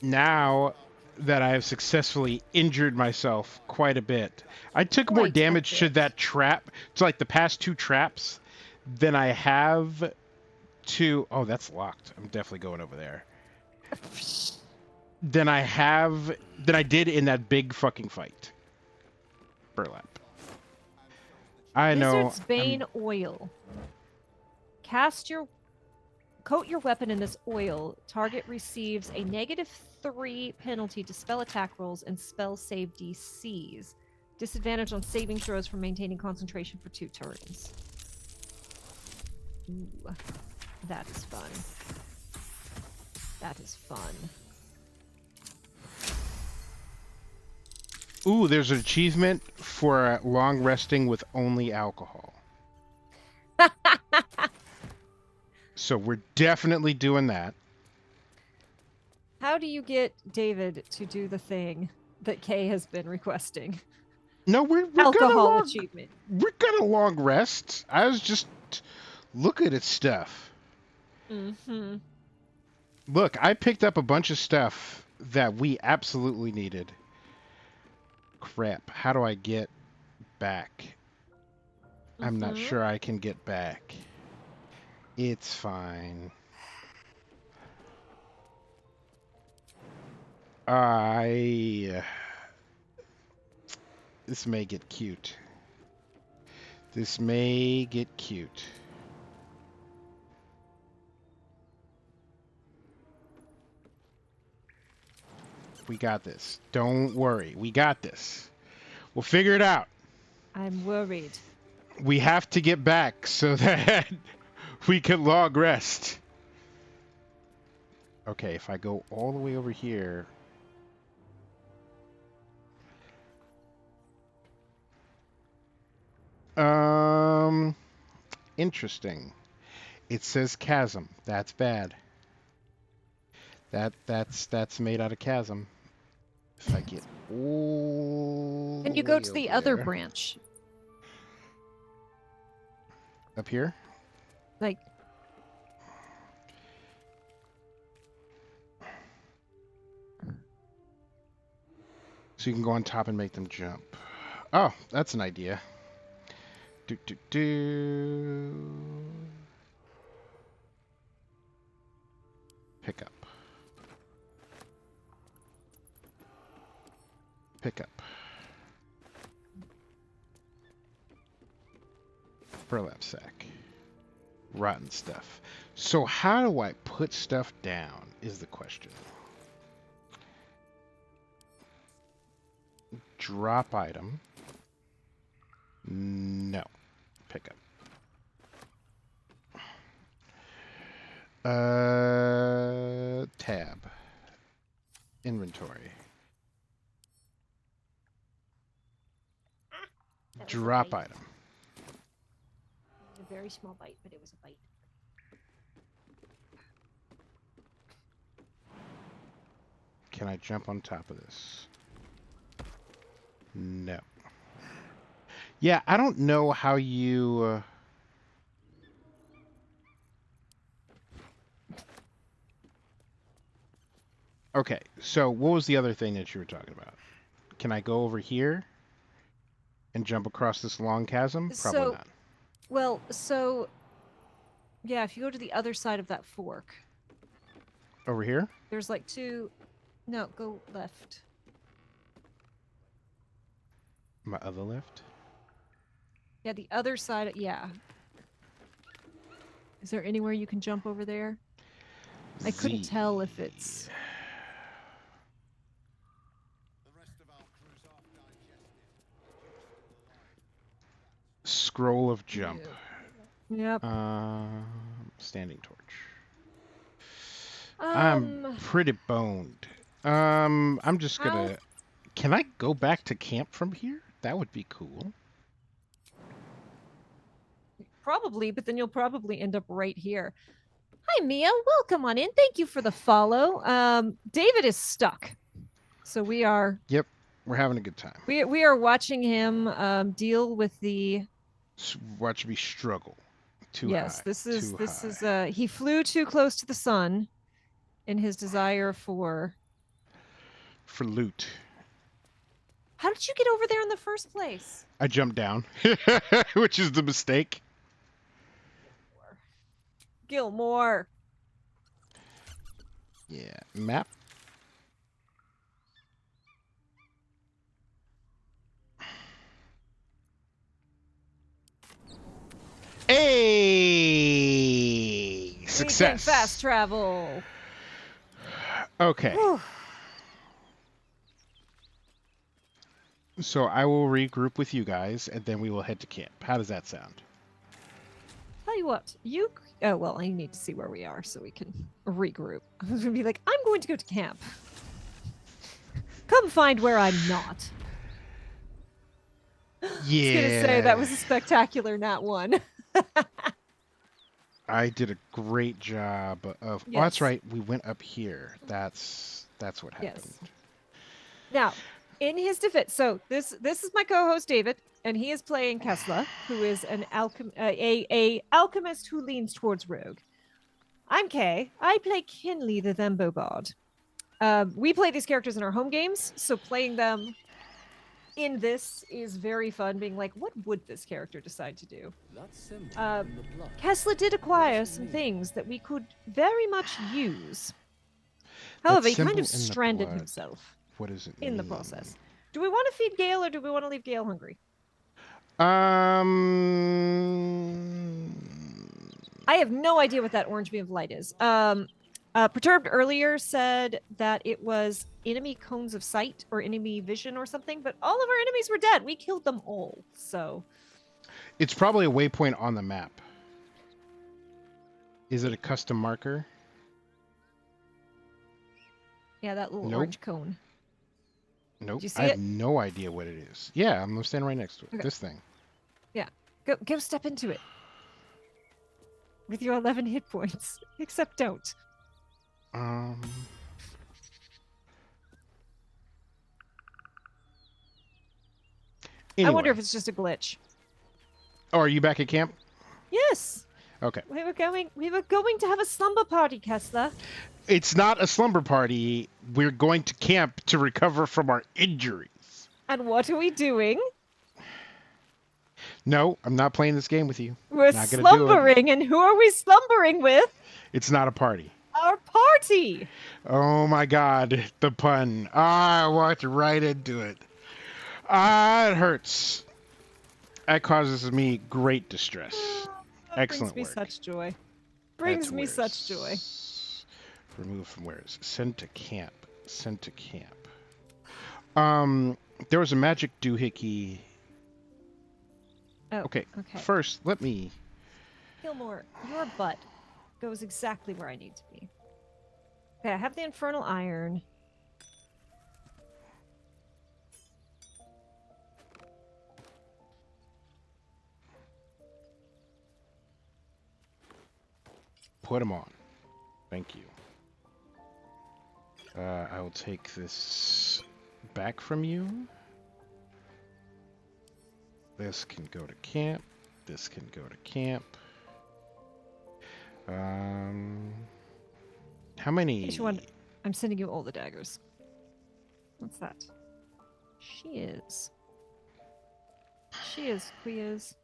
Now that I have successfully injured myself quite a bit, I took more Quite a damage to bit. that trap, to like the past 2 traps, than I have to... Oh, that's locked. I'm definitely going over there. Than I did in that big fucking fight. Burlap. I know. Wizard's Bane oil. Coat your weapon in this oil. Target receives a -3 penalty to spell attack rolls and spell save DCs. Disadvantage on saving throws for maintaining concentration for 2 turns. Ooh, that is fun. That is fun. Ooh, there's an achievement for long resting with only alcohol. So we're definitely doing that. How do you get David to do the thing that Kay has been requesting? No, we're alcohol achievement. We got a long rest. I was just looking at stuff. Mm-hmm. Look, I picked up a bunch of stuff that we absolutely needed. Crap. How do I get back? I'm not sure I can get back. It's fine. This may get cute. This may get cute. We got this. Don't worry. We got this. We'll figure it out. I'm worried. We have to get back so that we can log rest. Okay, if I go all the way over here. Interesting. It says chasm. That's bad. That's made out of chasm. If I get all Can you go to the other branch? Up here? Like, so you can go on top and make them jump. Oh, that's an idea. Pick up. Pick up. Burlap sack. Rotten stuff. So how do I put stuff down is the question. Drop item. No. Pick up. Tab. Inventory. Drop item. It was a very small bite, but it was a bite. Can I jump on top of this? No. Yeah, I don't know how you... Okay, so what was the other thing that you were talking about? Can I go over here and jump across this long chasm? Probably not. Well, so... Yeah, if you go to the other side of that fork. Over here? There's like two... No, go left. My other left? Yeah, the other side... Yeah. Is there anywhere you can jump over there? I couldn't tell if it's... Scroll of jump. Yep. Standing torch. I'm pretty boned. I'm just gonna... Can I go back to camp from here? That would be cool. Probably, but then you'll probably end up right here. Hi, Mia. Welcome on in. Thank you for the follow. David is stuck. So we are... Yep. We're having a good time. We are watching him deal with the... Watch me struggle. Too yes, high. this is he flew too close to the sun in his desire for loot. How did you get over there in the first place? I jumped down, which is the mistake. Gilmore. Yeah, map. Hey! Success. We can fast travel. Okay. So I will regroup with you guys, and then we will head to camp. How does that sound? Tell you what, oh, well, I need to see where we are so we can regroup. I was going to be like, I'm going to go to camp. Come find where I'm not. Yeah. I was going to say, that was a spectacular nat one. I did a great job of... Yes. Oh, that's right. We went up here. That's what happened. Yes. Now, In his defense, so this is my co-host David, and he is playing Kesla, who is an alchemist who leans towards rogue. I'm Kay. I play Kinley, the thembo bard. We play these characters in our home games, so playing them in this is very fun. Being like, what would this character decide to do? Kesla did acquire some things that we could very much use. However, he kind of stranded himself. What is it in the process? Do we want to feed Gale or do we want to leave Gale hungry? I have no idea what that orange beam of light is. Perturbed earlier said that it was enemy cones of sight or enemy vision or something, but all of our enemies were dead. We killed them all, so... It's probably a waypoint on the map. Is it a custom marker? Yeah, that little orange cone. Nope. Did you see I have it? no idea what it is. Yeah, I'm standing right next to it. Okay. This thing. Yeah. Go step into it. With your 11 hit points. Except don't. Anyway. I wonder if it's just a glitch. Oh, are you back at camp? Yes. Okay. We were going to have a slumber party, Kesla. It's not a slumber party. We're going to camp to recover from our injuries. And what are we doing? No, I'm not playing this game with you. We're not gonna slumbering, and who are we slumbering with? It's not a party. Our party! Oh my god, the pun. I walked right into it. It hurts. That causes me great distress. Excellent brings me work. such joy. Brings me such joy. Remove from where's sent to camp. Sent to camp. There was a magic doohickey. Oh, okay. Okay. First, let me. Gilmore, your butt goes exactly where I need to be. Okay, I have the infernal iron. Put them on. Thank you. I will take this back from you. This can go to camp. This can go to camp. How many? Each one. I'm sending you all the daggers. What's that? She is. Quiz.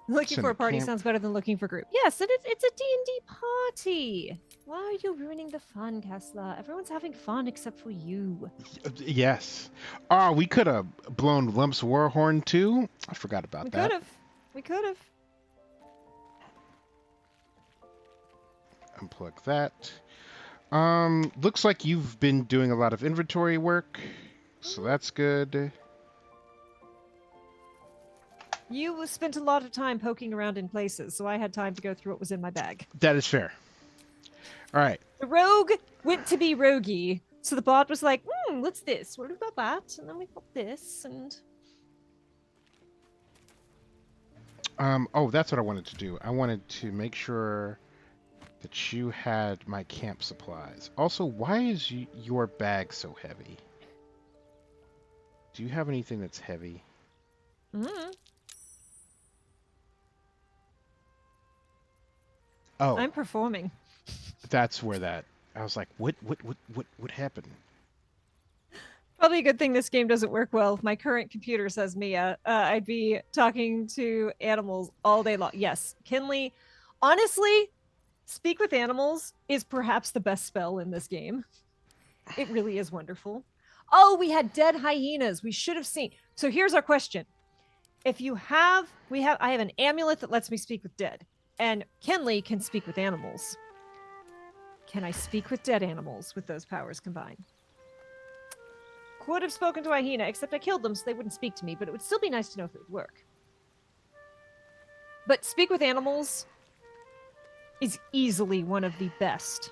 Looking for a party sounds better than looking for group. Yes, and it's a D&D party. Why are you ruining the fun, Kesla? Everyone's having fun except for you. Yes. We could have blown Lump's Warhorn too. I forgot about that. We could have. Unplug that. Looks like you've been doing a lot of inventory work, so that's good. You spent a lot of time poking around in places, so I had time to go through what was in my bag. That is fair. All right. The rogue went to be roguey, so the bot was like, what's this? What about that? And then we got this, and... Oh, that's what I wanted to do. I wanted to make sure that you had my camp supplies. Also, why is your bag so heavy? Do you have anything that's heavy? Oh, I'm performing. That's where that. I was like, what happened? Probably a good thing this game doesn't work well. My current computer says Mia. I'd be talking to animals all day long. Yes, Kinley. Honestly, speak with animals is perhaps the best spell in this game. It really is wonderful. Oh, we had dead hyenas. We should have seen. So here's our question. If you have, I have an amulet that lets me speak with dead. And Kinley can speak with animals. Can I speak with dead animals with those powers combined? Could have spoken to a hyena, except I killed them so they wouldn't speak to me, but it would still be nice to know if it would work. But speak with animals is easily one of the best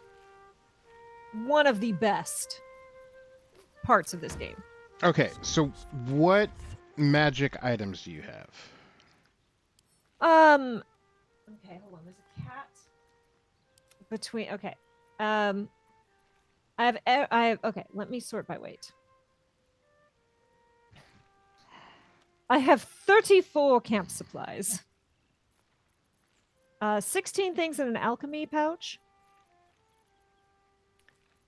parts of this game. Okay, so what magic items do you have? Okay, hold on. There's a cat, a between. Okay. I have. Okay. Let me sort by weight. I have 34 camp supplies. 16 things in an alchemy pouch.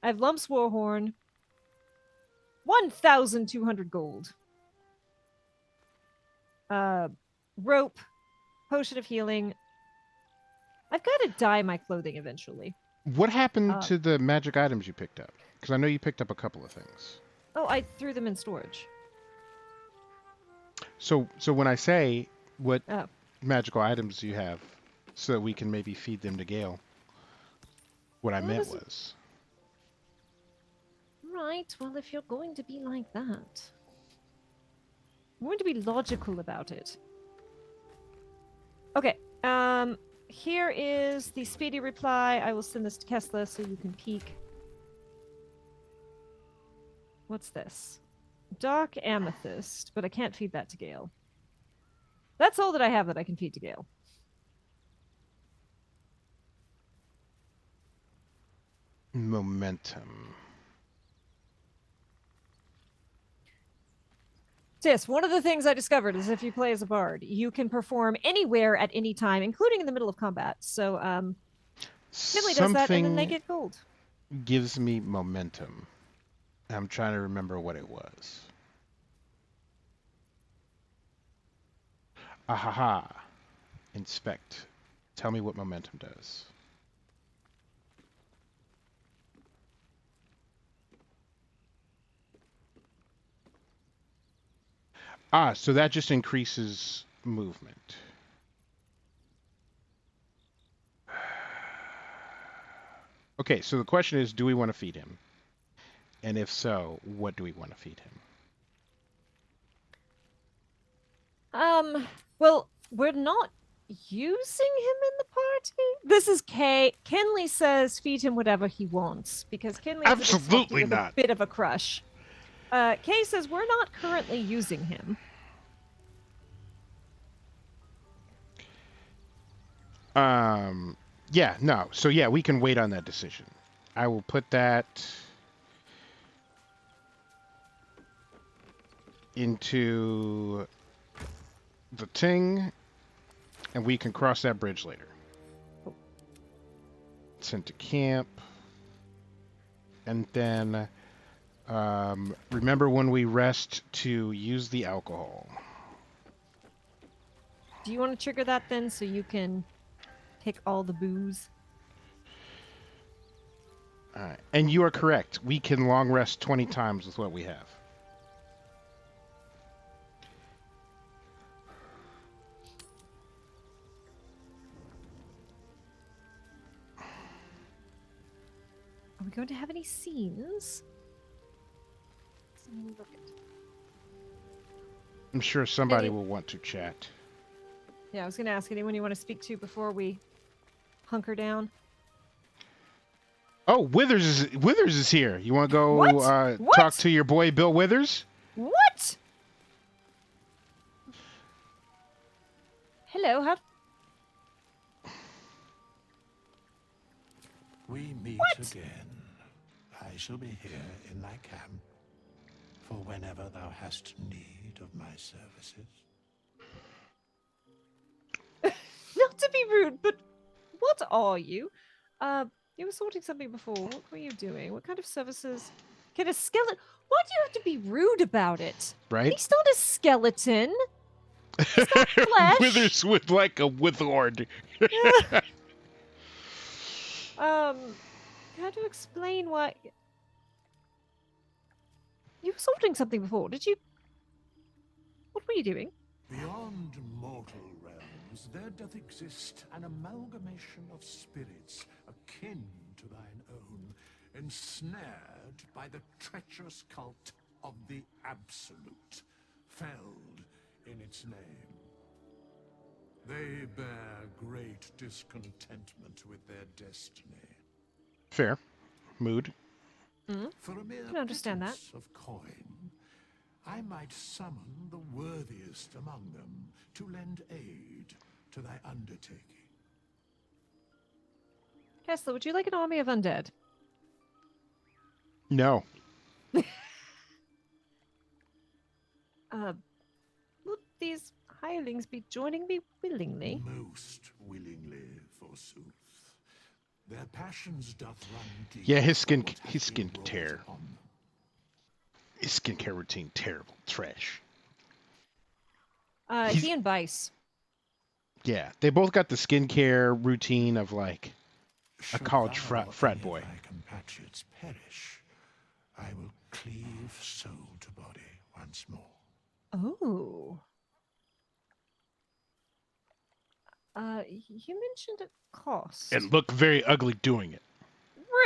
I have Lump's Warhorn. 1,200 gold. Rope. Potion of healing. I've got to dye my clothing eventually. What happened to the magic items you picked up? Because I know you picked up a couple of things. Oh, I threw them in storage. So when I say what Oh. magical items you have, so that we can maybe feed them to Gale, what I meant was... Right, well, if you're going to be like that, I'm going to be logical about it. Okay, here is the speedy reply. I will send this to Kesla so you can peek. What's this? Dark amethyst, but I can't feed that to Gale. That's all that I have that I can feed to Gale. Momentum. So yes, one of the things I discovered is if you play as a bard, you can perform anywhere at any time, including in the middle of combat. So Kinley does that, and then they get gold. Gives me momentum. I'm trying to remember what it was. Ahaha. Inspect. Tell me what momentum does. So that just increases movement. Okay, so the question is, do we want to feed him? And if so, what do we want to feed him? Well, we're not using him in the party. This is Kay. Kinley says feed him whatever he wants because Kinley absolutely with not a bit of a crush. Kay says we're not currently using him. Yeah, no. So yeah, we can wait on that decision. I will put that into the ting, and we can cross that bridge later. Sent to camp. And then remember when we rest to use the alcohol. Do you want to trigger that then so you can take all the booze? All right. And you are correct. We can long rest 20 times with what we have. Are we going to have any scenes? Look at... I'm sure somebody will want to chat. Yeah, I was going to ask anyone you want to speak to before we hunker down. Oh, Withers is here. You want to go talk to your boy Bill Withers? What? Hello, how... We meet again. I shall be here in thy camp for whenever thou hast need of my services. Not to be rude, but what are you? You were sorting something before. What were you doing? What kind of services? Can a skeleton... Why do you have to be rude about it? Right? He's not a skeleton. He's got flesh. Withers with like a withord. How to explain why... You were sorting something before, did you? What were you doing? Beyond mortal realms, there doth exist an amalgamation of spirits akin to thine own, ensnared by the treacherous cult of the Absolute, felled in its name. They bear great discontentment with their destiny. Fair. Mood. For a mere I can understand that. pittance of coin, I might summon the worthiest among them to lend aid to thy undertaking. Kesla, would you like an army of undead? No. Would these hirelings be joining me willingly? Most willingly, forsooth. Their passions doth run deep. Yeah, his for what hath been skincare. wrought upon them. His skincare routine, terrible. Trash. He and Vice. Yeah, they both got the skincare routine of like a Should college thou frat or boy. any of thy compatriots perish, I will cleave soul to body once more. Oh. You mentioned a cost. And look very ugly doing it.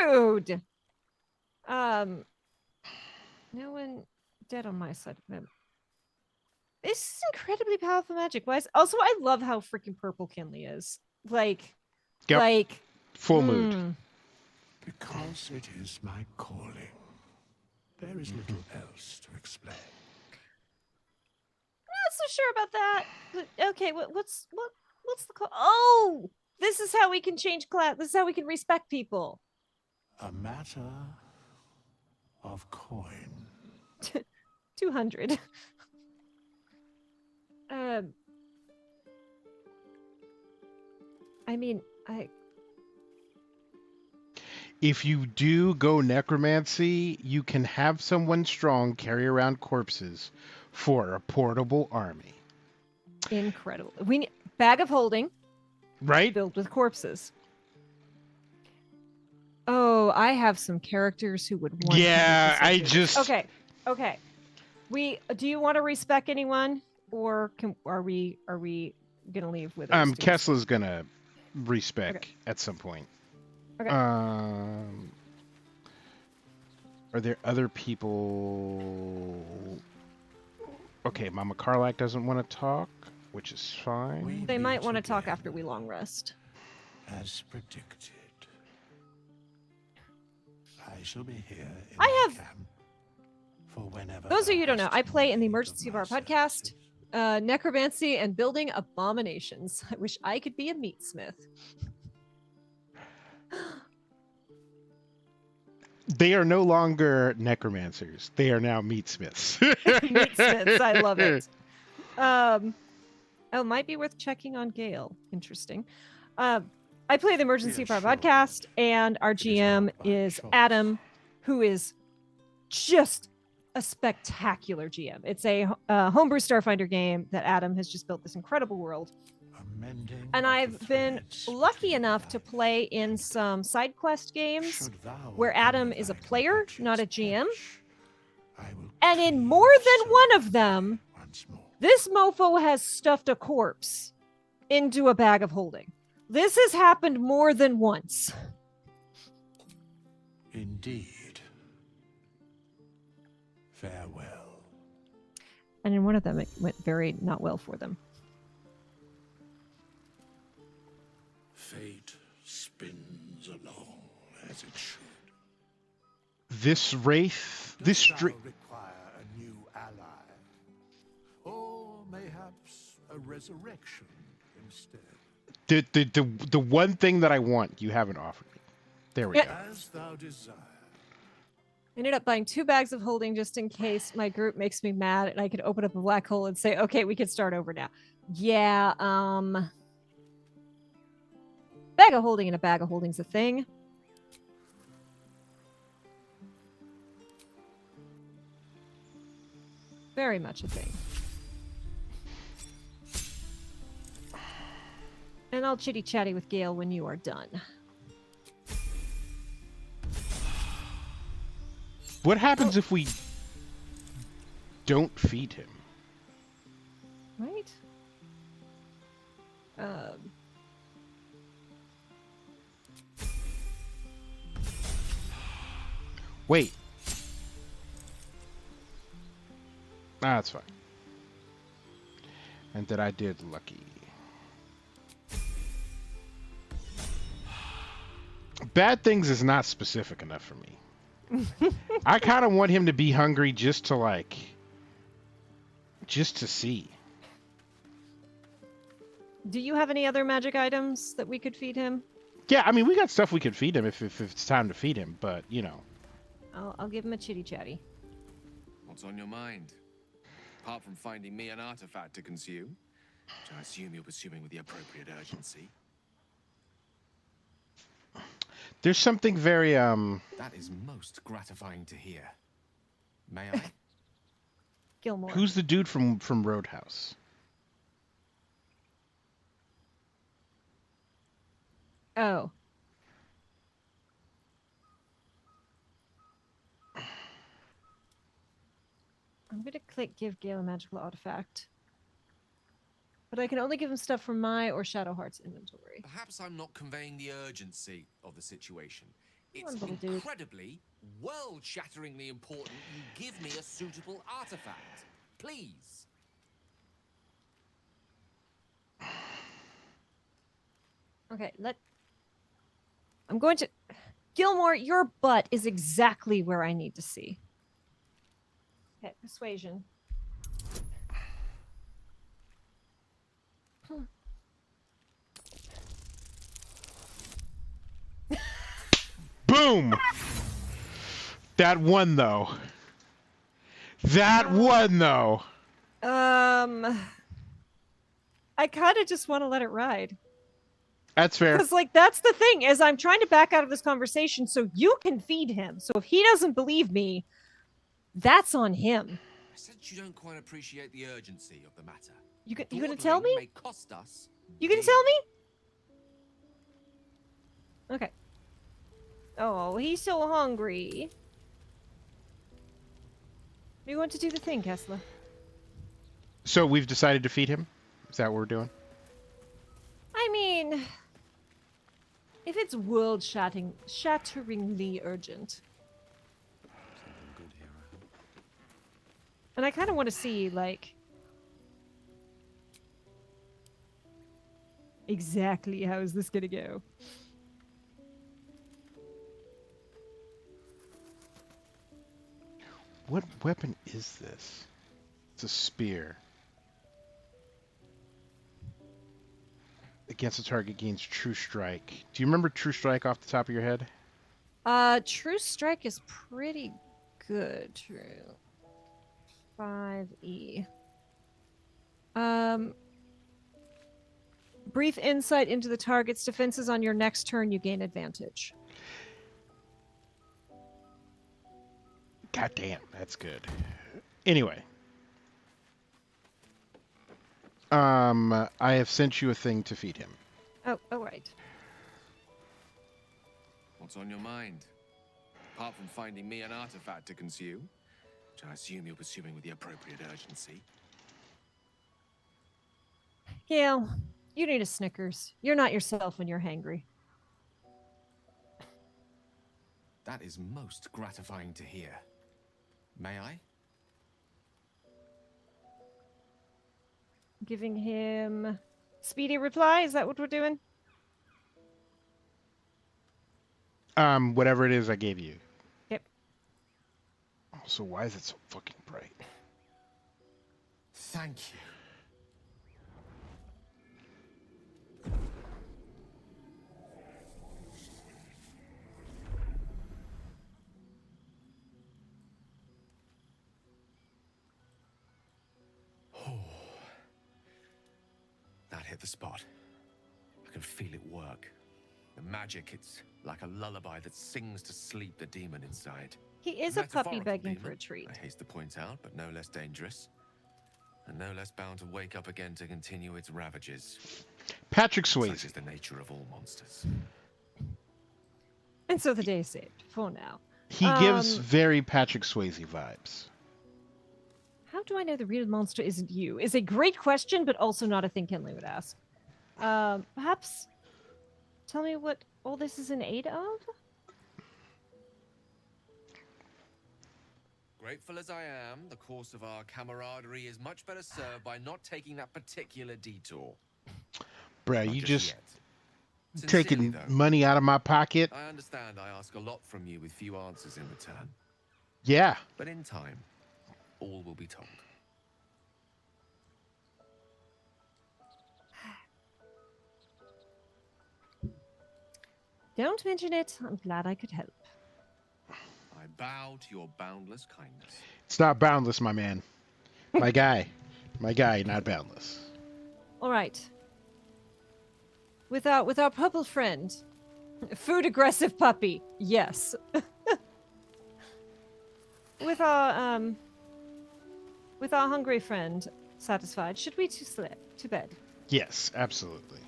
Rude. No one dead on my side of him. This is incredibly powerful magic. Also, I love how freaking purple Kinley is. Like, Yep. Full mood. Because it is my calling. There is little else to explain. Not so sure about that. But, okay, what's the call? Oh, this is how we can change class. This is how we can respect people. A matter of coin. 200. I mean, If you do go necromancy, you can have someone strong carry around corpses for a portable army. Incredible. We need bag of holding. Right? Filled with corpses. Oh, I have some characters who would want. Yeah, I just. Okay. Do you want to respec anyone, or are we gonna leave with? Kesla's gonna respec at some point. Okay. Are there other people? Okay, Mama Karlak doesn't want to talk, which is fine. They might want to talk after we long rest. As predicted. I shall be here in camp for whenever. Those of you who don't know, I play in the emergency bar podcast, necromancy and building abominations. I wish I could be a meatsmith. They are no longer necromancers. They are now meatsmiths. Meatsmiths, I love it. Oh, might be worth checking on Gale. Interesting. I play the Emergency Bar podcast, and our GM is Adam, who is just a spectacular GM. It's a homebrew Starfinder game that Adam has just built this incredible world. And I've been lucky enough to play in some side quest games where Adam is a player, not a GM. And in more than one of them, this mofo has stuffed a corpse into a bag of holding. This has happened more than once. Indeed. Farewell. And in one of them, it went very not well for them. Fate spins along as it should. This wraith, this require a new ally, or mayhaps a resurrection instead. The one thing that I want, you haven't offered me. There we go. As thou desire. I ended up buying 2 bags of holding just in case my group makes me mad and I could open up a black hole and say, okay, we can start over now. Yeah, bag of holding and a bag of holding's a thing. Very much a thing. And I'll chitty chatty with Gale when you are done. What happens if we don't feed him? Right? Wait. That's fine. And that I did lucky. Bad things is not specific enough for me. I kind of want him to be hungry just to see. Do you have any other magic items that we could feed him? Yeah, I mean, we got stuff we could feed him if it's time to feed him, but, you know. I'll give him a chitty chatty. What's on your mind? Apart from finding me an artifact to consume, which I assume you're pursuing with the appropriate urgency. There's something very, That is most gratifying to hear. May I? Gilmore. Who's the dude from Roadhouse? Oh. I'm going to click give Gale a magical artifact. But I can only give him stuff from my or Shadowheart's inventory. Perhaps I'm not conveying the urgency of the situation. It's Come on, little dude. incredibly, world-shatteringly important you give me a suitable artifact. Please. Okay, I'm going to... Gilmore, your butt is exactly where I need to see. Okay, persuasion. Boom! That one, though. That one, though. I kind of just want to let it ride. That's fair. Because, like, that's the thing, is I'm trying to back out of this conversation so you can feed him. So if he doesn't believe me, that's on him. I said you don't quite appreciate the urgency of the matter. You gonna tell me? May cost us. You gonna tell me? Okay. Oh, he's so hungry. We want to do the thing, Kesla. So we've decided to feed him? Is that what we're doing? I mean, if it's world-shatteringly urgent. And I kind of want to see, like, exactly how is this gonna go? What weapon is this? It's a spear. Against a target gains True Strike. Do you remember True Strike off the top of your head? True Strike is pretty good. True. 5E. Breathe insight into the target's defenses on your next turn. You gain advantage. God damn, that's good. Anyway. I have sent you a thing to feed him. Oh, right. What's on your mind? Apart from finding me an artifact to consume, which I assume you're pursuing with the appropriate urgency. Gail, you need a Snickers. You're not yourself when you're hangry. That is most gratifying to hear. May I? Giving him speedy reply. Is that what we're doing? Whatever it is I gave you. Yep. Also, why is it so fucking bright? Thank you. That hit the spot. I can feel it work. The magic, it's like a lullaby that sings to sleep the demon inside. He is a puppy Metaphorical begging demon, for a treat. I haste to point out, but no less dangerous. And no less bound to wake up again to continue its ravages. Patrick Such Swayze. is the nature of all monsters. And so the day is saved for now. He gives very Patrick Swayze vibes. How do I know the real monster isn't you? Is a great question, but also not a thing Kinley would ask. Perhaps tell me what all this is in aid of? Grateful as I am, the course of our camaraderie is much better served by not taking that particular detour. Bruh, Not you just just yet. Sincerely, taking though, money out of my pocket? I understand I ask a lot from you with few answers in return. Yeah. But in time, all will be told. Don't mention it. I'm glad I could help. I bow to your boundless kindness. It's not boundless, my man. My guy. My guy, not boundless. All right. With our purple friend, food aggressive puppy. Yes. With our hungry friend satisfied, should we to bed? Yes, absolutely.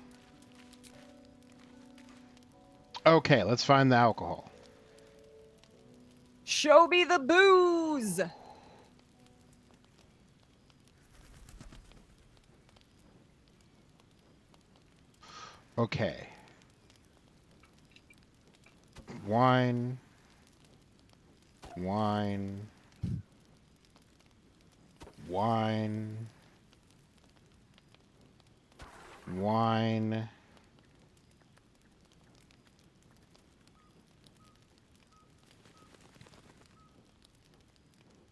Okay, let's find the alcohol. Show me the booze. Okay. Wine. Wine. Wine. Wine.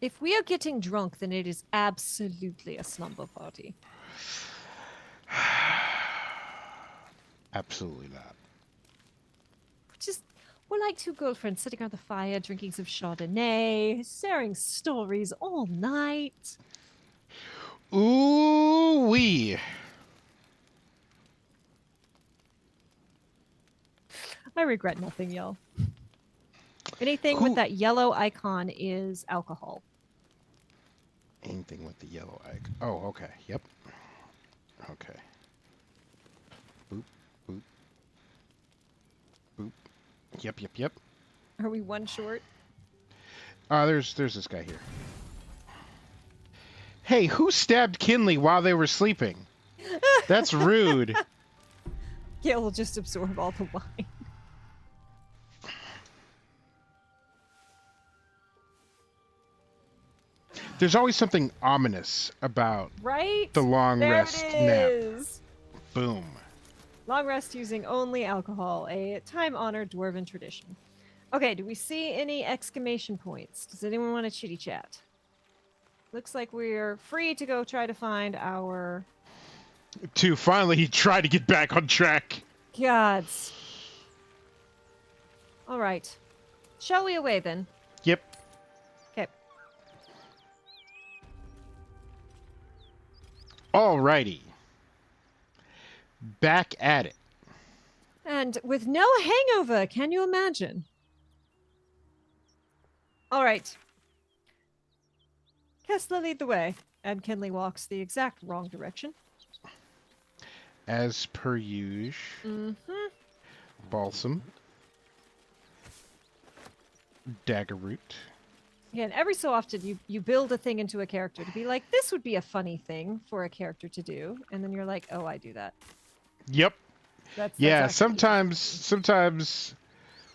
If we are getting drunk, then it is absolutely a slumber party. Absolutely not. We're like two girlfriends sitting around the fire, drinking some Chardonnay, sharing stories all night. Ooh-wee. I regret nothing, y'all. Anything with that yellow icon is alcohol. Anything with the yellow icon. Oh, okay. Yep. Okay. Boop, boop. Boop. Yep. Are we one short? There's this guy here. Hey, who stabbed Kinley while they were sleeping? That's rude. Yeah, we'll just absorb all the wine. There's always something ominous about right? The long there rest it nap. is. Boom. Long rest using only alcohol, a time-honored dwarven tradition. Okay, do we see any exclamation points? Does anyone want to chitty chat? Looks like we're free to go try to find our... To finally try to get back on track. Gods. All right. Shall we away then? Yep. Okay. Alrighty. Back at it. And with no hangover, can you imagine? All right. Kesla, lead the way, and Kinley walks the exact wrong direction. As per usual. Mm-hmm. Balsam. Dagger root. Again, every so often you build a thing into a character to be like, this would be a funny thing for a character to do, and then you're like, oh, I do that. Yep. That's yeah, actually sometimes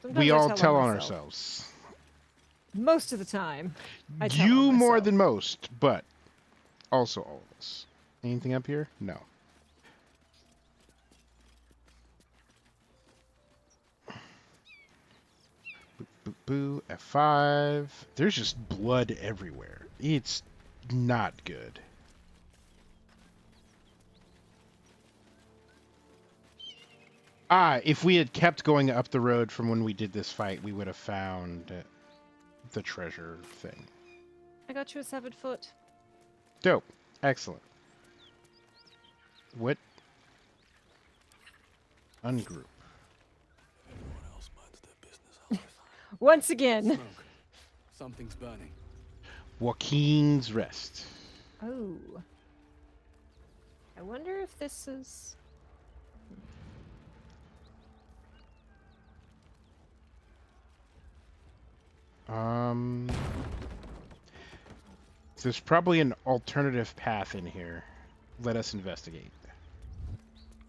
we I all tell on myself. ourselves. Most of the time. I tell You on more myself. than most, but also all of us. Anything up here? No. Boo, boo, boo. F5. There's just blood everywhere. It's not good. If we had kept going up the road from when we did this fight, we would have found the treasure thing. I got you a 7-foot. Dope. Excellent. What? Ungroup. Once again. Smoke. Something's burning. Joaquin's Rest. Oh. I wonder if this is... There's probably an alternative path in here. Let us investigate.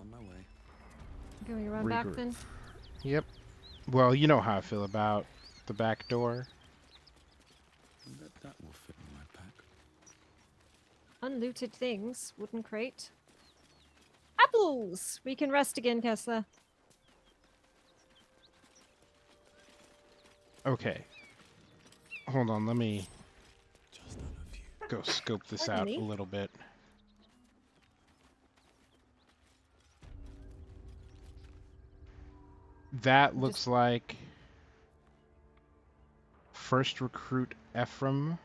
On my way. Can we run back Regroup. then? Yep. Well, you know how I feel about the back door. That will fit in my pack. Unlooted things. Wooden crate. Apples! We can rest again, Kesla. Okay. Hold on, let me go scope this Pardon out me? a little bit. That looks like first recruit Ephraim.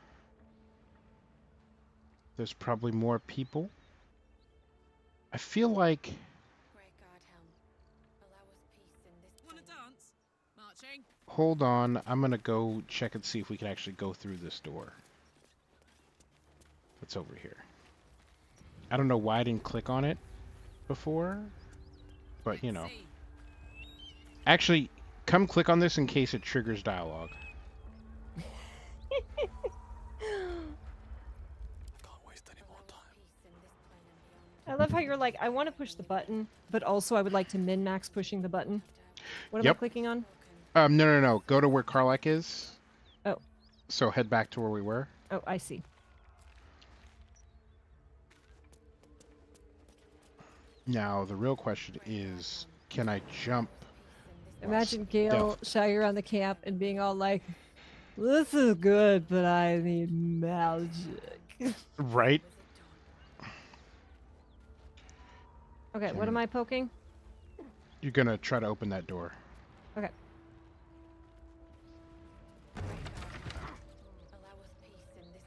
There's probably more people. I feel like... Wanna dance? Marching. Hold on, I'm gonna go check and see if we can actually go through this door. It's over here. I don't know why I didn't click on it before, but you know. Actually, come click on this in case it triggers dialogue. I love how you're like, I want to push the button, but also I would like to min-max pushing the button. What am I clicking on? No. Go to where Karlak is. Oh. So head back to where we were. Oh, I see. Now, the real question is, can I jump? Imagine Gale shying around the camp and being all like, this is good, but I need magic. Right? Okay, what am I poking? You're gonna try to open that door. Okay.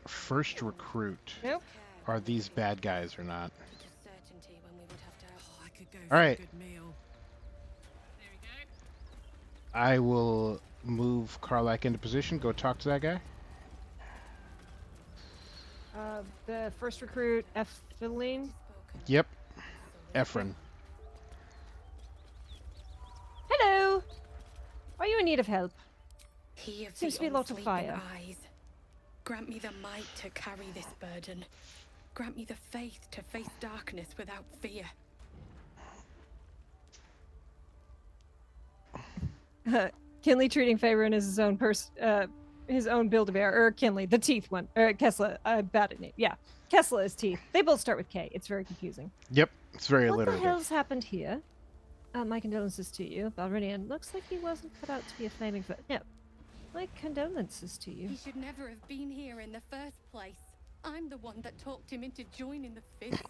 First recruit. Nope. Are these bad guys or not? I could go All right. for a good meal. There we go. I will move Karlak into position. Go talk to that guy. The first recruit, Ephraim. Yep. Ephraim. Hello. Are you in need of help? He of Seems the to be a lot of unsleeping fire. eyes. Grant me the might to carry this burden. Grant me the faith to face darkness without fear. Kinley treating Faerun as his own Build-A-Bear, or Kinley, the teeth one, or Kesla. Bad at name. Yeah, Kesla is teeth. They both start with K. It's very confusing. Yep, it's very What alliterative. the hell's happened here? My condolences to you, Balrinian. Looks like he wasn't cut out to be a flaming foot. No, my condolences to you. He should never have been here in the first place. I'm the one that talked him into joining the fist.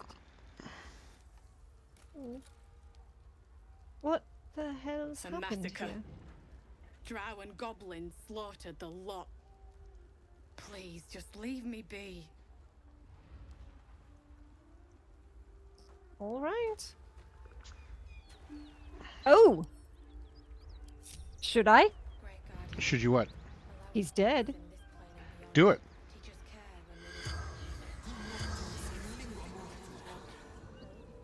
What the hell's A happened massacre. here? Drow and goblins slaughtered the lot. Please, just leave me be. All right. Oh! Should I? Should you what? He's dead. Do it.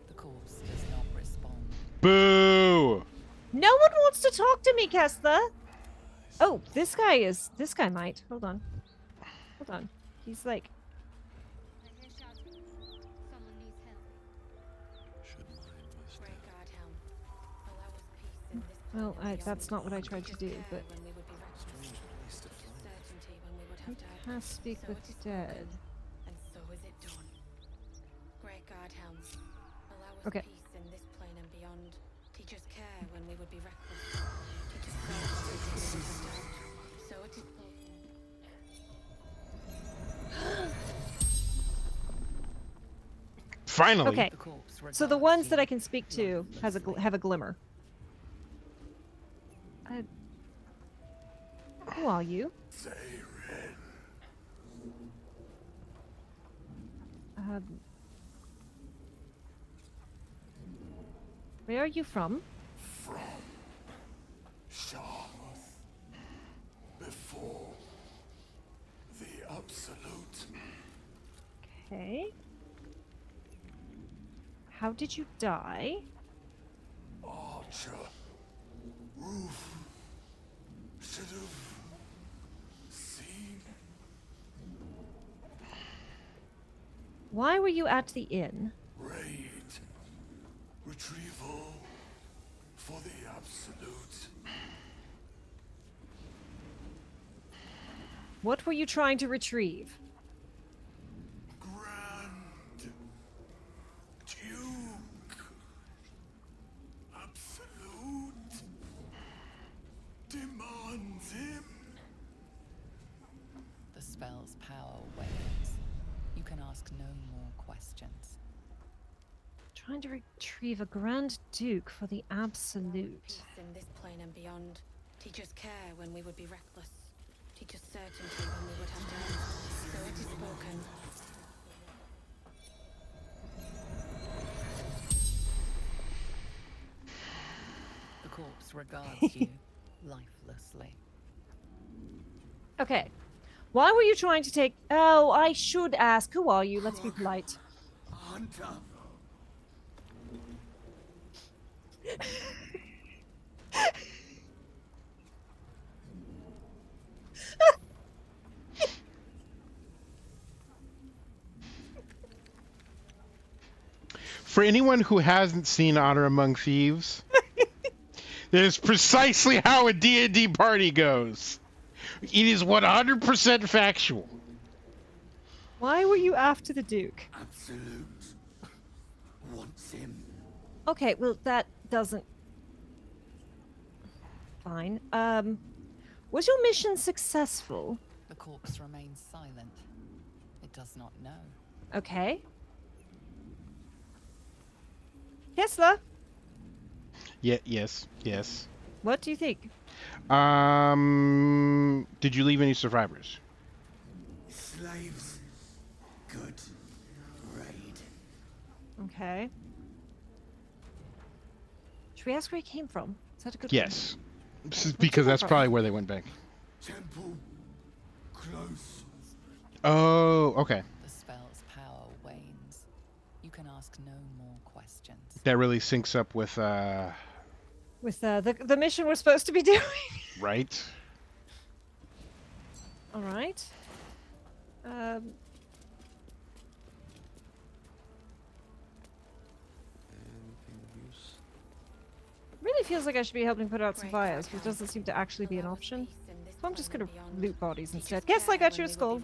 The corpse does not respond. Boo! No one wants to talk to me, Kesla. Oh, this guy might. Hold on. He's like, well, that's not what I tried to do, but you can't speak with dead. And so is it done. Great Guardhelm, allow us Okay. peace in this plane and beyond. Teach us care when we would be reckless. Teach us faith when we would have doubt. So it is. Finally. Okay. So the ones that I can speak to have a glimmer. Who are you? Where are you from? From Sharmuth. Before the Absolute. Okay. How did you die? Archer. Roof. Should have seen. Why were you at the inn? Raid. Retrieval. For the Absolute. What were you trying to retrieve? Grand Duke. Absolute. Demands him. The spell's power wanes. You can ask no more questions. Trying to retrieve a Grand Duke for the Absolute. Peace in this plane and beyond. Teach us care when we would be reckless. Teach us certainty when we would have doubt. So it is spoken. The corpse regards you lifelessly. Okay. Why were you trying to take... Oh, I should ask. Who are you? Let's be polite. Hunter. For anyone who hasn't seen Honor Among Thieves, that is precisely how a D&D party goes. It is 100% factual. Why were you after the Duke? Absolute. Wants him. Okay, well, that doesn't... Fine. Was your mission successful? The corpse remains silent. It does not know. Okay. Kesla, Yes. what do you think? Did you leave any survivors? Slaves. Good. Raid. Okay. Should we ask where he came from? Is that a good Yes. one? Because that's probably where they went back. Temple. Close. Oh, okay. The spell's power wanes. You can ask no more questions. That really syncs up with, With the mission we're supposed to be doing. right? All right. Really feels like I should be helping put out some fires, but it doesn't seem to actually be an option. So I'm just gonna loot bodies instead. Guess I got your skull.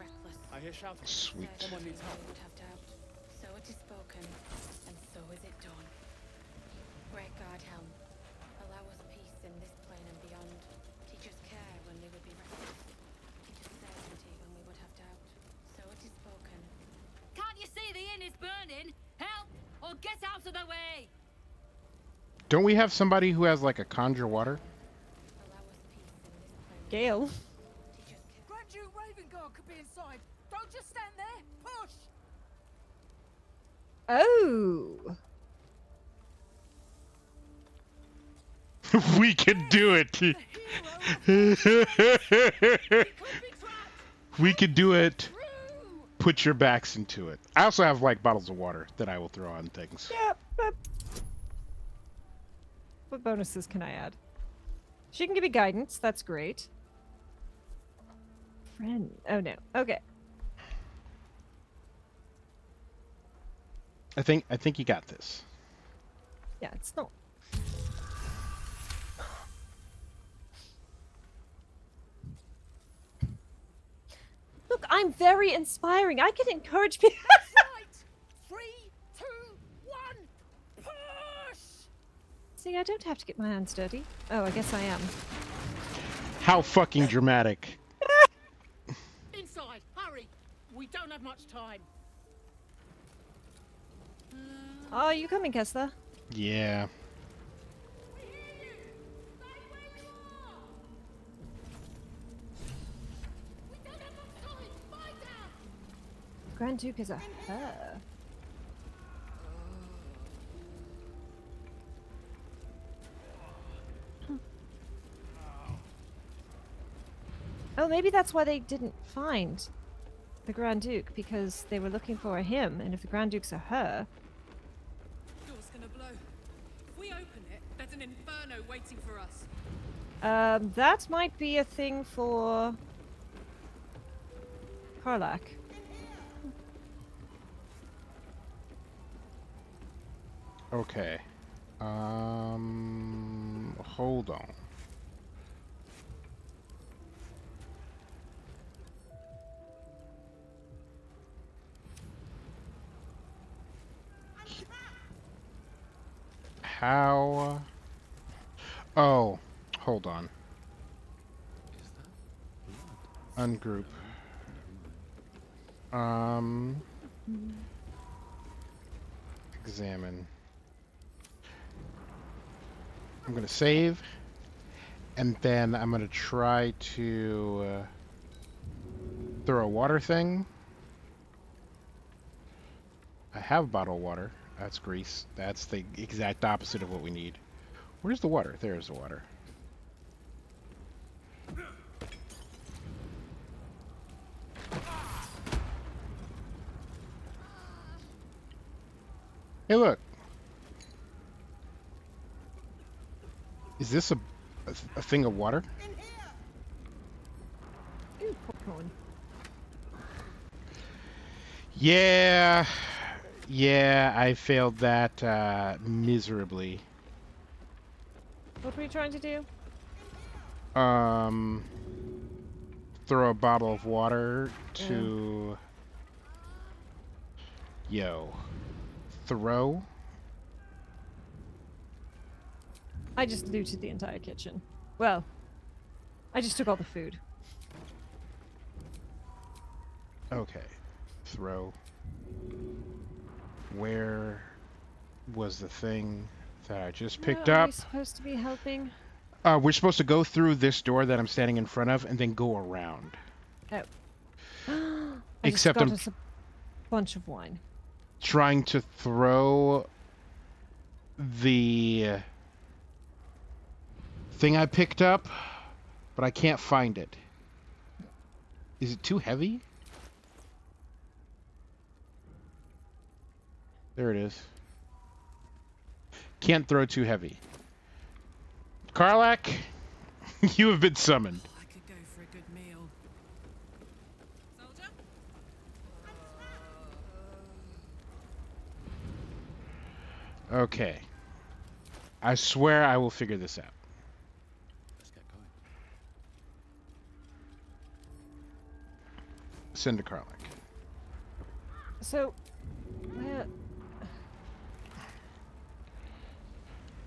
I hear shouting. Sweet. Someone needs help. So it is spoken, and so is it done. Great God Helm, allow us peace in this plane and beyond. Teach us care when we would be reckless. Teach us certainty when we would have doubt. So it is spoken. Can't you see the inn is burning? Help! Or get out of the way! Don't we have somebody who has like a conjure water? Gale. Grand Duke Ravengard could be inside. Don't just stand there. Push! Oh. We can do it. We can do it. Put your backs into it. I also have like bottles of water that I will throw on things. Yep. What bonuses can I add? She can give me guidance. That's great. Friend. Oh no. Okay. I think you got this. Yeah, it's not. Look, I'm very inspiring. I can encourage people. 3, 2, 1, push! See, I don't have to get my hands dirty. Oh, I guess I am. How fucking dramatic. Inside, hurry! We don't have much time. Oh, you coming, Kesla? Yeah. Grand Duke is a her. Oh, maybe that's why they didn't find the Grand Duke, because they were looking for a him, and if the Grand Duke's a her... Door's gonna blow. If we open it, there's an inferno waiting for us. That might be a thing for... Karlak. Okay. Hold on. How? Oh, hold on. Ungroup. Examine. I'm going to save, and then I'm going to try to throw a water thing. I have bottled water. That's grease. That's the exact opposite of what we need. Where's the water? There's the water. Hey, look. Is this a thing of water? Ooh, popcorn. Yeah. Yeah, I failed that miserably. What were you trying to do? Throw a bottle of water to... Yo. Throw? I just looted the entire kitchen. Well, I just took all the food. Okay. Throw. Where was the thing that I just picked Are up? we supposed to be helping? We're supposed to go through this door that I'm standing in front of and then go around. Oh. I Except just I'm got us a bunch of wine. trying to throw the thing I picked up, but I can't find it. Is it too heavy? There it is. Can't throw too heavy. Karlak, you have been summoned. I could go for a good meal. Soldier? Okay. I swear I will figure this out. Let's get going. Send to Karlak. So,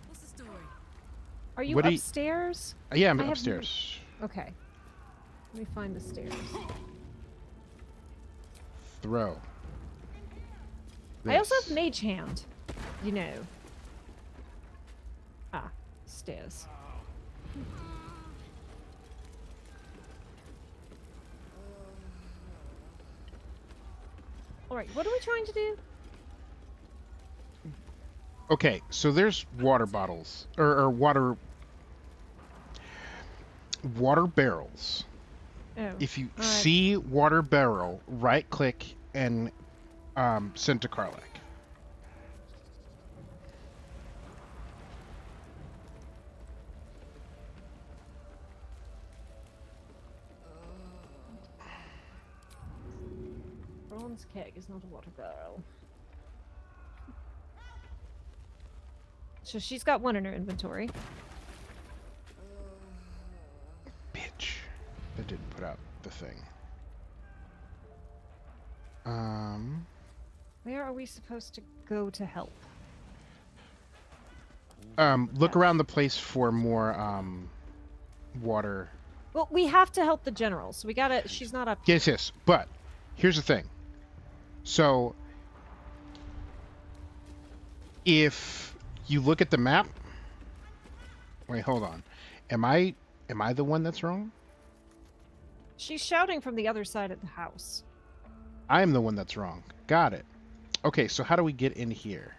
What's the story? are you What do you- upstairs? Yeah, I'm I have upstairs. Okay. Let me find the stairs. Throw. I also This. have mage hand. You know. Ah, stairs. Alright, what are we trying to do? Okay, so there's water bottles or water barrels. Oh. If you see water barrel, right click and send to Karlak. Bronze keg is not a water barrel. So she's got one in her inventory. Bitch. That didn't put out the thing. Where are we supposed to go to help? Look around the place for more water. Well, we have to help the general, so we gotta. She's not up. Yes, yes. But here's the thing. So if you look at the map, wait, hold on. Am I the one that's wrong? She's shouting from the other side of the house. I am the one that's wrong. Got it. Okay, so how do we get in here?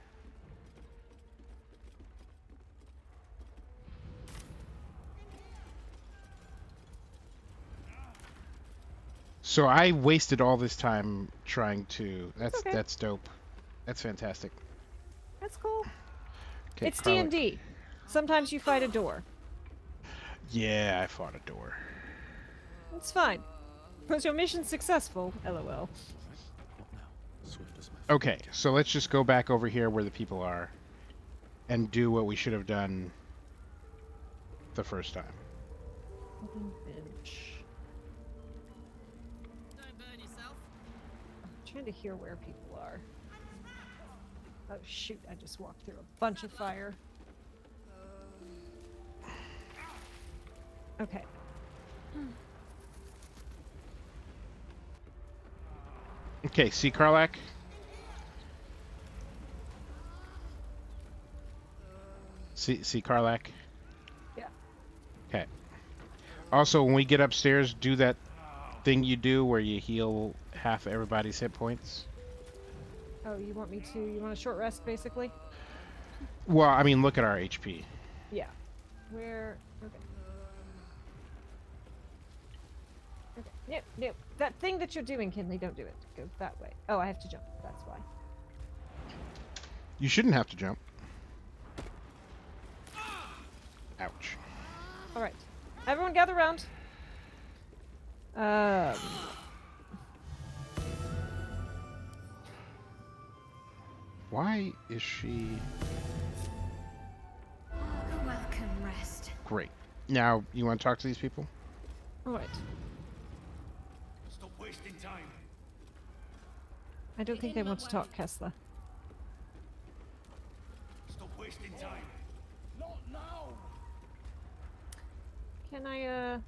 So I wasted all this time trying to. That's dope. That's fantastic. That's cool. Okay, It's Karlak. D&D. Sometimes you fight a door. Yeah, I fought a door. It's fine. Was your mission successful? LOL. What now? Swift as my Okay, so let's just go back over here where the people are and do what we should have done the first time. Wooden bench. Don't burn yourself. I'm trying to hear where people are. Oh shoot, I just walked through a bunch of fire. Okay. Okay, see Karlak? See Karlak? Okay. Also, when we get upstairs, do that thing you do where you heal half everybody's hit points. Oh, you want me to? You want a short rest, basically? Well, I mean, look at our HP. Yeah. Where? Okay. Okay. Nope, nope. That thing that you're doing, Kinley, don't do it. Go that way. Oh, I have to jump. That's why. You shouldn't have to jump. Ouch. All right. Everyone gather around. Why is she... Welcome, rest. Great. Now, you want to talk to these people? All right. Stop wasting time. I don't think they want to talk, Kesla. Stop wasting time. Not now. Can I,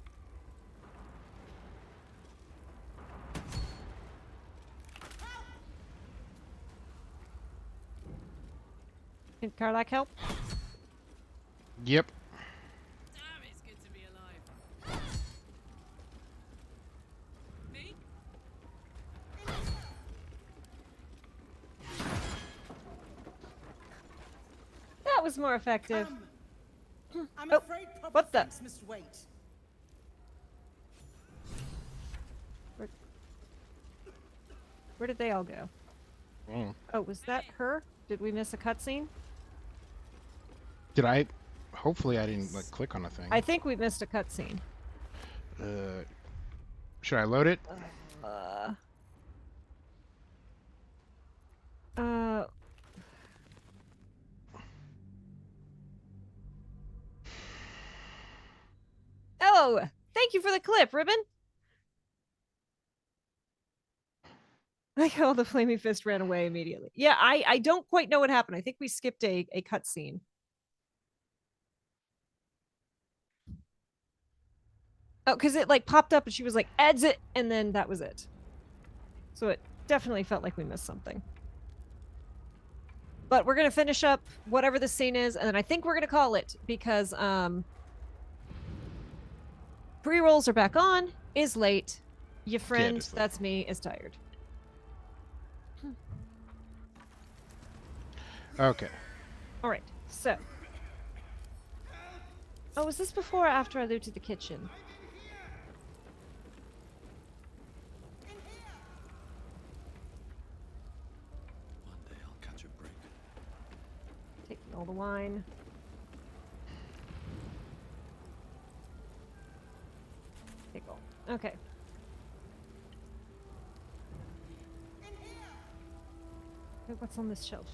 Can Karlak help? Yep. Damn, it's good to be alive. Me? That was more effective. I'm Oh, afraid proper what the? thanks must wait. Where did they all go? Mm. Oh, was that her? Did we miss a cutscene? Did I... Hopefully I didn't, like, click on a thing. I think we missed a cutscene. Should I load it? Oh, thank you for the clip, Ribbon. Like how the flaming fist ran away immediately. Yeah, I don't quite know what happened. I think we skipped a cutscene. Oh, because it like popped up and she was like, exit, and then that was it. So it definitely felt like we missed something. But we're gonna finish up whatever the scene is, and then I think we're gonna call it because pre-rolls are back on, is late. Your friend, is late. that's me, is tired. Okay. All right, so. Oh, was this before or after I looted the kitchen? One day I'll catch a break. Taking all the wine. Take all. Okay. Okay, what's on this shelf?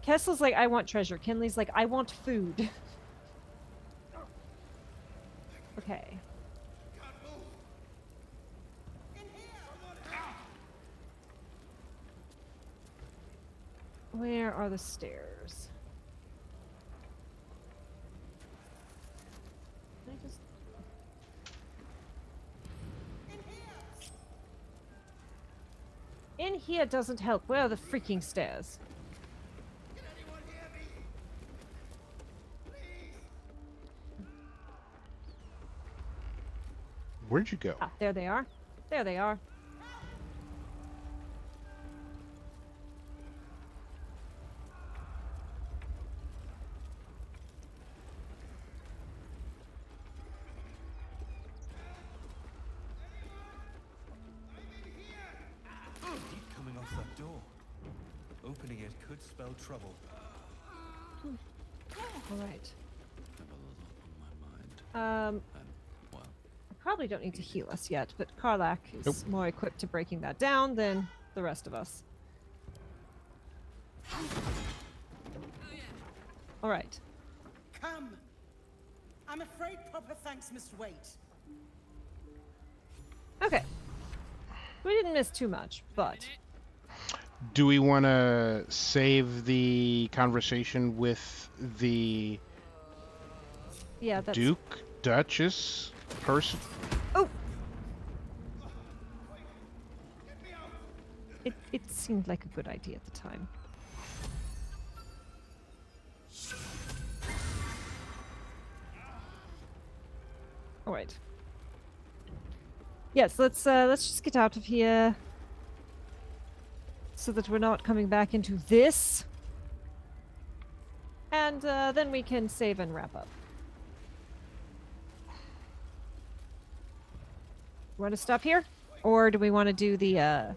Kesla's like, I want treasure. Kinley's like, I want food. Okay. Where are the stairs? Can I just... In here doesn't help. Where are the freaking stairs? Where'd you go? Ah, there they are. There they are. Heat coming off that door. Opening it could spell trouble. All right. Have a little on my mind. Well, I probably don't need to heal us yet, but Karlak is more equipped to breaking that down than the rest of us. All right. Come. I'm afraid proper thanks must wait. Okay. We didn't miss too much, but... Do we want to save the conversation with the that's... Duke, Duchess person? Oh! It seemed like a good idea at the time. All right. Yes, let's just get out of here so that we're not coming back into this. And then we can save and wrap up. Want to stop here? Or do we want to do the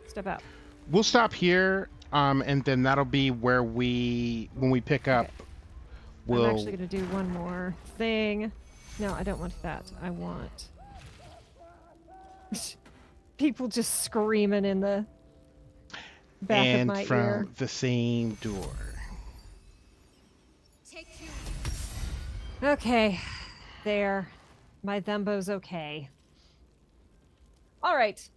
step out? We'll stop here, and then that'll be where when we pick up, we'll... I'm actually going to do one more thing. No, I don't want that. I want... people just screaming in the back of my from ear. the same door. Okay. There. My thembo's okay. All right.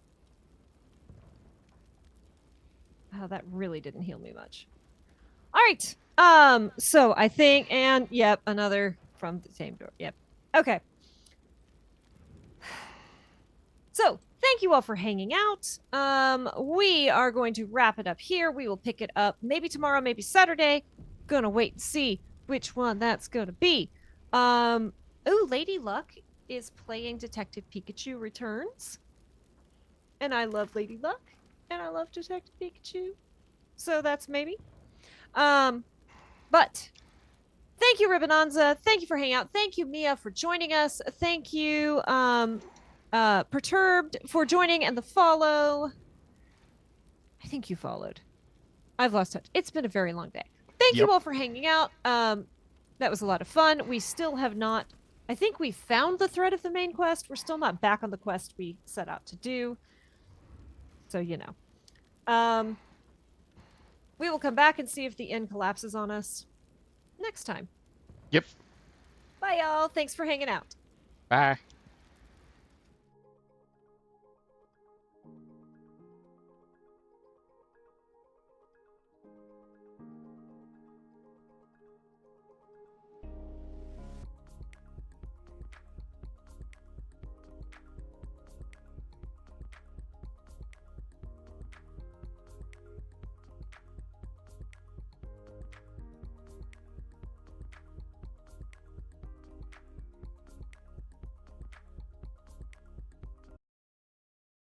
Oh, that really didn't heal me much. All right. So I think, and yep, another from the same door. Yep. Okay. So thank you all for hanging out. We are going to wrap it up here. We will pick it up maybe tomorrow, maybe Saturday. Gonna wait and see which one that's gonna be. Oh, Lady Luck is playing Detective Pikachu Returns. And I love Lady Luck. And I love Detective Pikachu. So that's maybe. But thank you, Ribbonanza. Thank you for hanging out. Thank you, Mia, for joining us. Thank you, Perturbed, for joining and the follow. I think you followed. I've lost touch. It's been a very long day. Thank you all for hanging out. That was a lot of fun. We still have not... I think we found the thread of the main quest. We're still not back on the quest we set out to do. So, you know. We will come back and see if the inn collapses on us next time. Yep. Bye, y'all. Thanks for hanging out. Bye.